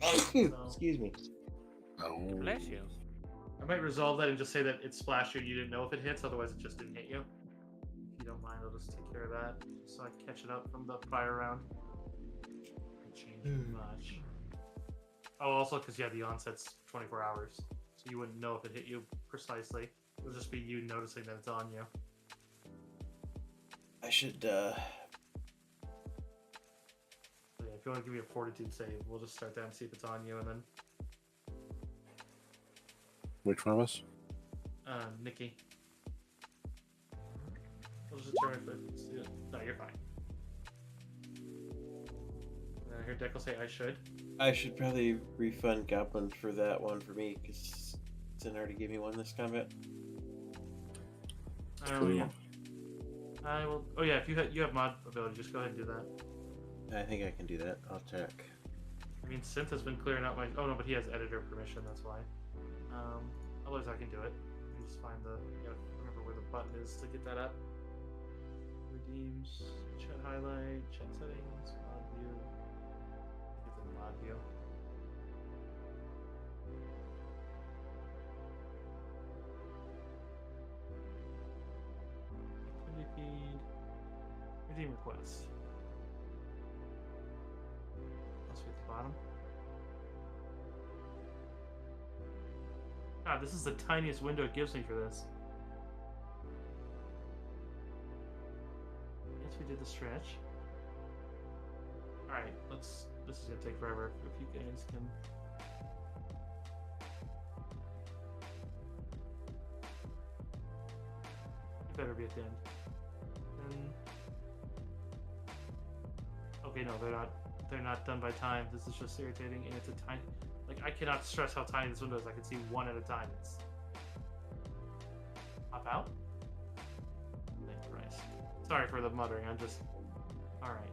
Excuse me. Oh. Bless you. I might resolve that and just say that it splashed you and you didn't know if it hits, otherwise it just didn't hit you. If you don't mind, I'll just take care of that, so I can catch it up from the prior round. Don't change much. Oh, also because, yeah, the onset's 24 hours, so you wouldn't know if it hit you precisely. It'll just be you noticing that it's on you. I should, So yeah, if you want to give me a fortitude save, we'll just start that and see if it's on you, and then... Which one of us? Nikki. We'll just determine if it's... No, you're fine. I hear Deckle say I should. probably refund Goblin for that one for me, because Sin already gave me one this combat. Oh, yeah. I will... Oh, yeah, if you have mod ability, just go ahead and do that. I think I can do that. I'll check. I mean, Synth has been clearing out my... Oh, no, but he has editor permission, that's why. Otherwise, I can do it. You just find the... You gotta remember where the button is to get that up. Redeems, chat highlight, chat settings, mod view. Get the mod view. Activity feed. Redeem request. Must be at the bottom. God, this is the tiniest window it gives me for this. Yes, we did the stretch. Alright, let's... This is gonna take forever. If you guys can... It better be at the end. Okay, no, they're not done by time. This is just irritating, and it's a tiny... Like, I cannot stress how tiny this window is. I can see one at a time. It's... Pop out? Thank Christ. Sorry for the muttering, I'm just... Alright.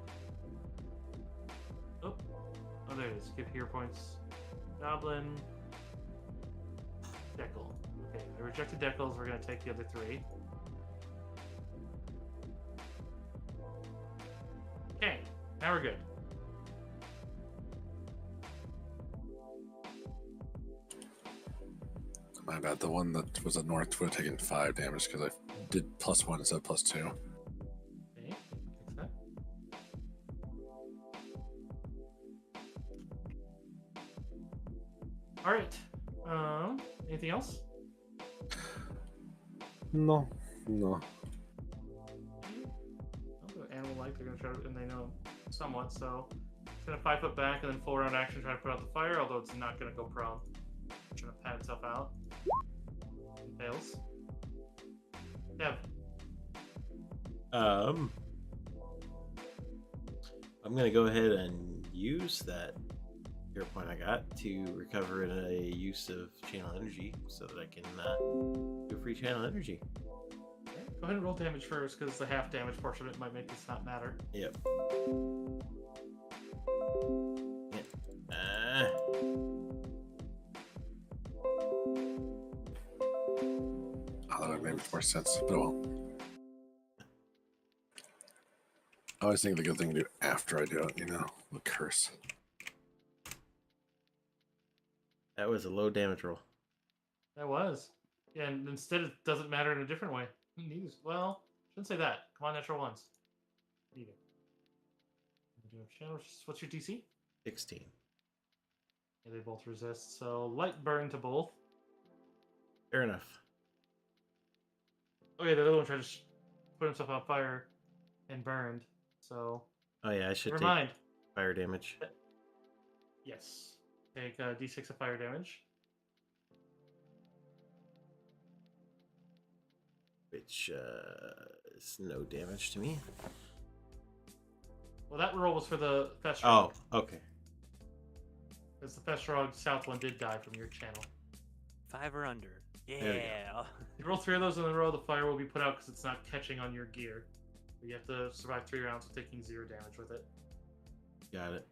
Oh, there it is. Give hero points. Goblin. Deckle. Okay, I rejected Deckles. We're going to take the other 3. Okay, now we're good. My bad. The one that was at north would have taken 5 damage because I did +1 instead of +2. Okay, fix that. Alright. Anything else? No. I'll go animal like they're gonna try to, and they know somewhat, so it's gonna 5 foot back and then full round action try to put out the fire, although it's not gonna go prone. It's gonna pad itself out. It fails. Dev. I'm gonna go ahead and use that hero point I got to recover a use of channel energy so that I can do free channel energy. Okay, go ahead and roll damage first, because the half damage portion of it might make this not matter. Yep. Oh, that made more sense. But well. I always think the good thing to do after I do it, you know, the curse. That was a low damage roll. That was. Yeah, and instead it doesn't matter in a different way. Neat. Well, shouldn't say that. Come on, natural ones. Neither. What's your DC? 16. Yeah, they both resist. So light burn to both. Fair enough. Oh yeah, the other one tried to put himself on fire and burned. So. Oh yeah, I should Never take mind. fire damage. Yes. Take d6 of fire damage. Which is no damage to me. Well, that roll was for the Festrog. Oh, okay. Because the Festrog South one did die from your channel. 5 or under. we Yeah. You roll 3 of those in a row, the fire will be put out because it's not catching on your gear. But you have to survive 3 rounds with taking 0 damage with it. Got it.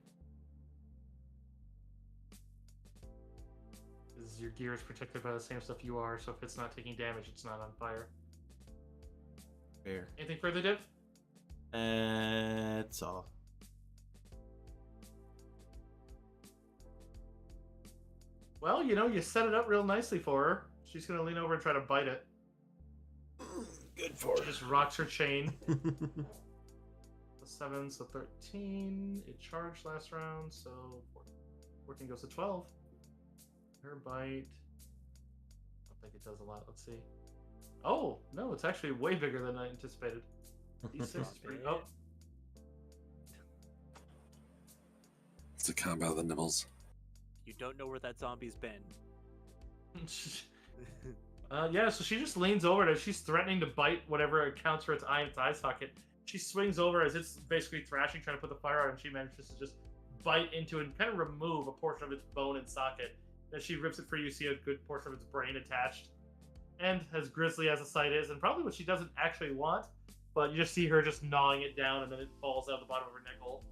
Because your gear is protected by the same stuff you are, so if it's not taking damage, it's not on fire. Fair. Anything further, Div? That's all. Well, you know, you set it up real nicely for her. She's going to lean over and try to bite it. Good for She just rocks her chain. 7, so 13. It charged last round, so 14 goes to 12. Her bite. I don't think it does a lot. Let's see. Oh, no, it's actually way bigger than I anticipated. D6 is pretty. Oh. It's a combat of the nibbles. You don't know where that zombie's been. Yeah, so she just leans over it as she's threatening to bite whatever accounts for its eye in its eye socket. She swings over as it's basically thrashing, trying to put the fire out, and she manages to just bite into it and kind of remove a portion of its bone and socket. As she rips it free, you see a good portion of its brain attached. And as grisly as the sight is, and probably what she doesn't actually want, but you just see her just gnawing it down, and then it falls out the bottom of her neck hole.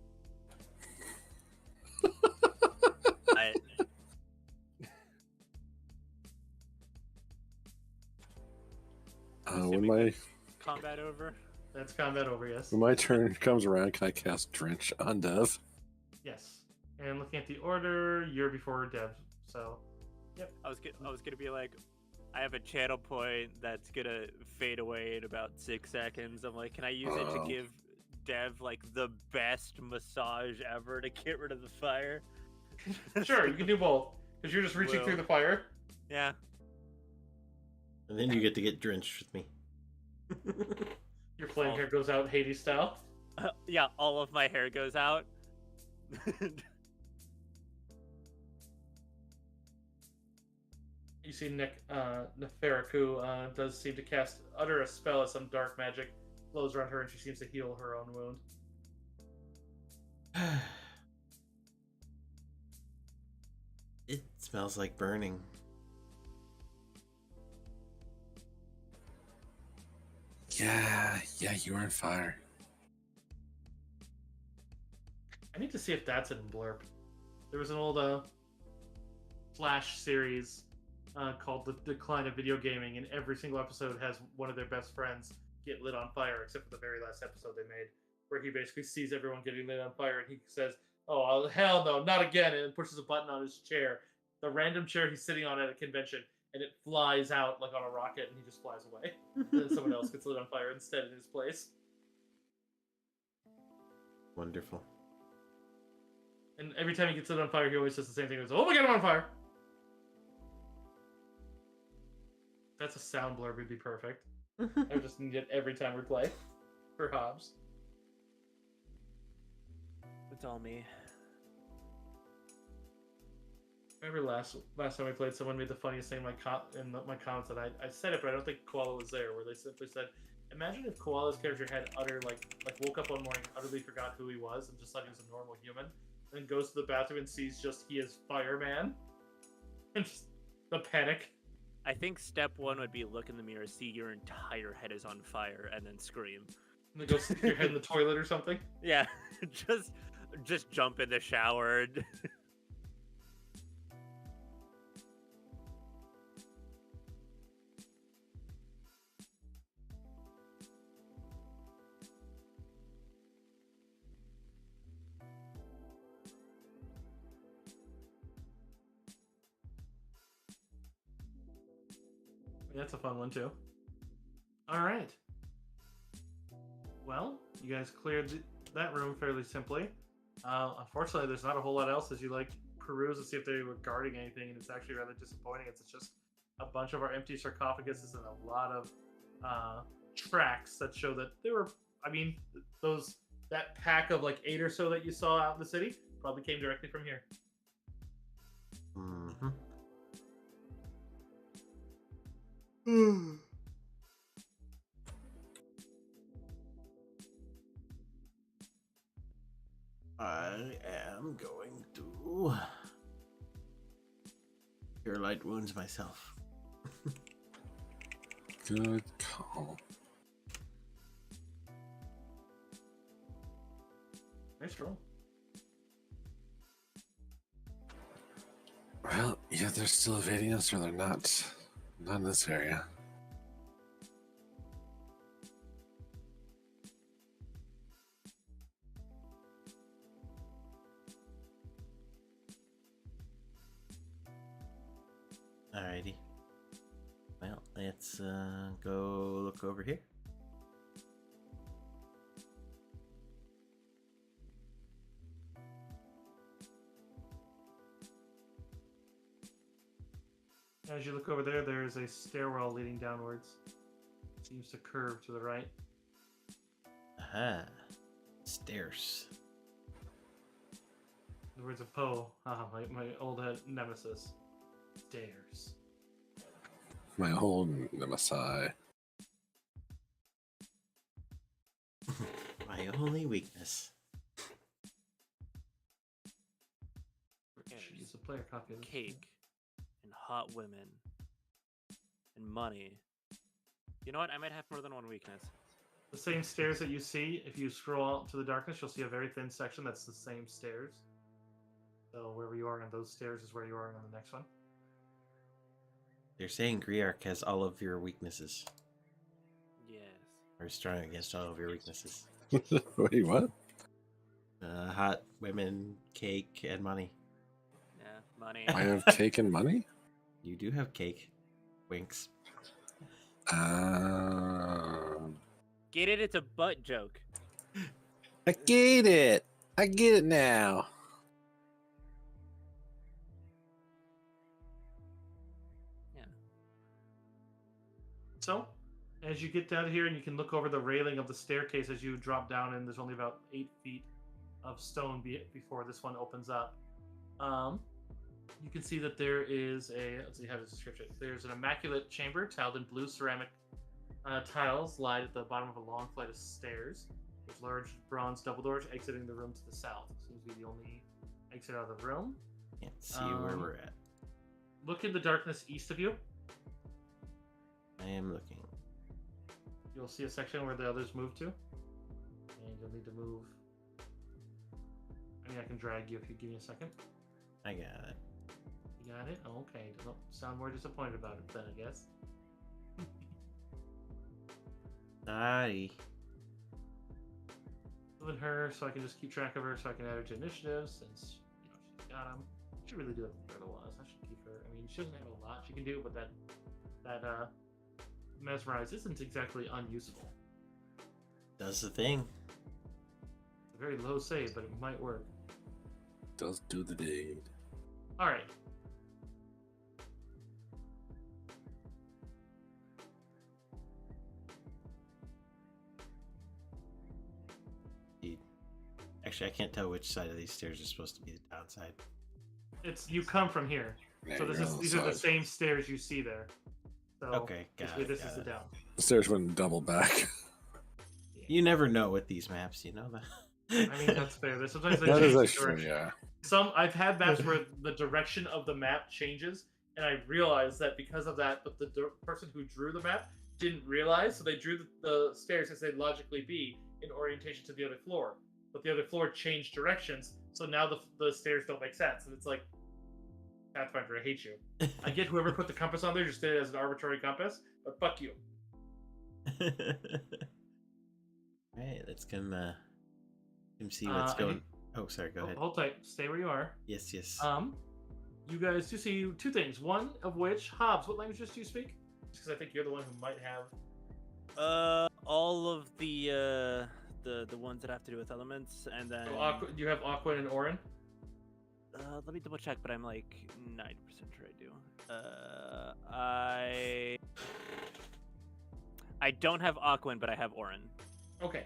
When my Combat over? That's combat over, yes. when my turn comes around, can I cast Drench on Dev? Yes. And looking at the order, you're before Dev, so... Yep. I was gonna be like, I have a channel point that's gonna fade away in about 6 seconds. I'm like, can I use it to give Dev like the best massage ever to get rid of the fire? Sure, you can do both. Because you're just reaching through the fire. Yeah. And then you get to get drenched with me. Your flame hair goes out Hades style. Yeah, all of my hair goes out. You see Neferiku does seem to utter a spell as some dark magic flows around her, and she seems to heal her own wound. It smells like burning. Yeah, you are on fire. I need to see if that's in Blurb. There was an old Flash series called The Decline of Video Gaming, and every single episode has one of their best friends get lit on fire, except for the very last episode they made, where he basically sees everyone getting lit on fire, and he says, "Oh, hell no, not again," and pushes a button on his chair, the random chair he's sitting on at a convention, and it flies out like on a rocket, and he just flies away. And then someone else gets lit on fire instead in his place. Wonderful. And every time he gets lit on fire, he always says the same thing. He goes, "Oh my god, I'm on fire!" That's a sound blurb would be perfect. I would just need it every time we play. For Hobbs. It's all me. Remember last time we played, someone made the funniest thing in my comments that I said it, but I don't think Koala was there, where they simply said, imagine if Koala's character had woke up one morning, utterly forgot who he was, and just thought he was a normal human. and goes to the bathroom and sees just he is fireman. And just the panic. I think step one would be look in the mirror, see your entire head is on fire, and then scream. And then go stick your head in the toilet or something. Yeah, just jump in the shower. That's a fun one too. All right. Well, you guys cleared that room fairly simply. Unfortunately, there's not a whole lot else as you like peruse and see if they were guarding anything, and it's actually rather disappointing. It's just a bunch of our empty sarcophaguses and a lot of tracks that show that they were. I mean, that pack of like 8 or so that you saw out in the city probably came directly from here. Mm-hmm. I am going to cure light wounds myself. Good call. Nice roll. Well, yeah, they're still evading us, or they're not. Not in this area. Alrighty. Well, let's go look over here. As you look over there, there's a stairwell leading downwards. Seems to curve to the right. Aha. Stairs. The words of Poe, my old nemesis. Stairs. My whole nemesis. My only weakness. Should use a player copy of this. Cake and hot women and money. You know what? I might have more than one weakness. The same stairs that you see, if you scroll out to the darkness, you'll see a very thin section that's the same stairs. So wherever you are on those stairs is where you are on the next one. They're saying Griarch has all of your weaknesses. Yes. Or strong against all of your weaknesses. Wait, what? Hot women, cake, and money. Yeah, money. I have cake and money? You do have cake. Winks. Get it? It's a butt joke. I get it. I get it now. Yeah. So, as you get down here and you can look over the railing of the staircase as you drop down, and there's only about 8 feet of stone before this one opens up. You can see that there is let's see how to describe it. There's an immaculate chamber tiled in blue ceramic tiles lied at the bottom of a long flight of stairs with large bronze double doors exiting the room to the south. Seems to be the only exit out of the room. Can't see where we're at. Look in the darkness east of you. I am looking. You'll see a section where the others move to. And you'll need to move. I mean, I can drag you if you give me a second. I got it. You got it? Okay. Don't sound more disappointed about it then, I guess. Sorry. Moving her so I can just keep track of her so I can add her to initiative since, she's got them. I should really do it for the laws. I should keep her. I mean, she doesn't have a lot she can do, but that mesmerize isn't exactly unusable. Does the thing. It's a very low save, but it might work. Does do the deed. Alright. Actually, I can't tell which side of these stairs is supposed to be the downside. You come from here. Yeah, So these are the same stairs you see there. So Okay, got basically it. this got is the it. down. The stairs wouldn't double back. You never know with these maps, you know that? I mean, that's fair. Sometimes they That is change the actually direction. yeah. I've had maps where the direction of the map changes, and I realized that because of that, but the person who drew the map didn't realize, so they drew the stairs as they'd logically be in orientation to the other floor. But the other floor changed directions, so now the stairs don't make sense, and it's like, Pathfinder, I hate you. I get whoever put the compass on there just did it as an arbitrary compass, but fuck you. Alright, let's come see what's going. Oh, sorry, go ahead. Hold tight. Stay where you are. Yes, yes. You guys do see two things. One of which, Hobbs, what languages do you speak? Because I think you're the one who might have. All of the ones that have to do with elements, and then. So you have Aquan and Orin. Let me double check, but I'm like 90% sure I do. I don't have Aquan, but I have Orin. Okay.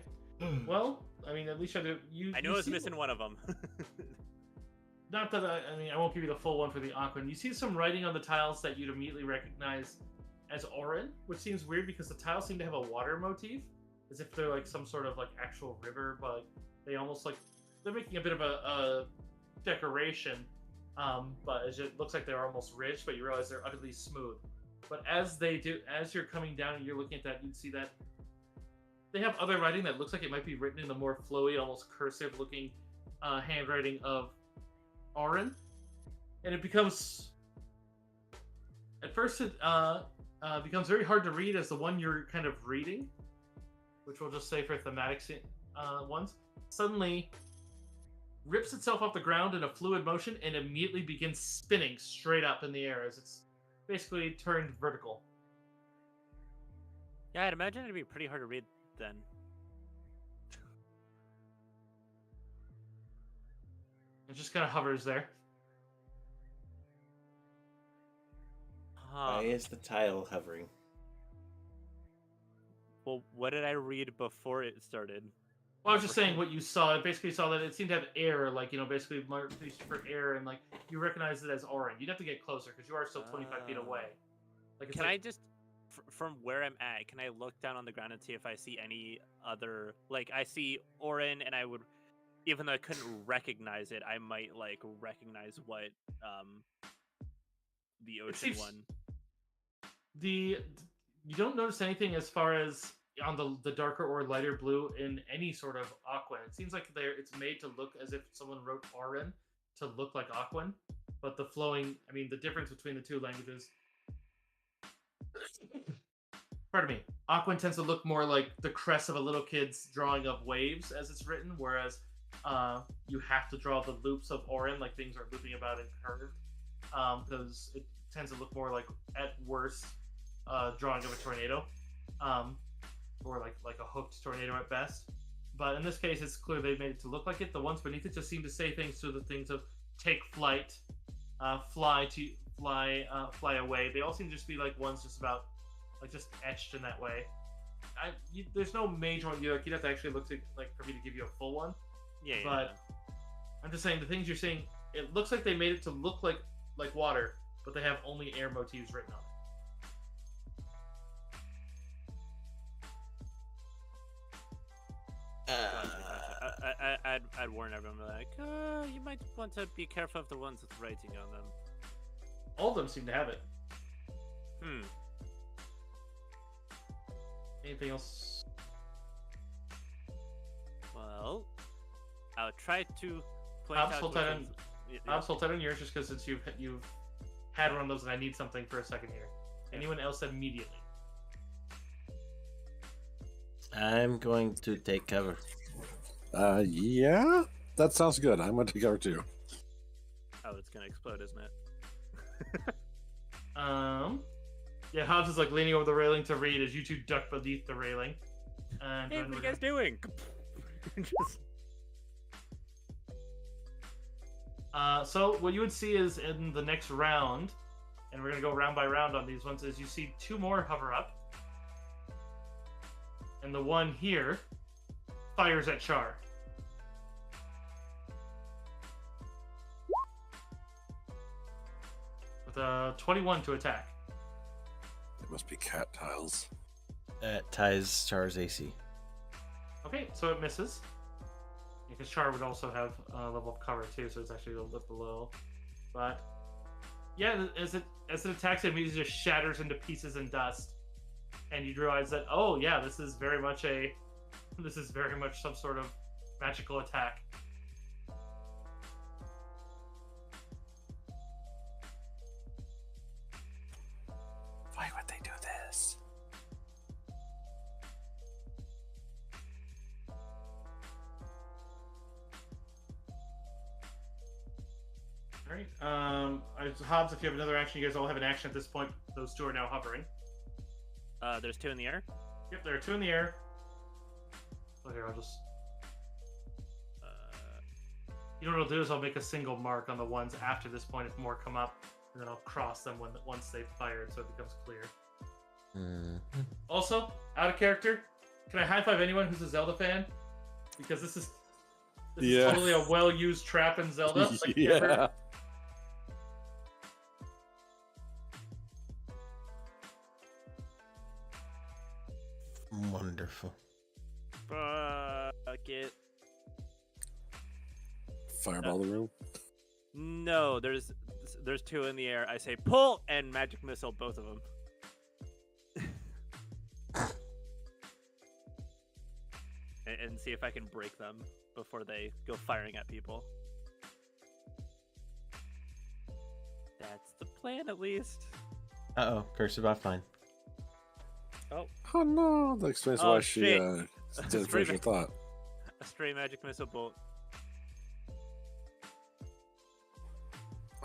Well, I mean, at least I do. I know I was missing one of them. Not that I mean, I won't give you the full one for the Aquan. You see some writing on the tiles that you'd immediately recognize as Orin, which seems weird because the tiles seem to have a water motif, as if they're like some sort of like actual river, but they almost like they're making a bit of a decoration, but it looks like they're almost ridged, but you realize they're utterly smooth. But as you're coming down and you're looking at that, you'd see that they have other writing that looks like it might be written in the more flowy, almost cursive-looking handwriting of Orin, and it becomes at first it becomes very hard to read as the one you're kind of reading, which we'll just say for thematic ones. Suddenly rips itself off the ground in a fluid motion and immediately begins spinning straight up in the air as it's basically turned vertical. Yeah, I'd imagine it'd be pretty hard to read then. It just kind of hovers there. Why is the tile hovering? Well, what did I read before it started? Well, I was just saying what you saw. I basically saw that it seemed to have air, like, basically marked for air, and, like, you recognize it as Orin. You'd have to get closer, because you are still 25 feet away. Like, can I just, from where I'm at, can I look down on the ground and see if I see any other, like, I see Orin, and I would, even though I couldn't recognize it, I might, like, recognize what, the ocean one. You don't notice anything as far as on the darker or lighter blue in any sort of Aquan. It seems like it's made to look as if someone wrote Orin to look like Aquan, but the difference between the two languages. Pardon me. Aquan tends to look more like the crest of a little kid's drawing of waves as it's written, whereas you have to draw the loops of Orin, like things are looping about and curved, because it tends to look more like, at worst, drawing of a tornado. Or like a hooked tornado at best. But in this case, it's clear they made it to look like it. The ones beneath it just seem to say things to the things of take flight, fly away. They all seem to just be like ones just about like just etched in that way. There's no major one. You'd have to actually look for me to give you a full one. Yeah. But I'm just saying the things you're seeing. It looks like they made it to look like water, but they have only air motifs written on it. I'd warn everyone, like, you might want to be careful of the ones with writing on them. All of them seem to have it. Anything else? Well, I'll try to point Hobbs, out. hold tight on yours, just because since you've had one of those, and I need something for a second here. Anyone else immediately? I'm going to take cover. Yeah, that sounds good. I'm going to take cover too. Oh, it's gonna explode, isn't it? Yeah, Hobbs is like leaning over the railing to read as you two duck beneath the railing. And hey, what are you guys doing? So what you would see is in the next round, and we're gonna go round by round on these ones, is you see two more hover up. And the one here fires at Char. With a 21 to attack. It must be cat tiles. That ties Char's AC. Okay, so it misses. Because Char would also have a level of cover too, so it's actually a little bit below. But yeah, as it attacks, it immediately just shatters into pieces and dust, and you realize that this is very much some sort of magical attack. Why would they do this? Alright, Hobbs, if you have another action, you guys all have an action at this point. Those two are now hovering. There's 2 in the air. Yep, there are 2 in the air. So here, I'll just... You know what I'll do is I'll make a single mark on the ones after this point if more come up, and then I'll cross them once they've fired so it becomes clear. Also, out of character, can I high-five anyone who's a Zelda fan? Because this is totally a well-used trap in Zelda. Like, Yeah. Wonderful. Fuck it. Fireball the room. No, there's 2 in the air. I say pull and magic missile both of them. and see if I can break them before they go firing at people. That's the plan, at least. Uh-oh, curse about fine. Oh no! That explains why she didn't finish her thought. A stray magic missile bolt.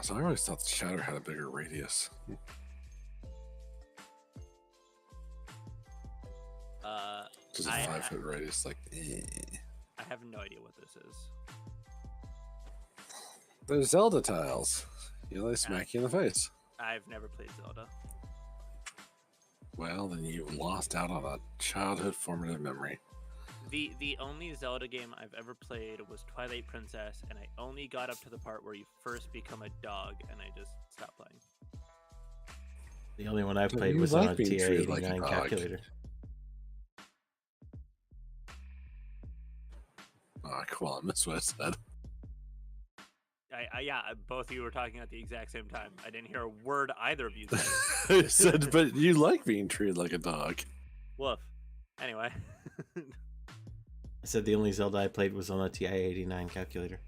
So I always thought the shatter had a bigger radius. Just a 5-foot radius, like. I have no idea what this is. They're Zelda tiles. They smack you in the face. I've never played Zelda. Well, then you've lost out on a childhood formative memory. The only Zelda game I've ever played was Twilight Princess, and I only got up to the part where you first become a dog, and I just stopped playing. The only one I played you was like on a being treated TI-89 like a dog. calculator. Oh, cool. I missed what I said. Yeah, both of you were talking at the exact same time. I didn't hear a word either of you said. I said, but you like being treated like a dog. Woof. Anyway. I said the only Zelda I played was on a TI-89 calculator.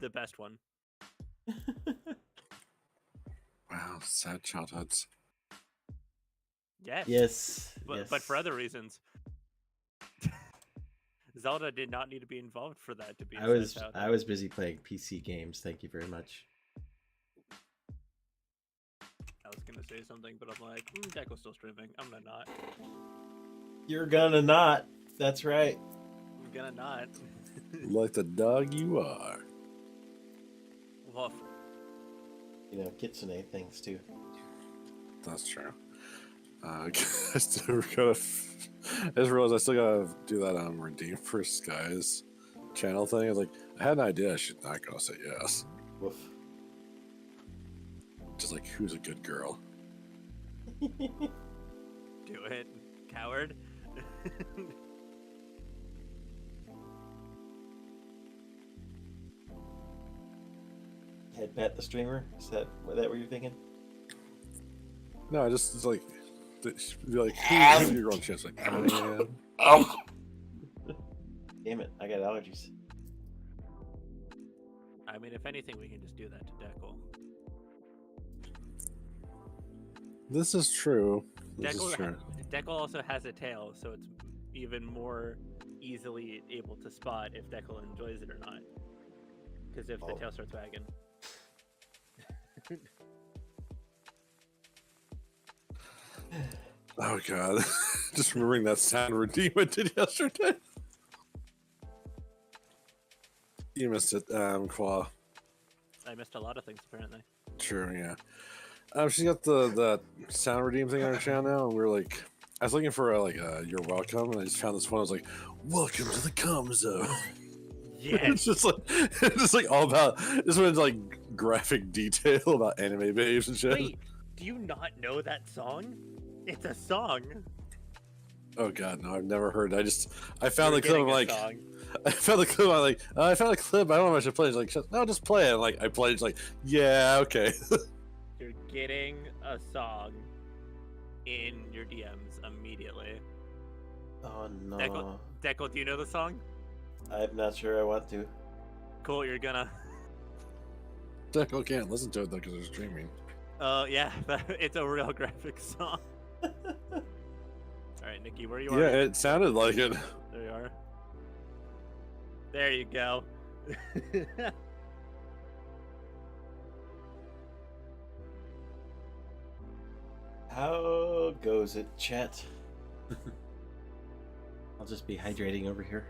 The best one. Wow, sad childhoods. Yes. Yes. But for other reasons. Zelda did not need to be involved for that to be. I was busy playing PC games. Thank you very much. I was gonna say something, but I'm like, Deco's still streaming. I'm gonna not. You're gonna not. That's right. I'm gonna not. Like the dog you are. Woof. Kitsune things too. That's true. I just realized I still gotta do that Redeem for Skies channel thing. I was like, I had an idea. I should not go say yes. Woof. Just like, who's a good girl? Do it, coward. Head pat the streamer? Is that what you're thinking? No, I just it's like, be like, who's your girl? She's like, Damn it, I got allergies. I mean, if anything, we can just do that to Deco. This is true. This is true. Deco also has a tail, so it's even more easily able to spot if Deco enjoys it or not. Because if the tail starts wagging. Oh god. Just remembering that sound Redeem I did yesterday. You missed it, Qua. I missed a lot of things, apparently. True, yeah. She's got the sound Redeem thing on her channel now, and we're like, I was looking for you're welcome, and I just found this one. I was like, welcome to the cum zone. Yes. It's just like all about this one's like graphic detail about anime babes and shit. Wait, do you not know that song? It's a song. Oh god, no, I've never heard. I found You're the clip. I'm getting a like, song. I found the clip. I'm like, I found a clip. I don't know if I should play it. It's like, no, just play it. And like, I played. It's like, yeah, okay. You're getting a song in your DMs immediately. Oh no. Deco, do you know the song? I'm not sure I want to. Cool, you're gonna. Deco can't listen to it though because they're streaming. Yeah, it's a real graphic song. All right, Nikki, where you are? Yeah, it sounded like it. There you are. There you go. How goes it, chat? I'll just be hydrating over here.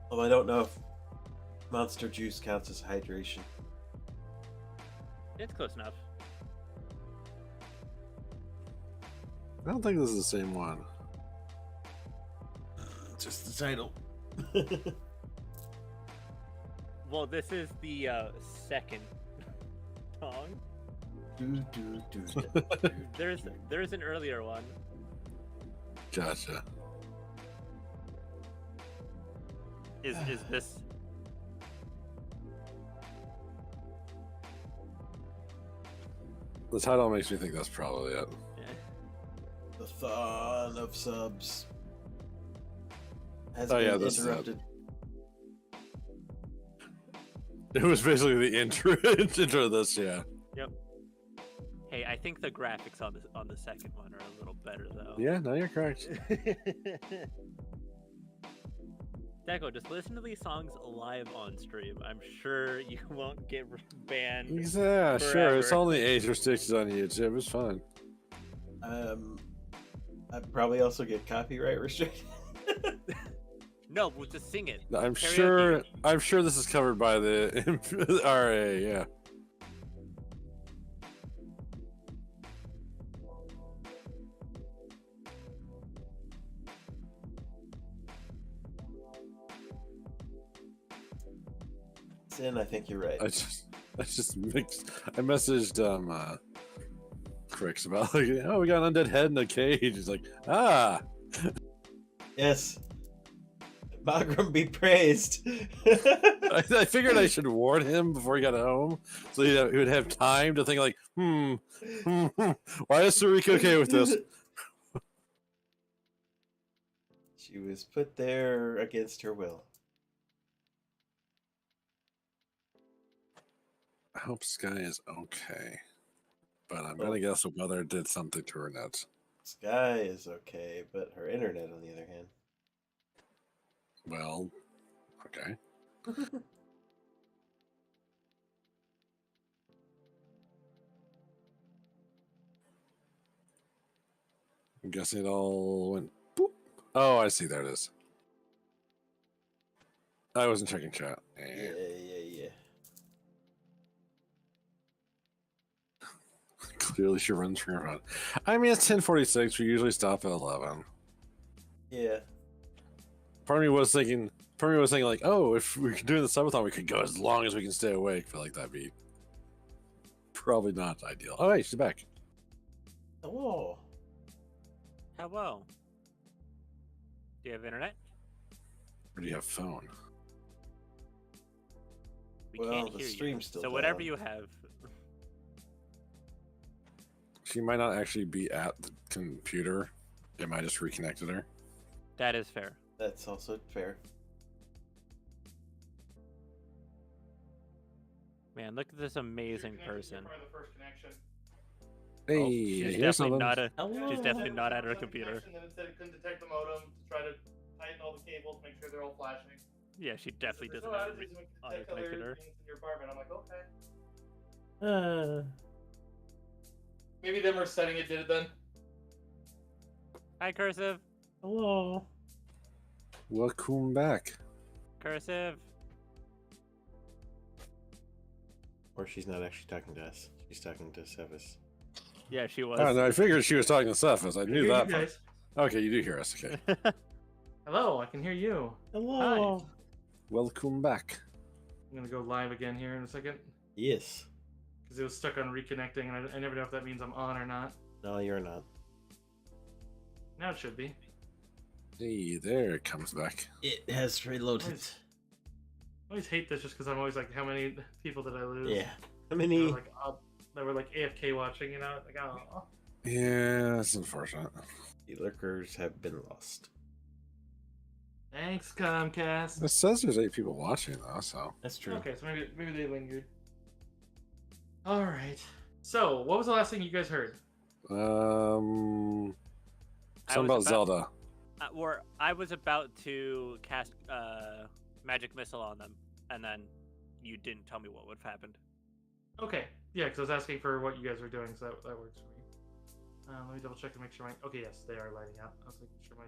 Oh, I don't know if Monster Juice counts as hydration. It's close enough. I don't think this is the same one. Just the title. Well, this is the second song. There's an earlier one. Gotcha. Is this? The title makes me think that's probably it. Yeah. The thon of subs has Oh, yeah, been that's it. interrupted. It was basically the intro to this, yeah. Yep. Hey, I think the graphics on the second one are a little better though. Yeah, no, you're correct. Deco, just listen to these songs live on stream. I'm sure you won't get banned. Yeah, sure. It's forever. only 8 restrictions on YouTube. It's fine. I'd probably also get copyright restricted. No, we'll just sing it. I'm Karaoke. sure this is covered by the RA, yeah. Sin, I think you're right. I messaged Crix about like, oh, we got an undead head in a cage. He's like, ah. Yes. Magram be praised. I figured I should warn him before he got home, so he would have time to think like, why is Sarika okay with this? She was put there against her will. I hope Sky is okay, but I'm gonna guess the weather did something to her net. Sky is okay, but her internet, on the other hand. Well, okay. I'm guessing it all went boop. Oh, I see. There it is. I wasn't checking chat. Yeah. Clearly, she runs from her phone. I mean, it's 10:46. We usually stop at 11. Yeah. Part of me was thinking, like, oh, if we could do the subathon, we could go as long as we can stay awake. Feel like that'd be probably not ideal. Oh, hey, she's back. Hello. Hello. Do you have internet? Or do you have phone? We Well, can't the hear you. stream's still So whatever down. you have. She might not actually be at the computer. It might just reconnected her. That is fair. That's also fair. Man, look at this amazing person. Probably the first connection. Hey, She's here's definitely something. not she's definitely not at her computer. And then it said it couldn't detect the modem to try to tighten all the cables, make sure they're all flashing. Yeah, she definitely There's doesn't no have outages, we can audio detect other connected her. things in your apartment. I'm like, okay. Uh, Maybe them resetting it did it then. Hi, Cursive. hello. Welcome back. Cursive. Or she's not actually talking to us. She's talking to Sevis. Yeah, she was. Oh, no, I figured she was talking to Cephas. I knew hear that. you guys. Okay, you do hear us. Okay. Hello, I can hear you. Hello. Welcome back. I'm gonna go live again here in a second. Yes. Because it was stuck on reconnecting, and I never know if that means I'm on or not. No, you're not. Now it should be. Hey, there it comes back. It has reloaded. Nice. I always hate this just because I'm always like, how many people did I lose? Yeah. How They many? were like, they were like AFK watching, you know? Like, oh. Yeah, that's unfortunate. The lurkers have been lost. Thanks, Comcast. It says there's 8 people watching though, so That's true. Okay, so maybe they lingered. All right. So, what was the last thing you guys heard? something I about was Zelda. Or I was about to cast magic missile on them, and then you didn't tell me what would have happened. Okay, yeah, because I was asking for what you guys were doing, so that works for me. Let me double check and make sure my. Okay, yes, they are lighting up. I was making sure my.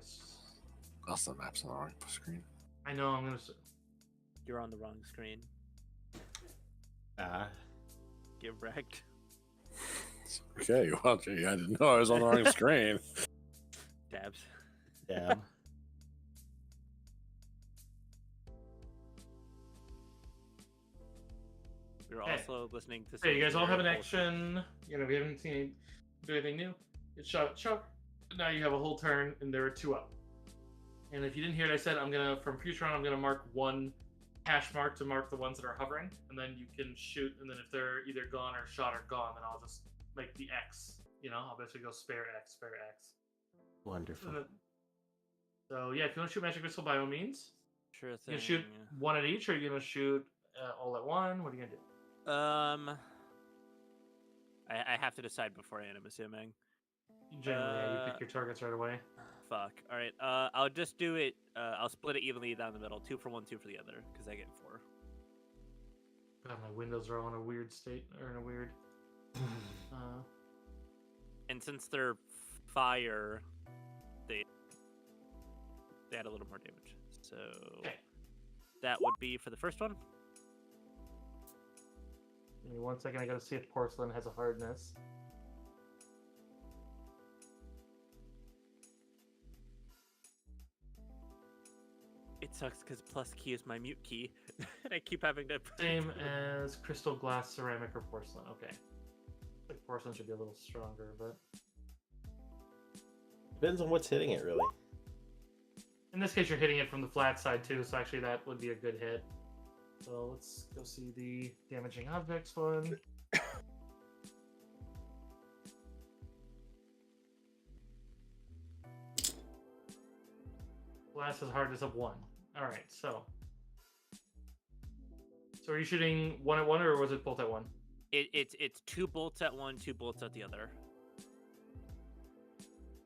Also, the map's on the wrong screen. I know I'm gonna. You're on the wrong screen. Ah. Get wrecked. Okay, well, gee, I didn't know I was on the wrong screen. Dabs. Dab. We were Okay. also listening to. Hey, you guys all have an generic bullshit. action. You know, we haven't seen any, do anything new. It's shot. Now you have a whole turn, and there are 2 up. And if you didn't hear it, I said from future on, I'm gonna mark 1 hash mark to mark the ones that are hovering, and then you can shoot. And then if they're either gone or shot or gone, then I'll just make the X. You know, I'll basically go spare X. Wonderful. So yeah, if you want to shoot magic missile, by all means. Sure You thing. gonna shoot 1 at each, or you gonna shoot all at one? What are you gonna do? I have to decide beforehand, I'm assuming. Generally, yeah, you pick your targets right away. Fuck. All right. I'll just do it. I'll split it evenly down the middle. 2 for one, 2 for the other, because I get 4. God, my windows are all in a weird state, or in a weird. And since they're fire, they add a little more damage. So Okay. that would be for the first one. Give me 1 second. I gotta see if porcelain has a hardness. It sucks because plus key is my mute key, and I keep having to. Same as crystal, glass, ceramic, or porcelain. Okay. Like porcelain should be a little stronger, but Depends on what's hitting it, really. in this case, you're hitting it from the flat side too. So actually, that would be a good hit. So let's go see the damaging objects one. Glass is hardness of 1. All right, so are you shooting 1 at 1, or was it both at 1? It's 2 bolts at one, 2 bolts at the other.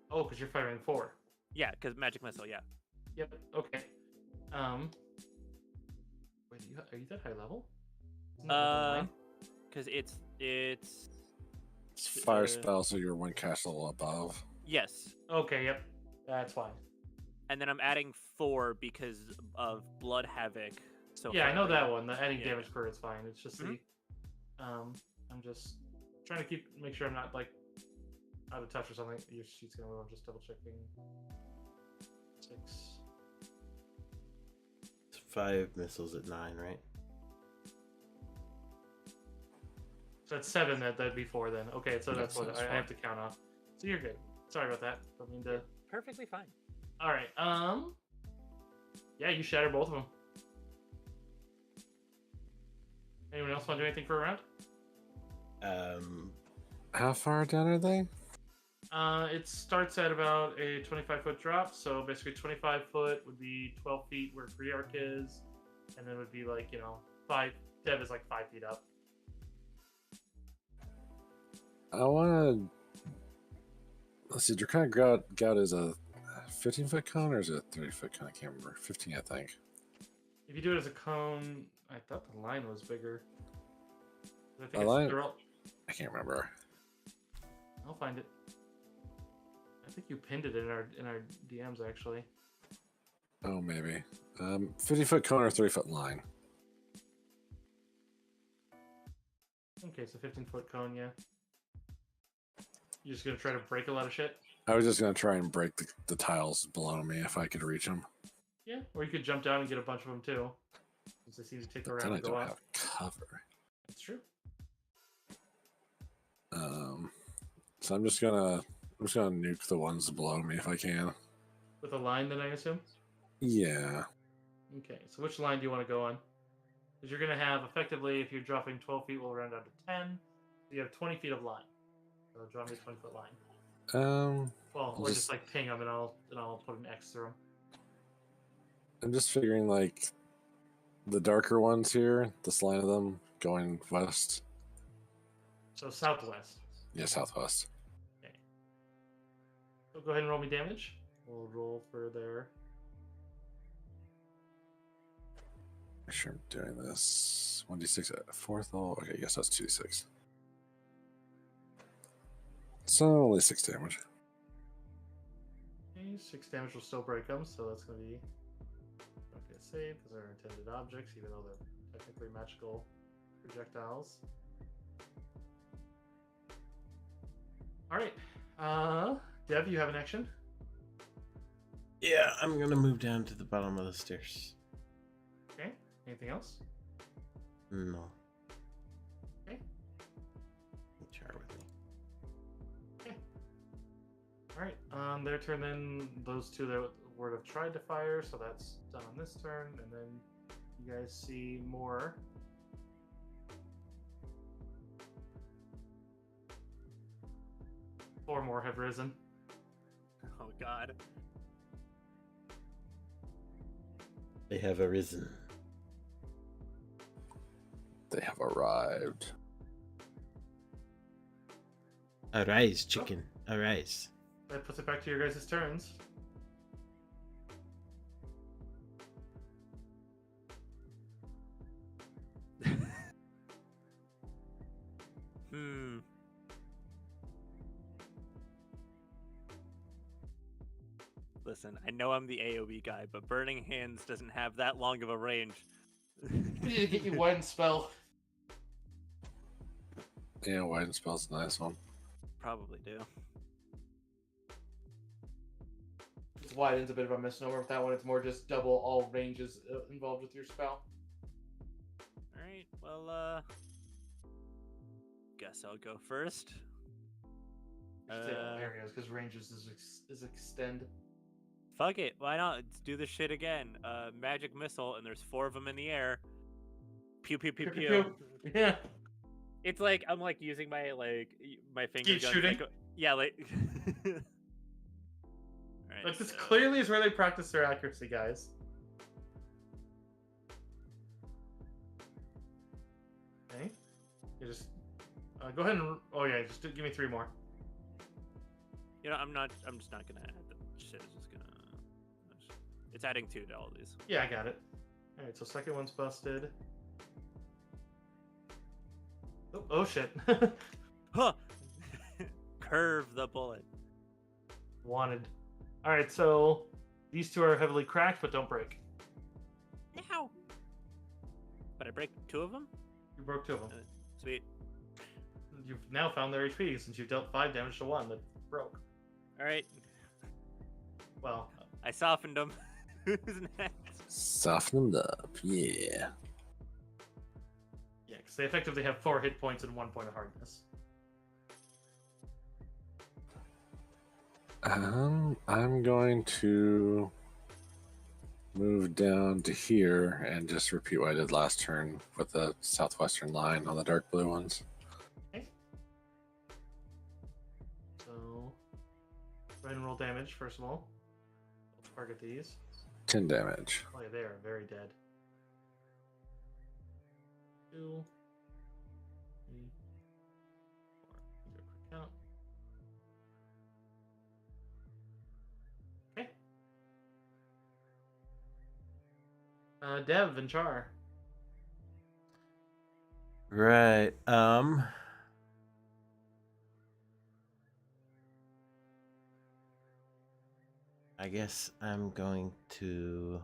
Oh, because you're firing 4. Yeah, because magic missile. Yeah. Yep. Okay. Wait, are you that high level? Isn't that level 9? Because it's It's fire spell, so you're 1 castle above. yes, Okay. Yep. That's fine. and then I'm adding 4 because of blood havoc. So Yeah, I know far. that one. The adding Yeah. damage per is fine. It's just the I'm just trying to make sure I'm not like out of touch or something. Your sheet's gonna move. I'm just double checking. 6. It's 5 missiles at 9, right? So that's 7. That'd be 4 then. Okay, so that's what sounds I have fine. to count off. So you're good. Sorry about that. Don't mean to. Perfectly fine. All right. Yeah, you shatter both of them. Anyone else want to do anything for a round? How far down are they? It starts at about a 25-foot drop. So basically, 25 foot would be 12 feet where Griark is, and then it would be like 5. Dev is like 5 feet up. I want to. Let's see. Draconic Gout is a 15-foot cone, or is it a 30-foot cone? I can't remember. 15, I think. If you do it as a cone, I thought the line was bigger. I think The line? they're all. I can't remember. I'll find it. I think you pinned it in our DMs actually. Oh, maybe. 50-foot cone or 30-foot line. Okay, so 15-foot cone, yeah. You're just gonna try to break a lot of shit? I was just gonna try and break the tiles below me if I could reach them. Yeah, or you could jump down and get a bunch of them too. Since they seem to take But around then I and go don't up. have cover. That's true. So I'm just gonna nuke the ones below me if I can. With a line, then I assume. Yeah. Okay, so which line do you want to go on? Because you're going to have, effectively, if you're dropping 12 feet, we'll round down to 10. So you have 20 feet of line. So draw me a 20-foot line. Well, or just like ping them, and I'll put an X through them. I'm just figuring like the darker ones here, this line of them going west. So southwest. Yeah, southwest. Okay. So go ahead and roll me damage. We'll roll for their. Make sure I'm doing this. 1d6 at fourth level. Okay, yes, that's 2d6. So only 6 damage. Okay, 6 damage will still break them, so that's going to be not going to save because they're intended objects, even though they're technically magical projectiles. All right, Dev, you have an action. Yeah, I'm gonna move down to the bottom of the stairs. Okay. Anything else? No. Okay. Char with me. Okay. All right. Their turn. Then those two that would have tried to fire, so that's done on this turn, and then you guys see more. Four more have risen. Oh God. They have arisen. They have arrived. Arise, chicken. Arise. That puts it back to your guys' turns. Listen, I know I'm the AoE guy, but Burning Hands doesn't have that long of a range. We need to get you Widen Spell. Yeah, Widen Spell's a nice one. Probably do. It's Widen's a bit of a misnomer with that one. It's more just double all ranges involved with your spell. Alright, well, guess I'll go first. Areas, because ranges is extend. Fuck it, why not? Let's do this shit again. Magic missile, and there's 4 of them in the air. Pew pew pew pew. Yeah. It's like I'm like using my my finger Keep guns. shooting. Yeah, like. Alright, Like this so- clearly is where they practice their accuracy, guys. Okay. You just go ahead and just give me 3 more. You know, I'm just not gonna add the shit. It's just gonna. It's adding 2 to all these. Yeah, I got it. All right, so second one's busted. Oh shit. Huh. Curve the bullet. Wanted. All right, so these 2 are heavily cracked, but don't break. No. But I break 2 of them. You broke 2 of them. Sweet. You've now found their HP since you've dealt 5 damage to 1 that broke. All right. Well, I softened them. Who's next? Soften them up, yeah. yeah, because they effectively have 4 hit points and 1 point of hardness. I'm going to move down to here and just repeat what I did last turn with the southwestern line on the dark blue ones. Okay. So, go ahead and roll damage first of all. We'll target these. 10 damage. Oh yeah, they are very dead. 2, 3, 4. Do a quick count. Okay. Dev and Char. Right. I guess I'm going to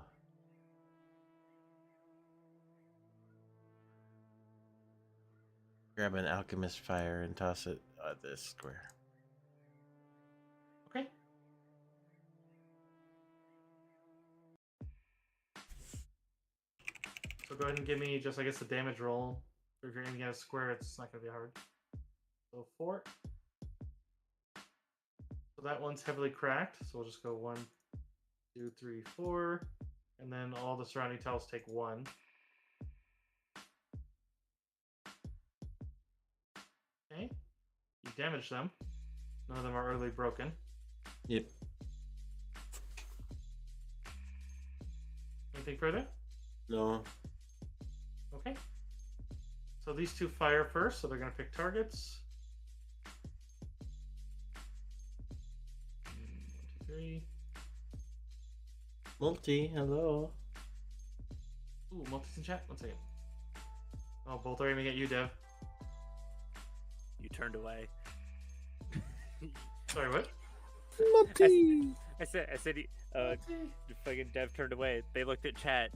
grab an alchemist fire and toss it at this square. Okay. So go ahead and give me just, I guess, the damage roll. If you're aiming at a square, it's not going to be hard. So 4. So that one's heavily cracked. So we'll just go 1, 2, 3, 4. And then all the surrounding tiles take 1. Okay. You damage them. None of them are early broken. Yep. Anything further? No. Okay. So these 2 fire first, so they're going to pick targets. 1, 2, 3. Multi, hello. Ooh, multi's in chat. 1 second. Oh, both are aiming at you, Dev. You turned away. Sorry, what? I said, fucking Dev turned away. They looked at chat.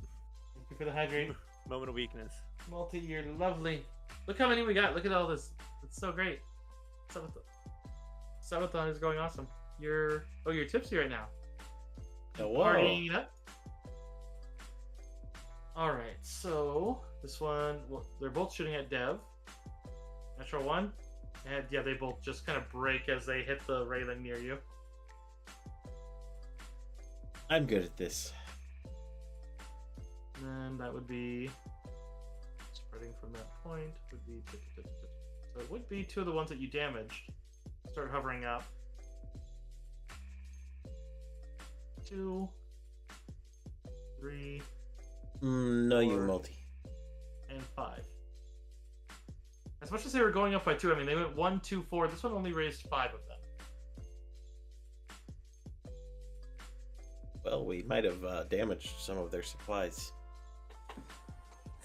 Thank you for the hydrate. Moment of weakness. Multi, you're lovely. Look how many we got. Look at all this. It's so great. Subathon is going awesome. You're tipsy right now. Oh, whoa. Partying it up. Alright, so this one, well, they're both shooting at Dev. Natural 1. And yeah, they both just kind of break as they hit the railing near you. I'm good at this. And then that would be spreading from that point would be so it would be 2 of the ones that you damaged. Start hovering up. 2, 3, No, you 4, multi. and 5. As much as they were going up by 2, I mean they went 1, 2, 4. This one only raised 5 of them. Well, we might have damaged some of their supplies.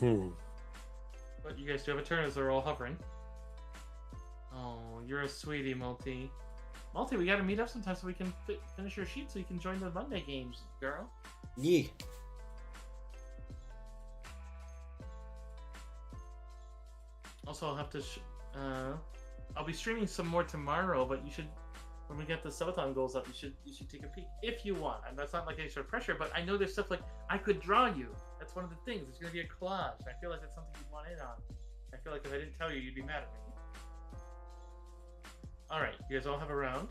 But you guys do have a turn as they're all hovering. Oh, you're a sweetie, Multi. Multi, we gotta meet up sometime so we can finish your sheet so you can join the Monday games, girl. Yeah. Also, I'll have to. I'll be streaming some more tomorrow, but you should, when we get the subathon goals up, you should take a peek if you want. And that's not like any sort of pressure, but I know there's stuff like I could draw you. That's one of the things. There's gonna be a collage. I feel like that's something you'd want in on. I feel like if I didn't tell you, you'd be mad at me. All right, you guys all have a round.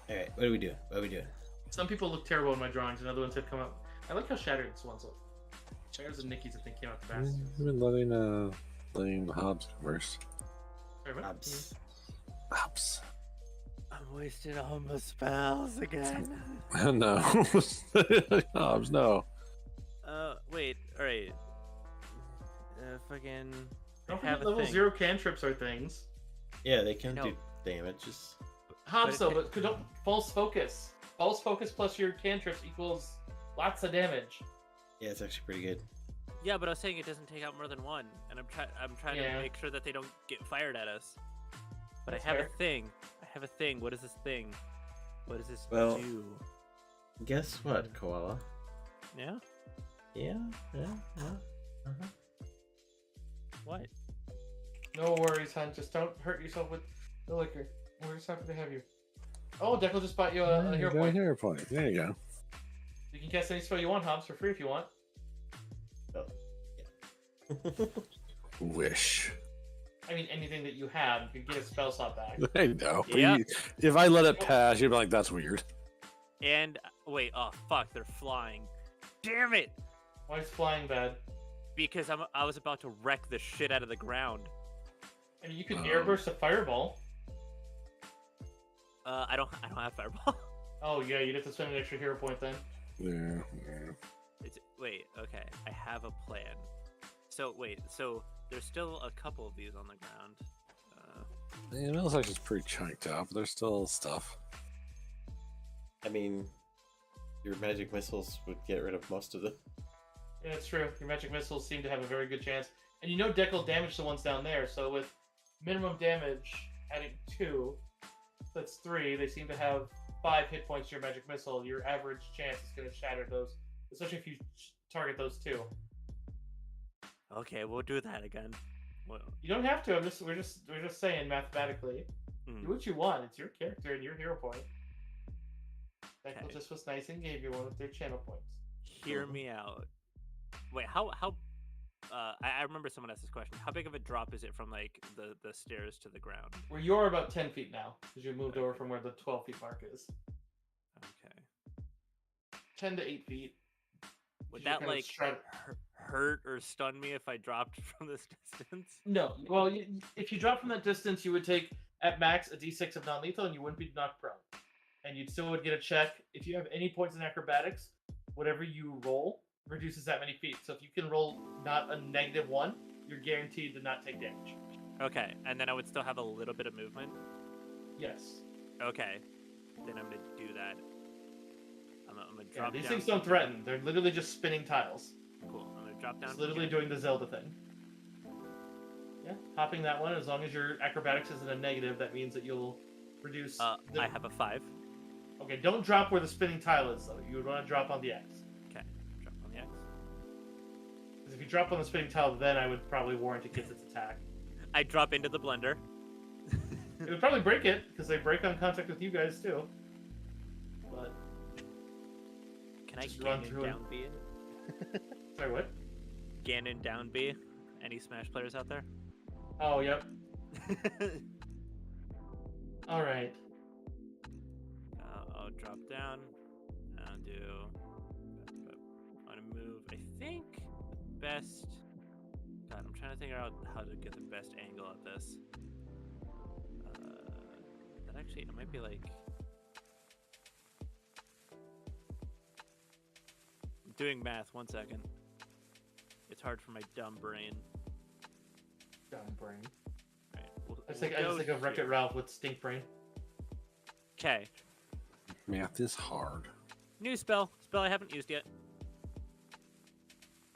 All right, what are we doing? What are we doing? Some people look terrible in my drawings, and other ones have come out. I like how shattered this one's look. Shatters and Nikki's, I think, came out the best. I've been letting Hobbs converse. Sorry, what? Hobbs. Hobbs. I'm wasting all my spells again. No. Hobbs, no. Wait, alright. Fucking. Don't have forget a level thing. 0 cantrips are things. Yeah, they can No. do damages. Hobbs, But though, but don't false focus. False focus plus your cantrips equals lots of damage. Yeah, it's actually pretty good. Yeah, but I was saying it doesn't take out more than 1, and I'm trying Yeah. to make sure that they don't get fired at us. But That's I have fair. a thing. I have a thing. What is this thing? What does this Well- do? Guess what, Koala? Yeah? Yeah. Uh-huh. What? No worries, hon. Just don't hurt yourself with the liquor. We're just happy to have you. Oh, Declan just bought you a hero Got a point. hero point. There you go. You can cast any spell you want, Hobbs, for free if you want. Wish. I mean, anything that you have, you can get a spell slot back. I know. But Yeah. if I let it pass, you'd be like, that's weird. And wait, oh fuck, they're flying. Damn it! Why is flying bad? Because I was about to wreck the shit out of the ground. I mean, you could airburst a fireball. I don't have fireball. Oh yeah, you'd have to spend an extra hero point then. Yeah. Wait, okay, I have a plan. So wait, so there's still a couple of these on the ground. It looks like it's pretty chunked up. There's still stuff. I mean, your magic missiles would get rid of most of them. Yeah, that's true. Your magic missiles seem to have a very good chance. And you know Deck will damage the ones down there, so with minimum damage adding 2, that's 3, they seem to have 5 hit points to your magic missile. Your average chance is going to shatter those, especially if you target those 2. Okay, we'll do that again. Well, You don't have to. We're just saying mathematically. Do what you want. It's your character and your hero point. Deck Okay. just was nice and gave you one of their channel points. hear me out. Wait, how I remember someone asked this question. How big of a drop is it from like the stairs to the ground? Where you're about 10 feet now, because you moved over from where the 12 feet mark is. Okay. 10 to 8 feet. Would You're that kind of like strut- hurt or stun me if I dropped from this distance? No. Well, if you drop from that distance, you would take at max a d6 of non-lethal, and you wouldn't be knocked prone. And you still would get a check. If you have any points in acrobatics, whatever you roll reduces that many feet. So if you can roll not a -1, you're guaranteed to not take damage. Okay, and then I would still have a little bit of movement. Yes. Okay, then I'm gonna do that. I'm gonna Yeah, drop these down. things don't threaten. They're literally just spinning tiles. Cool. I'm gonna drop down. It's from literally here. doing the Zelda thing. Yeah, hopping that one. As long as your acrobatics isn't a negative, that means that you'll reduce. I have a 5. Okay, don't drop where the spinning tile is, though. You would want to drop on the X. Okay, drop on the X. Because if you drop on the spinning tile, then I would probably warrant it gets its attack. I drop into the blender. It would probably break it, because they break on contact with you guys, too. But, Can I Just run Ganon through it. down B? sorry, what? Ganon down B? Any Smash players out there? Oh, yep. Alright. I'll drop down. I'll do. I'm gonna move. I think best. God, I'm trying to figure out how to get the best angle at this. That actually, it might be like. I'm doing math. 1 second. It's hard for my dumb brain. Dumb brain. Right. I just think of Wreck-It Ralph with stink brain. Okay. Math is hard. New spell I haven't used yet.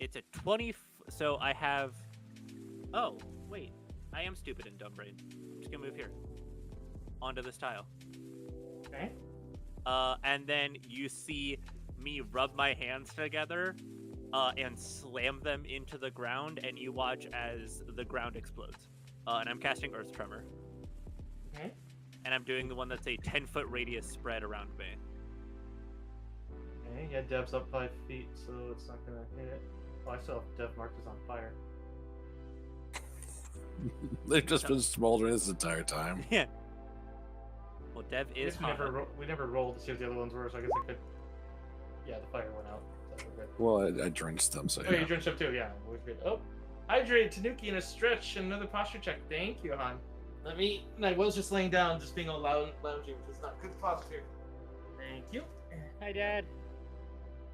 It's a 20. So I have. Oh wait, I am stupid and dumb brain. I'm just gonna move here, onto this tile. Okay. And then you see me rub my hands together, and slam them into the ground, and you watch as the ground explodes. And I'm casting Earth Tremor. Okay. And I'm doing the one that's a 10-foot radius spread around me. Okay, yeah, Dev's up 5 feet, so it's not gonna hit it. Oh, I still have Dev marked as on fire. They've just been smoldering this entire time. Yeah. Well, Dev I is guess hot. we never rolled to see what the other ones were, so I guess I could. Yeah, the fire went out. So we're good. Well, I drenched them, so Oh, you yeah. drenched up too, yeah. We're good. Oh, hydrate, Tanuki, and a stretch, and another posture check. Thank you, Han. I was just laying down, just being all lounging, which is not good posture. Thank you. Hi, Dad.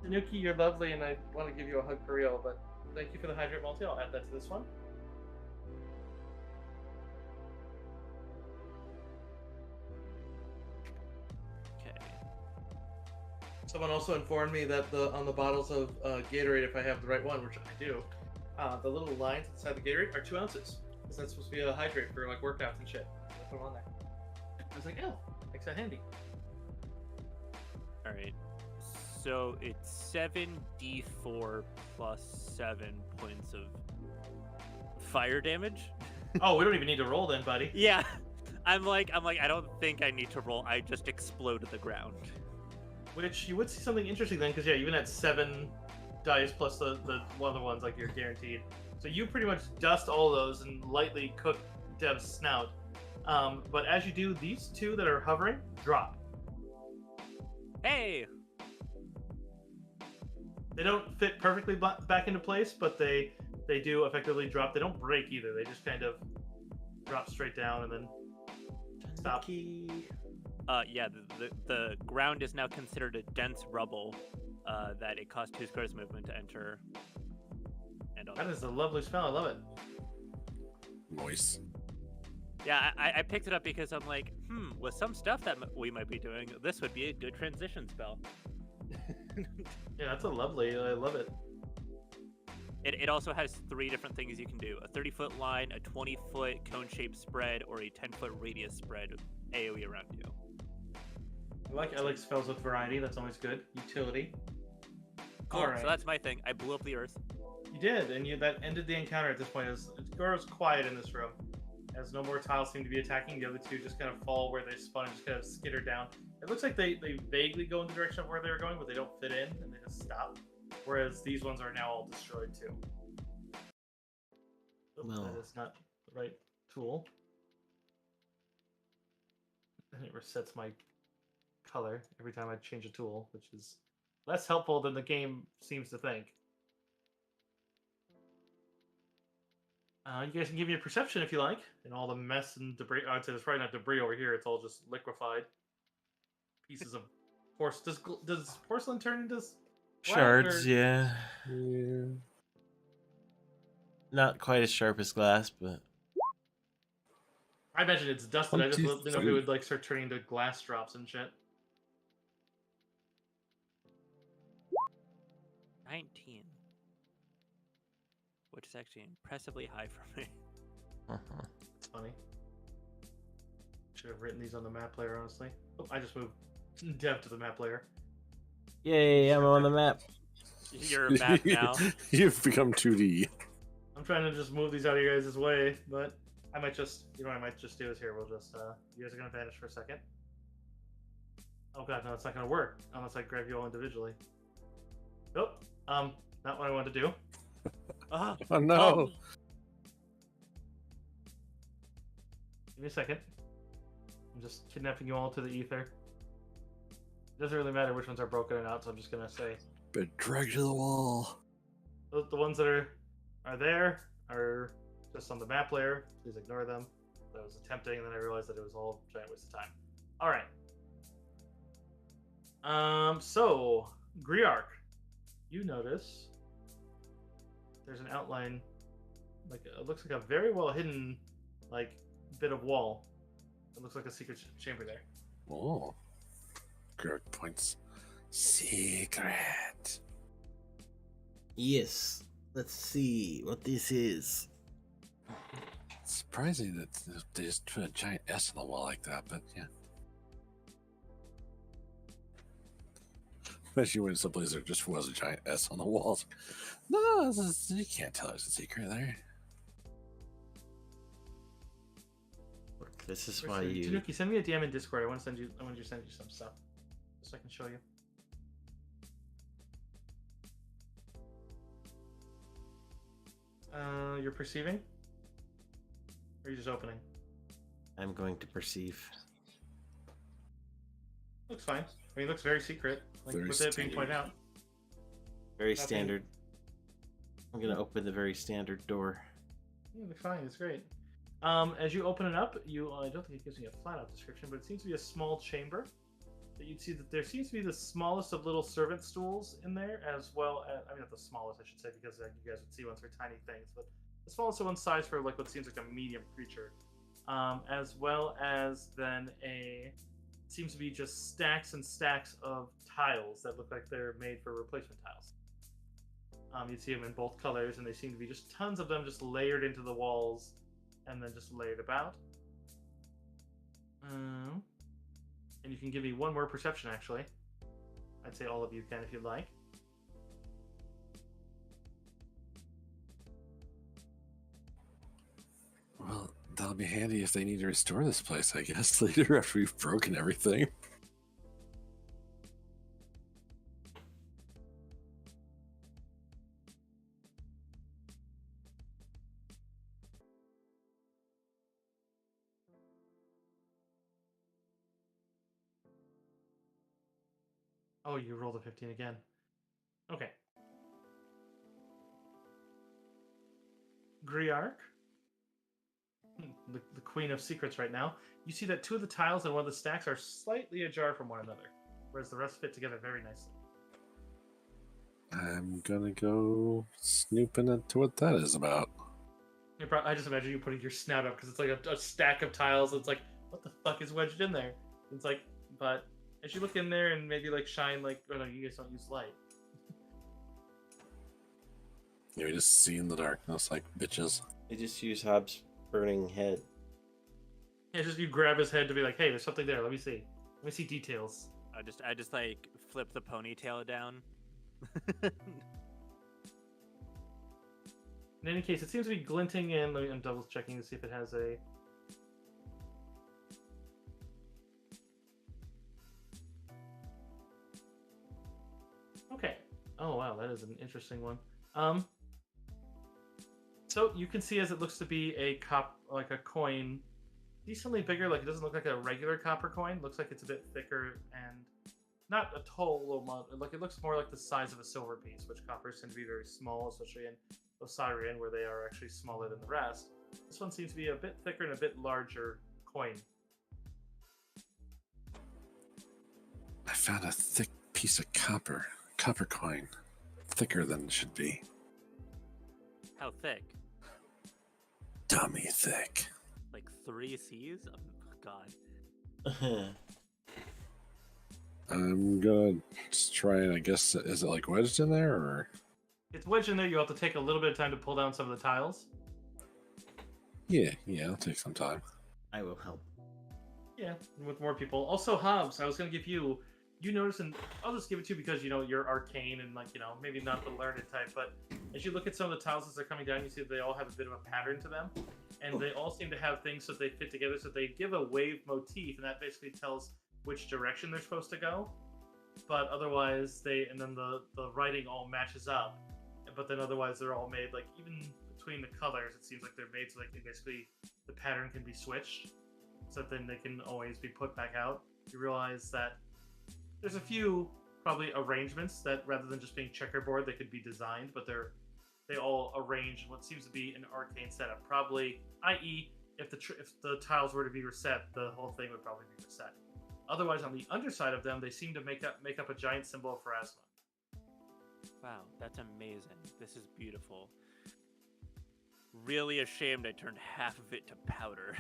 Tanuki, you're lovely, and I want to give you a hug for real, but thank you for the hydrate multi. I'll add that to this one. Okay. Someone also informed me that on the bottles of Gatorade, if I have the right one, which I do, the little lines inside the Gatorade are 2 ounces. Because that's supposed to be a hydrate for like workouts and shit. I put them on there. I was like, oh, makes that handy. All right. So it's 7d4 plus 7 points of fire damage. Oh, we don't even need to roll then, buddy. Yeah. I'm like, I don't think I need to roll. I just explode to the ground. Which you would see something interesting then, because yeah, even at 7 dice plus the one of the ones like you're guaranteed. So you pretty much dust all those and lightly cook Dev's snout. But as you do, these 2 that are hovering drop. Hey. They don't fit perfectly back into place, but they do effectively drop. They don't break either. They just kind of drop straight down and then stop. Yeah, the ground is now considered a dense rubble that it costs 2 squares movement to enter. And all That is a lovely spell. I love it. Moist. Yeah, I picked it up because I'm like, with some stuff that we might be doing, this would be a good transition spell. Yeah, that's a lovely. I love it. It also has 3 different things you can do: a 30-foot line, a 20-foot cone-shaped spread, or a 10-foot radius spread AoE around you. I like spells with variety. That's always good. Utility. Cool. All right. So that's my thing. I blew up the earth. You did, and that ended the encounter at this point. It grows quiet in this room, as no more tiles seem to be attacking. The other 2 just kind of fall where they spawn and just kind of skitter down. It looks like they vaguely go in the direction of where they were going, but they don't fit in, and they just stop. Whereas these ones are now all destroyed too. Oops, Well. that is not the right tool. And it resets my color every time I change a tool, which is less helpful than the game seems to think. You guys can give me a perception if you like, and all the mess and debris. I'd say there's probably not debris over here. It's all just liquefied pieces of porcelain. Does porcelain turn into Shards, or... yeah. Yeah. Not quite as sharp as glass, but I imagine it's dusted. I just didn't know if it 23. would like start turning into glass drops and shit. 19. Which is actually impressively high for me. It's funny. Should have written these on the map layer, honestly. Oh, I just moved Dev to the map layer. yay! I'm on the map. You're a map now. You've become 2D. I'm trying to just move these out of your guys' way, but I might just, you know what I might just do is here, we'll just, you guys are going to vanish for a second. Oh god, no, it's not going to work unless I grab you all individually. Nope, not what I wanted to do. Oh, Oh no! oh. Give me a second. I'm just kidnapping you all to the ether. It doesn't really matter which ones are broken or not, so I'm just going to say Been dragged to the wall. the ones that are there are just on the map layer. Please ignore them. I was attempting, and then I realized that it was all a giant waste of time. All right. So Griark, you notice there's an outline, like it looks like a very well hidden, like bit of wall. It looks like a secret chamber there. Oh. Greg points. Secret. Yes. Let's see what this is. It's surprising that they just put a giant S on the wall like that, but yeah. Especially when someplace there just was a giant S on the walls. No, you can't tell there's a secret there. This is why you. Tanuki, send me a DM in Discord. I want to send you some stuff, just so I can show you. You're perceiving? Or are you just opening? I'm going to perceive. Looks fine. I mean, it looks very secret. Like, Very with it being standard. pointed out. Very Nothing. standard. I'm gonna open the very standard door. Yeah, looks fine. It's great. As you open it up, I don't think it gives me a flat-out description, but it seems to be a small chamber. That you'd see that there seems to be the smallest of little servant stools in there, as well as, I mean, not the smallest, I should say, because you guys would see ones for tiny things, but the smallest of one size for like what seems like a medium creature, as well as then seems to be just stacks and stacks of tiles that look like they're made for replacement tiles. You'd see them in both colors, and they seem to be just tons of them just layered into the walls and then just layered about. And you can give me one more perception, actually. I'd say all of you can if you'd like. Well, that'll be handy if they need to restore this place, I guess, later after we've broken everything. Oh, you rolled a 15 again. Okay. Griark, the queen of secrets right now. You see that two of the tiles and one of the stacks are slightly ajar from one another, whereas the rest fit together very nicely. I'm gonna go snooping into what that is about. I just imagine you putting your snout up because it's like a stack of tiles. It's like, what the fuck is wedged in there? It's like, but as you look in there and maybe like shine like, oh no, you guys don't use light. Yeah, we just see in the darkness like bitches. I just use Hobbs' burning head. Yeah, just you grab his head to be like, hey, there's something there. Let me see. Let me see details. I just like flip the ponytail down. In any case, it seems to be glinting in. I'm double checking to see if it has a. Okay. Oh wow, that is an interesting one. So you can see as it looks to be a coin, decently bigger. Like it doesn't look like a regular copper coin. Looks like it's a bit thicker and not a total amount. Like it looks more like the size of a silver piece, which coppers tend to be very small, especially in Osirian, where they are actually smaller than the rest. This one seems to be a bit thicker and a bit larger coin. I found a thick piece of copper coin, thicker than it should be. How thick? Dummy thick. Like 3 C's? Oh, God. I'm gonna just try and I guess, is it like wedged in there or? It's wedged in there. You have to take a little bit of time to pull down some of the tiles. Yeah, it'll take some time. I will help. Yeah, with more people. Also, Hobbs, I was gonna give you. You notice, and I'll just give it to you because you're arcane and maybe not the learned type, but as you look at some of the tiles as they're coming down, you see that they all have a bit of a pattern to them, and they all seem to have things so they fit together. So they give a wave motif, and that basically tells which direction they're supposed to go. But otherwise, and then the writing all matches up. But then otherwise, they're all made like even between the colors, it seems like they're made so the pattern can be switched, so then they can always be put back out. You realize that there's a few probably arrangements that rather than just being checkerboard, they could be designed, but they all arrange what seems to be an arcane setup. Probably, i.e., if the tiles were to be reset, the whole thing would probably be reset. Otherwise, on the underside of them, they seem to make up a giant symbol of Pharasma. Wow, that's amazing. This is beautiful. Really ashamed I turned half of it to powder.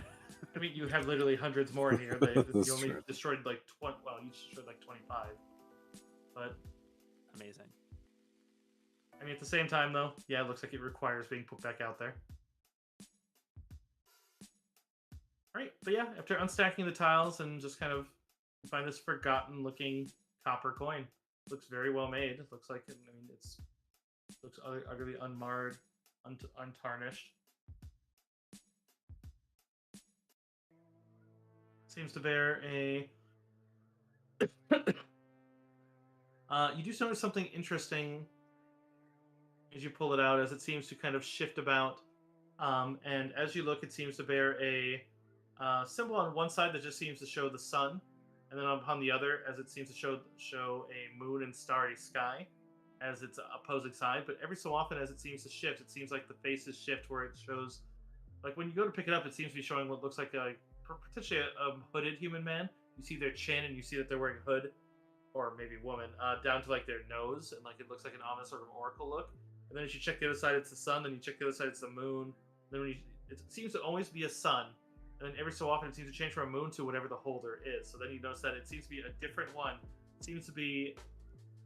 I mean, you have literally hundreds more in here. You only true. destroyed like 20. Well, you destroyed like 25. But Amazing. I mean, at the same time, though, yeah, it looks like it requires being put back out there. All right, but yeah, after unstacking the tiles and just kind of find this forgotten-looking copper coin, looks very well made. It looks like looks utterly unmarred, untarnished. Seems to bear a. You do notice something interesting as you pull it out, as it seems to kind of shift about, and as you look, it seems to bear a symbol on one side that just seems to show the sun, and then upon the other, as it seems to show a moon and starry sky as its opposing side. But every so often, as it seems to shift, it seems like the faces shift where it shows, like when you go to pick it up, it seems to be showing what looks like potentially a hooded human man. You see their chin, and you see that they're wearing a hood, or maybe woman, down to like their nose, and like it looks like an ominous sort of oracle look. And then as you check the other side, it's the sun. Then you check the other side, it's the moon. Then it seems to always be a sun. And then every so often, it seems to change from a moon to whatever the holder is. So then you notice that it seems to be a different one. It seems to be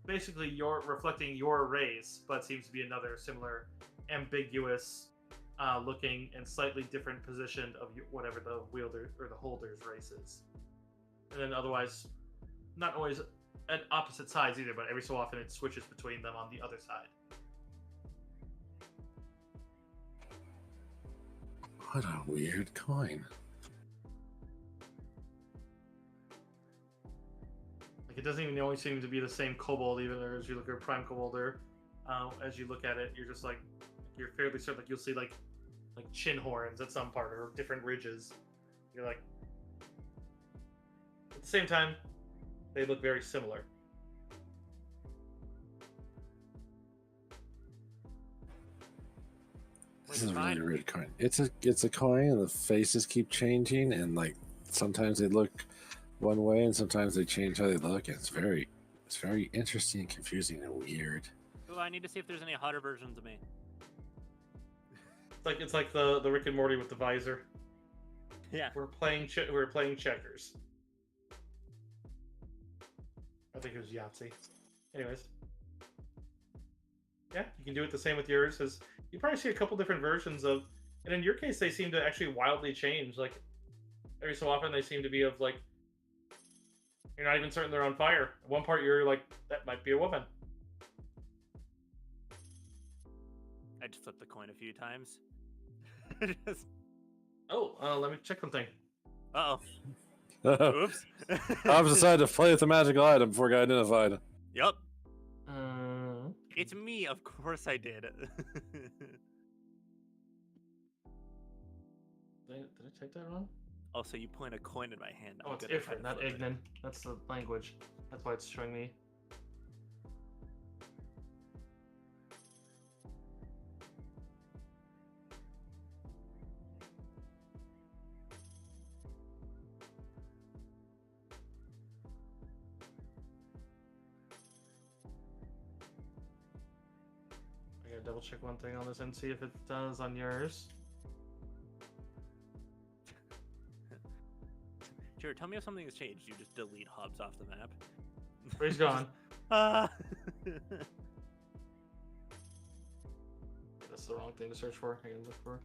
basically reflecting your race, but seems to be another similar, ambiguous looking and slightly different position of whatever the wielder or the holder's race is. And then otherwise, not always at opposite sides either, but every so often it switches between them on the other side. What a weird coin. Like it doesn't even always seem to be the same kobold, even as you look at Prime Kobolder. As you look at it, you're just like, you're fairly certain, like you'll see like chin horns at some part or different ridges. You're like, at the same time, they look very similar. This is a really weird coin. It's a coin, and the faces keep changing, and like sometimes they look one way, and sometimes they change how they look. And it's very interesting, confusing, and weird. Ooh, I need to see if there's any hotter versions of me. It's like the Rick and Morty with the visor. Yeah. We're playing checkers. I think it was Yahtzee. Anyways. Yeah, you can do it the same with yours. As you probably see a couple different versions of, and in your case, they seem to actually wildly change. Like every so often, they seem to be of like, you're not even certain they're on fire. At one part, you're like, that might be a woman. I just flipped the coin a few times. Oh, let me check something. Uh-oh. I've Oops. decided to play with the magical item before it got identified. Yep. It's me, of course I did. I type that wrong? Also, you point a coin in my hand. Oh, I'm it's gonna try Ifrit, to not flip it. Ignan. That's the language. That's why it's showing me. I gotta double check one thing on this and see if it does on yours. Sure, tell me if something has changed. You just delete Hobbs off the map. Where he's gone. Ah. That's the wrong thing to search for. I gotta look for.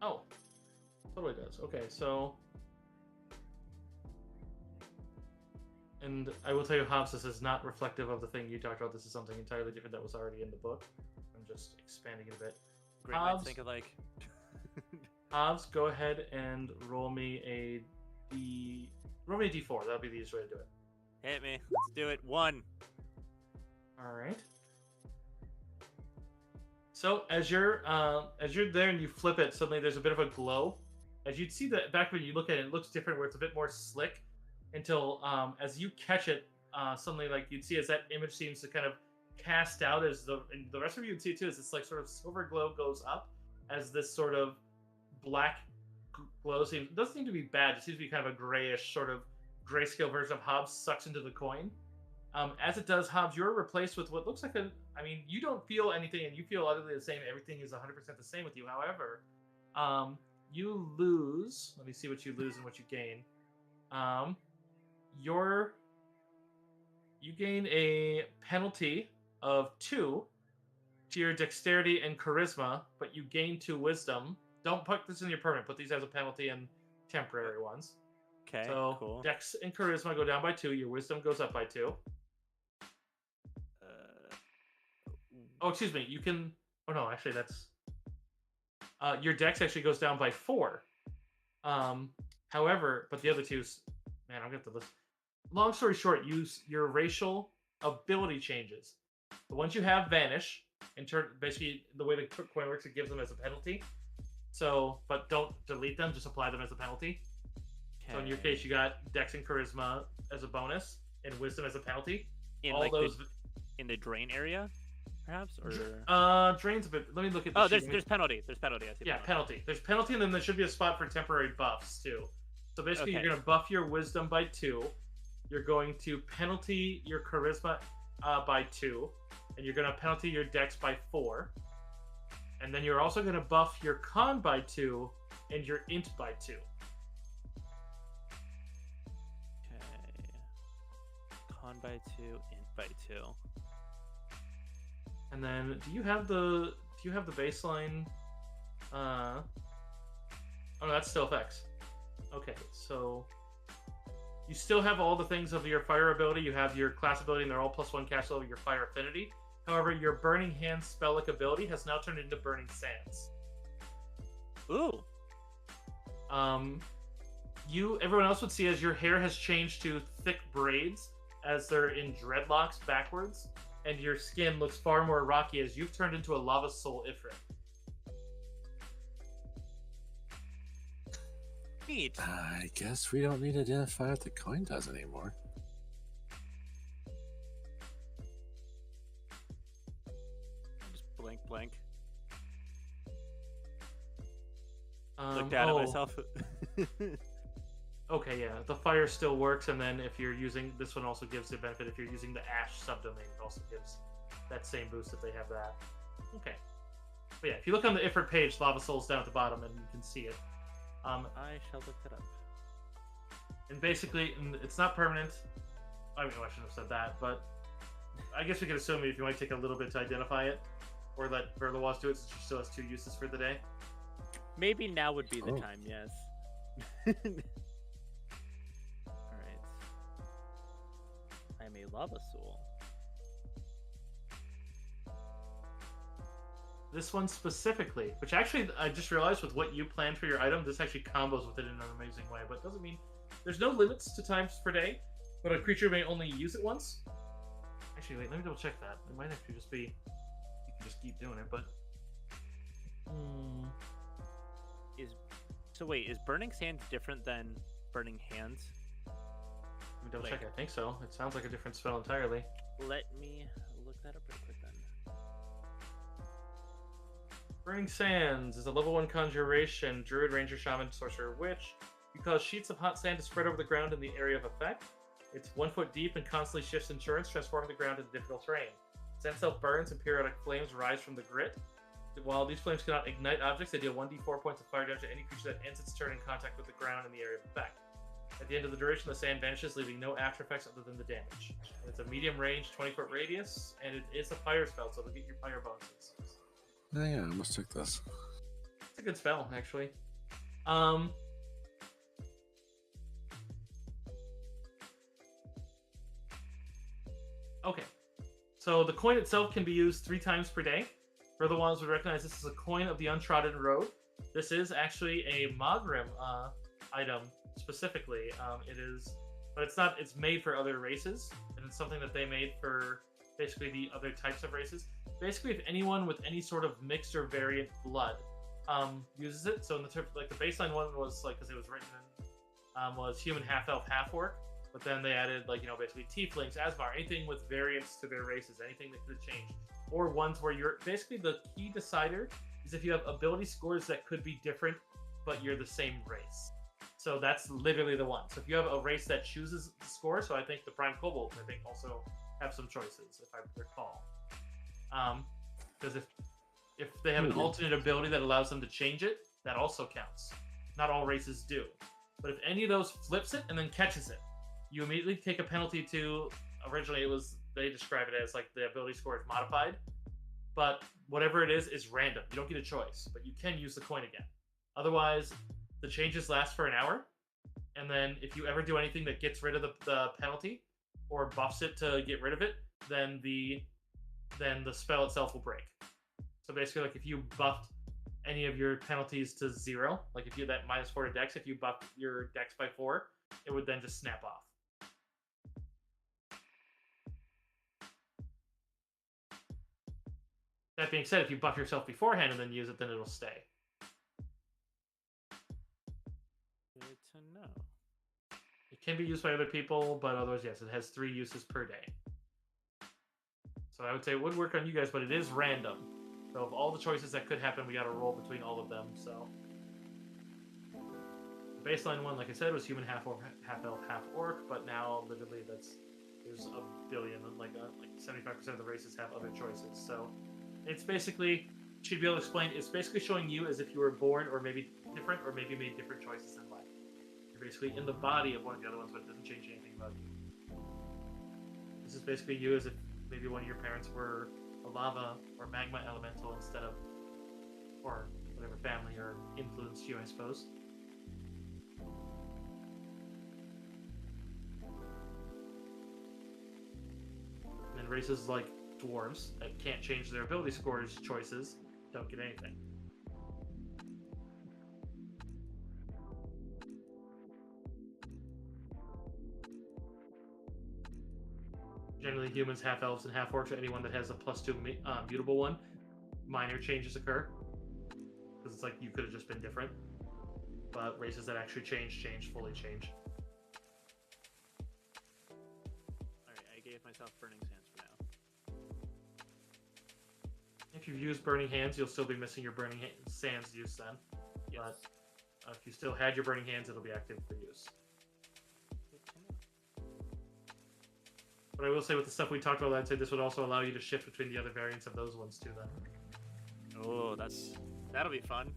Oh, totally does. Okay, so. And I will tell you, Hobbs, this is not reflective of the thing you talked about. This is something entirely different that was already in the book. I'm just expanding it a bit. Great minds Hobbs, think alike. Hobbs, go ahead and roll me a d4. That'll be the easiest way to do it. Hit me. Let's do it. 1. All right. So as you're there and you flip it, suddenly there's a bit of a glow. As you'd see that back when you look at it, it looks different, where it's a bit more slick. Until as you catch it, suddenly like you'd see as that image seems to kind of cast out, as the rest of you would see too, as this like sort of silver glow goes up, as this sort of black glow doesn't seem to be bad. It seems to be kind of a grayish sort of grayscale version of Hobbs sucks into the coin. As it does, Hobbs, you're replaced with what looks like you don't feel anything, and you feel utterly the same. Everything is 100% the same with you. However, you lose. Let me see what you lose and what you gain. You gain a penalty of 2 to your dexterity and charisma, but you gain 2 wisdom. Don't put this in your permanent. Put these as a penalty and temporary ones. Okay, So cool. dex and charisma go down by 2. Your wisdom goes up by 2. Oh, excuse me. You can. Oh no, actually that's. Your dex actually goes down by 4. However, but the other two's. Man, I'm gonna have to listen. Long story short, your racial ability changes. The ones you have vanish. Basically, the way the coin works, it gives them as a penalty. So, but don't delete them. Just apply them as a penalty. Okay. So in your case, you got Dex and Charisma as a bonus, and Wisdom as a penalty. In all like those in the drain area, perhaps, or drains a bit. Let me look at. Oh, there's penalty. There's penalty. I see. Yeah, penalty. There's penalty, and then there should be a spot for temporary buffs too. So basically, Okay. you're going to buff your Wisdom by 2. You're going to penalty your Charisma by 2, and you're going to penalty your Dex by 4. And then you're also going to buff your Con by 2 and your Int by 2. Okay. Con by 2, int by 2. And then, do you have the baseline? Oh no, that's still effects. Okay, so you still have all the things of your fire ability. You have your class ability, and they're all +1 cast level. Your fire affinity. However, your Burning Hands spell-like ability has now turned into Burning Sands. Ooh. Everyone else would see as your hair has changed to thick braids, as they're in dreadlocks backwards, and your skin looks far more rocky as you've turned into a Lava Soul Ifrit. Neat. I guess we don't need to identify what the coin does anymore. Just blank. Oh, Look down at myself. Okay, yeah, the fire still works, and then if you're using this one, also gives the benefit if you're using the ash subdomain, it also gives that same boost if they have that. Okay, but yeah, if you look on the Ifrit page, Lava Soul's down at the bottom, and you can see it. I shall look it up. And basically, it's not permanent. I mean, I shouldn't have said that, but I guess we could assume if you might take a little bit to identify it, or let Verlois do it since she still has 2 uses for the day. Maybe now would be the Oh. time, yes. Alright. I'm a lava soul. This one specifically, which actually I just realized with what you planned for your item, this actually combos with it in an amazing way. But it doesn't mean there's no limits to times per day, but a creature may only use it once. Actually, wait, let me double check that. It might actually just be you can just keep doing it, but So wait, is Burning Sands different than Burning Hands? Let me double check. Like- I think so. It sounds like a different spell entirely. Let me look that up real quick then. Burning Sands is a level 1 conjuration, druid, ranger, shaman, sorcerer, witch. You cause sheets of hot sand to spread over the ground in the area of effect. It's 1 foot deep and constantly shifts insurance, transforming the ground into difficult terrain. Sand itself burns and periodic flames rise from the grit. While these flames cannot ignite objects, they deal 1d4 points of fire damage to any creature that ends its turn in contact with the ground in the area of effect. At the end of the duration, the sand vanishes, leaving no after effects other than the damage. It's a medium range, 20-foot radius, and it is a fire spell, so it'll get your fire bonuses. Oh, yeah, I almost took this. It's a good spell, actually. Okay. So the coin itself can be used 3 times per day. For the ones who recognize this is a coin of the untrodden road. This is actually a Magrim item specifically. It is, but it's not. It's made for other races, and it's something that they made for basically the other types of races. Basically, if anyone with any sort of mixed or variant blood uses it. So in the term, like the baseline one was like, because it was written in, was human, half elf, half orc. But then they added like, basically tieflings, Asmar, anything with variants to their races, anything that could change. Or ones where you're basically the key decider is if you have ability scores that could be different, but you're the same race. So that's literally the one. So if you have a race that chooses the score, so I think the Prime Kobolds, I think, also have some choices, if I recall. Because if they have an alternate ability that allows them to change it, that also counts. Not all races do. But if any of those flips it and then catches it, you immediately take a penalty to, originally they describe it as like the ability score is modified, but whatever it is random. You don't get a choice, but you can use the coin again. Otherwise, the changes last for an hour, and then if you ever do anything that gets rid of the penalty or buffs it to get rid of it, then the spell itself will break. So basically, like if you buffed any of your penalties to 0, like if you had that -4 to dex, if you buffed your dex by 4, it would then just snap off. That being said, if you buff yourself beforehand and then use it, then it'll stay. Good to know. It can be used by other people, but otherwise, yes, it has 3 uses per day. So I would say it would work on you guys, but it is random. So of all the choices that could happen, we got to roll between all of them. So the baseline one, like I said, was human, half orc, half elf, half orc. But now, literally, there's a billion, like 75% of the races have other choices. So it's basically, she'd be able to explain, it's basically showing you as if you were born or maybe different or maybe made different choices in life. You're basically in the body of one of the other ones, but it doesn't change anything about you. This is basically you as if maybe one of your parents were a lava or magma elemental instead of, or whatever family or influenced you, I suppose. And races like dwarves that can't change their ability scores choices don't get anything. Generally, humans, half elves, and half orcs, or anyone that has a +2 mutable one, minor changes occur. Because it's like you could have just been different. But races that actually fully change. Alright, I gave myself Burning Sands for now. If you've used Burning Hands, you'll still be missing your Burning Sands use then. Yes. But if you still had your Burning Hands, it'll be active for use. Good to know. But I will say with the stuff we talked about, I'd say this would also allow you to shift between the other variants of those ones too then. Oh, that'll be fun.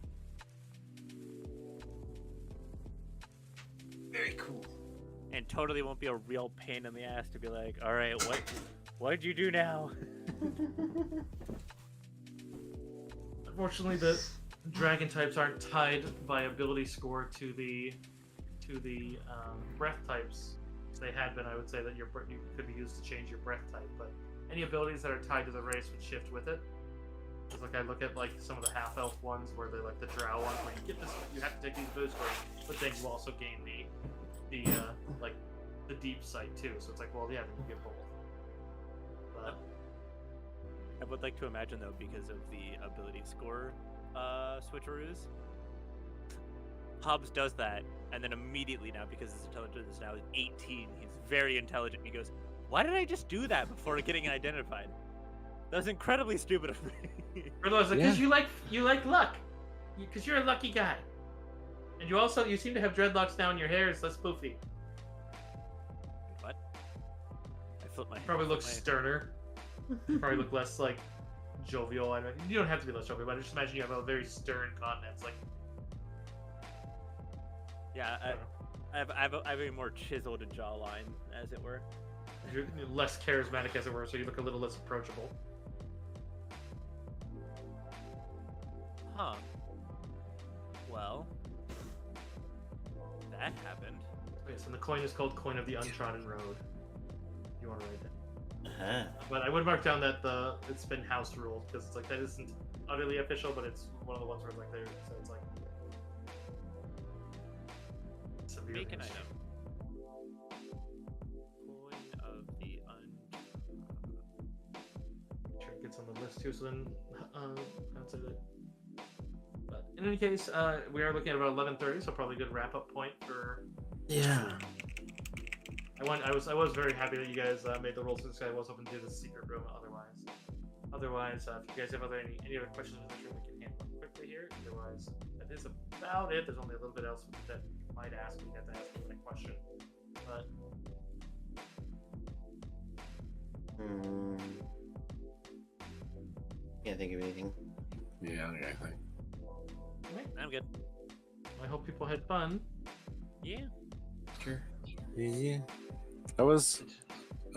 Very cool. And totally won't be a real pain in the ass to be like, all right, what'd you do now? Unfortunately, the dragon types aren't tied by ability score to the breath types. So they had been, I would say, that you could be used to change your breath type, but any abilities that are tied to the race would shift with it. Because like I look at like some of the half elf ones where they're like the drow ones where you get this, you have to take these ability scores, but then you also gain the deep sight too. So it's like, well, yeah, then you get both. But I would like to imagine though, because of the ability score switcheroos, Hobbs does that, and then immediately now, because his intelligence is now 18, he's very intelligent. He goes, "Why did I just do that before getting identified? That was incredibly stupid of me." Riddler's like, because you like luck, because you're a lucky guy, and you seem to have dreadlocks now, and your hair is less poofy. What? I flipped my. Probably look sterner. Probably look less like jovial. I mean, you don't have to be less jovial, but I just imagine you have a very stern countenance. Like, Yeah, I have a more chiseled jawline, as it were. you're less charismatic, as it were, so you look a little less approachable. Huh. Well, that happened. Okay, so the coin is called Coin of the Untrodden Road. You want to write that? Uh-huh. But I would mark down that it's been house ruled, because it's like that isn't utterly official, but it's one of the ones where it's like there, so it's like severe. Make an history. item. Coin of the Trinkets on the list too, so then outside of that. But in any case, we are looking at about 11:30, so probably a good wrap up point for. Yeah. I was very happy that you guys made the rolls for this guy. I was hoping to do the secret room otherwise. If you guys have any other questions, I'm sure we can handle them quickly here. Otherwise, that is about it. There's only a little bit else that you might ask. You have to ask me a question, but Can't think of anything. Yeah, okay, I think. I'm good. I hope people had fun. Yeah. Sure. Yeah. I was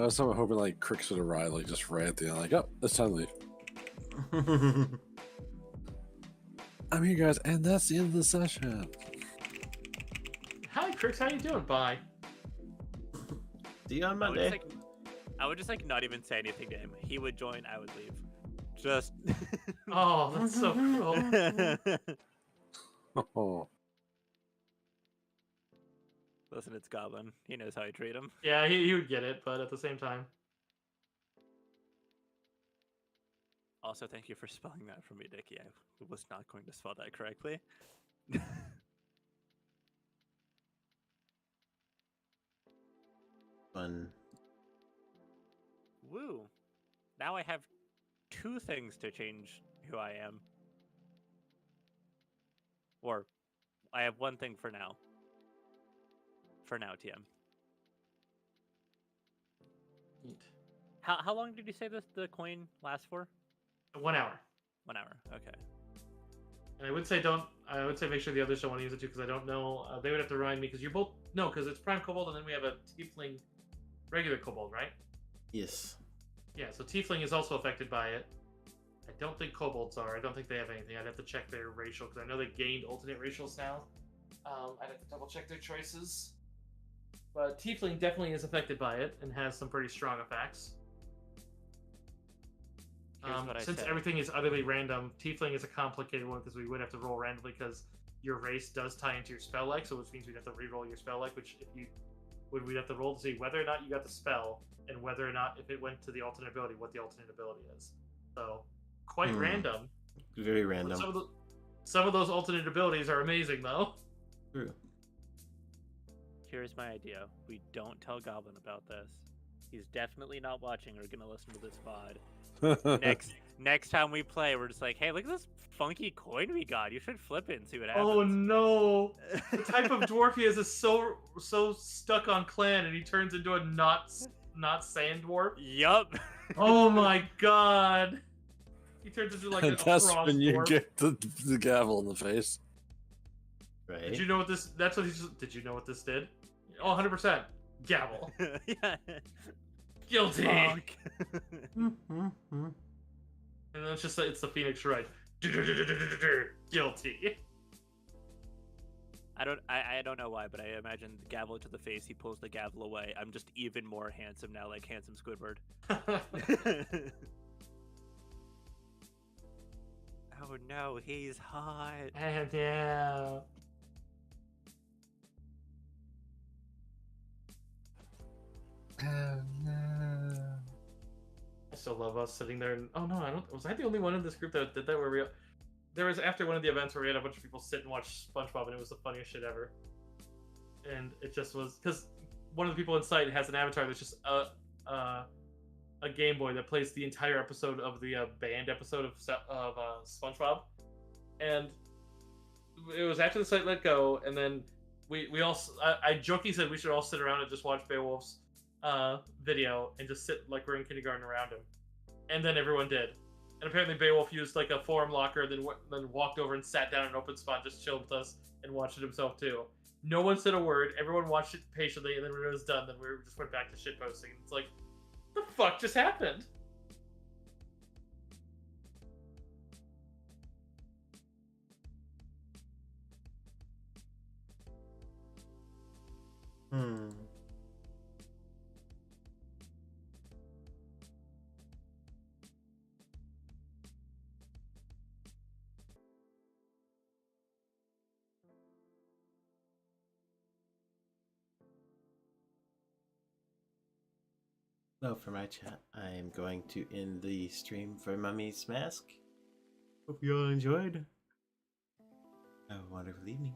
somewhat hoping like Cricks would arrive like just right at the end, like, oh, it's time to leave. I'm here, guys, and that's the end of the session. Hi, Crix. How you doing? Bye. See you on I would, Monday. just like not even say anything to him. He would join. I would leave. Just. Oh, that's so cool. Oh, Listen, it's Goblin. He knows how I treat him. Yeah, he would get it, but at the same time, Also, thank you for spelling that for me, Dickie. I was not going to spell that correctly. Fun. Woo! Now I have 2 things to change who I am. Or, I have 1 thing for now. For now, TM. Neat. How long did you say the coin lasts for? 1 hour. 1 hour. Okay. And I would say make sure the others don't want to use it too, because I don't know. They would have to remind me, because you both no, because it's Prime Kobold, and then we have a Tiefling, regular Kobold, right? Yes. Yeah, so Tiefling is also affected by it. I don't think Kobolds are. I don't think they have anything. I'd have to check their racial, because I know they gained alternate racials now. I'd have to double check their choices. But Tiefling definitely is affected by it and has some pretty strong effects. Here's what I Since said. everything is utterly random, Tiefling is a complicated one because we would have to roll randomly because your race does tie into your spell like, so which means we'd have to re-roll your spell like, which we'd have to roll to see whether or not you got the spell and whether or not if it went to the alternate ability, what the alternate ability is. So quite random. Very random. Some of those alternate abilities are amazing though. True. Here's my idea. We don't tell Goblin about this. He's definitely not watching or gonna listen to this pod. Next time we play, we're just like, hey, look at this funky coin we got. You should flip it and see what happens. Oh no! The type of dwarf he is so stuck on clan, and he turns into a not sand dwarf. Yup. Oh my god! He turns into like a that's frost when you dwarf. get the gavel in the face. Right. Did you know what this? That's what he just. Did you know what this did? Oh, 100%. Gavel. Yeah. Guilty. Fuck. And then it's just it's the Phoenix Right. Guilty. I don't know why, but I imagine the gavel to the face. He pulls the gavel away. I'm just even more handsome now, like handsome Squidward. Oh no, he's hot. And yeah. Oh no. I still love us sitting there. And, oh no, I don't. Was I the only one in this group that did that? Where there was after one of the events where we had a bunch of people sit and watch SpongeBob, and it was the funniest shit ever. And it just was because one of the people in sight has an avatar that's just a Game Boy that plays the entire episode of the band episode of SpongeBob, and it was after the site let go, and then we all I jokingly said we should all sit around and just watch Beowulf's video and just sit like we're in kindergarten around him, and then everyone did. And apparently Beowulf used like a forum locker, then walked over and sat down in an open spot, just chilled with us and watched it himself too. No one said a word. Everyone watched it patiently, and then when it was done, then we just went back to shit posting. It's like, what the fuck just happened? Well, for my chat, I am going to end the stream for Mummy's Mask. Hope you all enjoyed. Have a wonderful evening.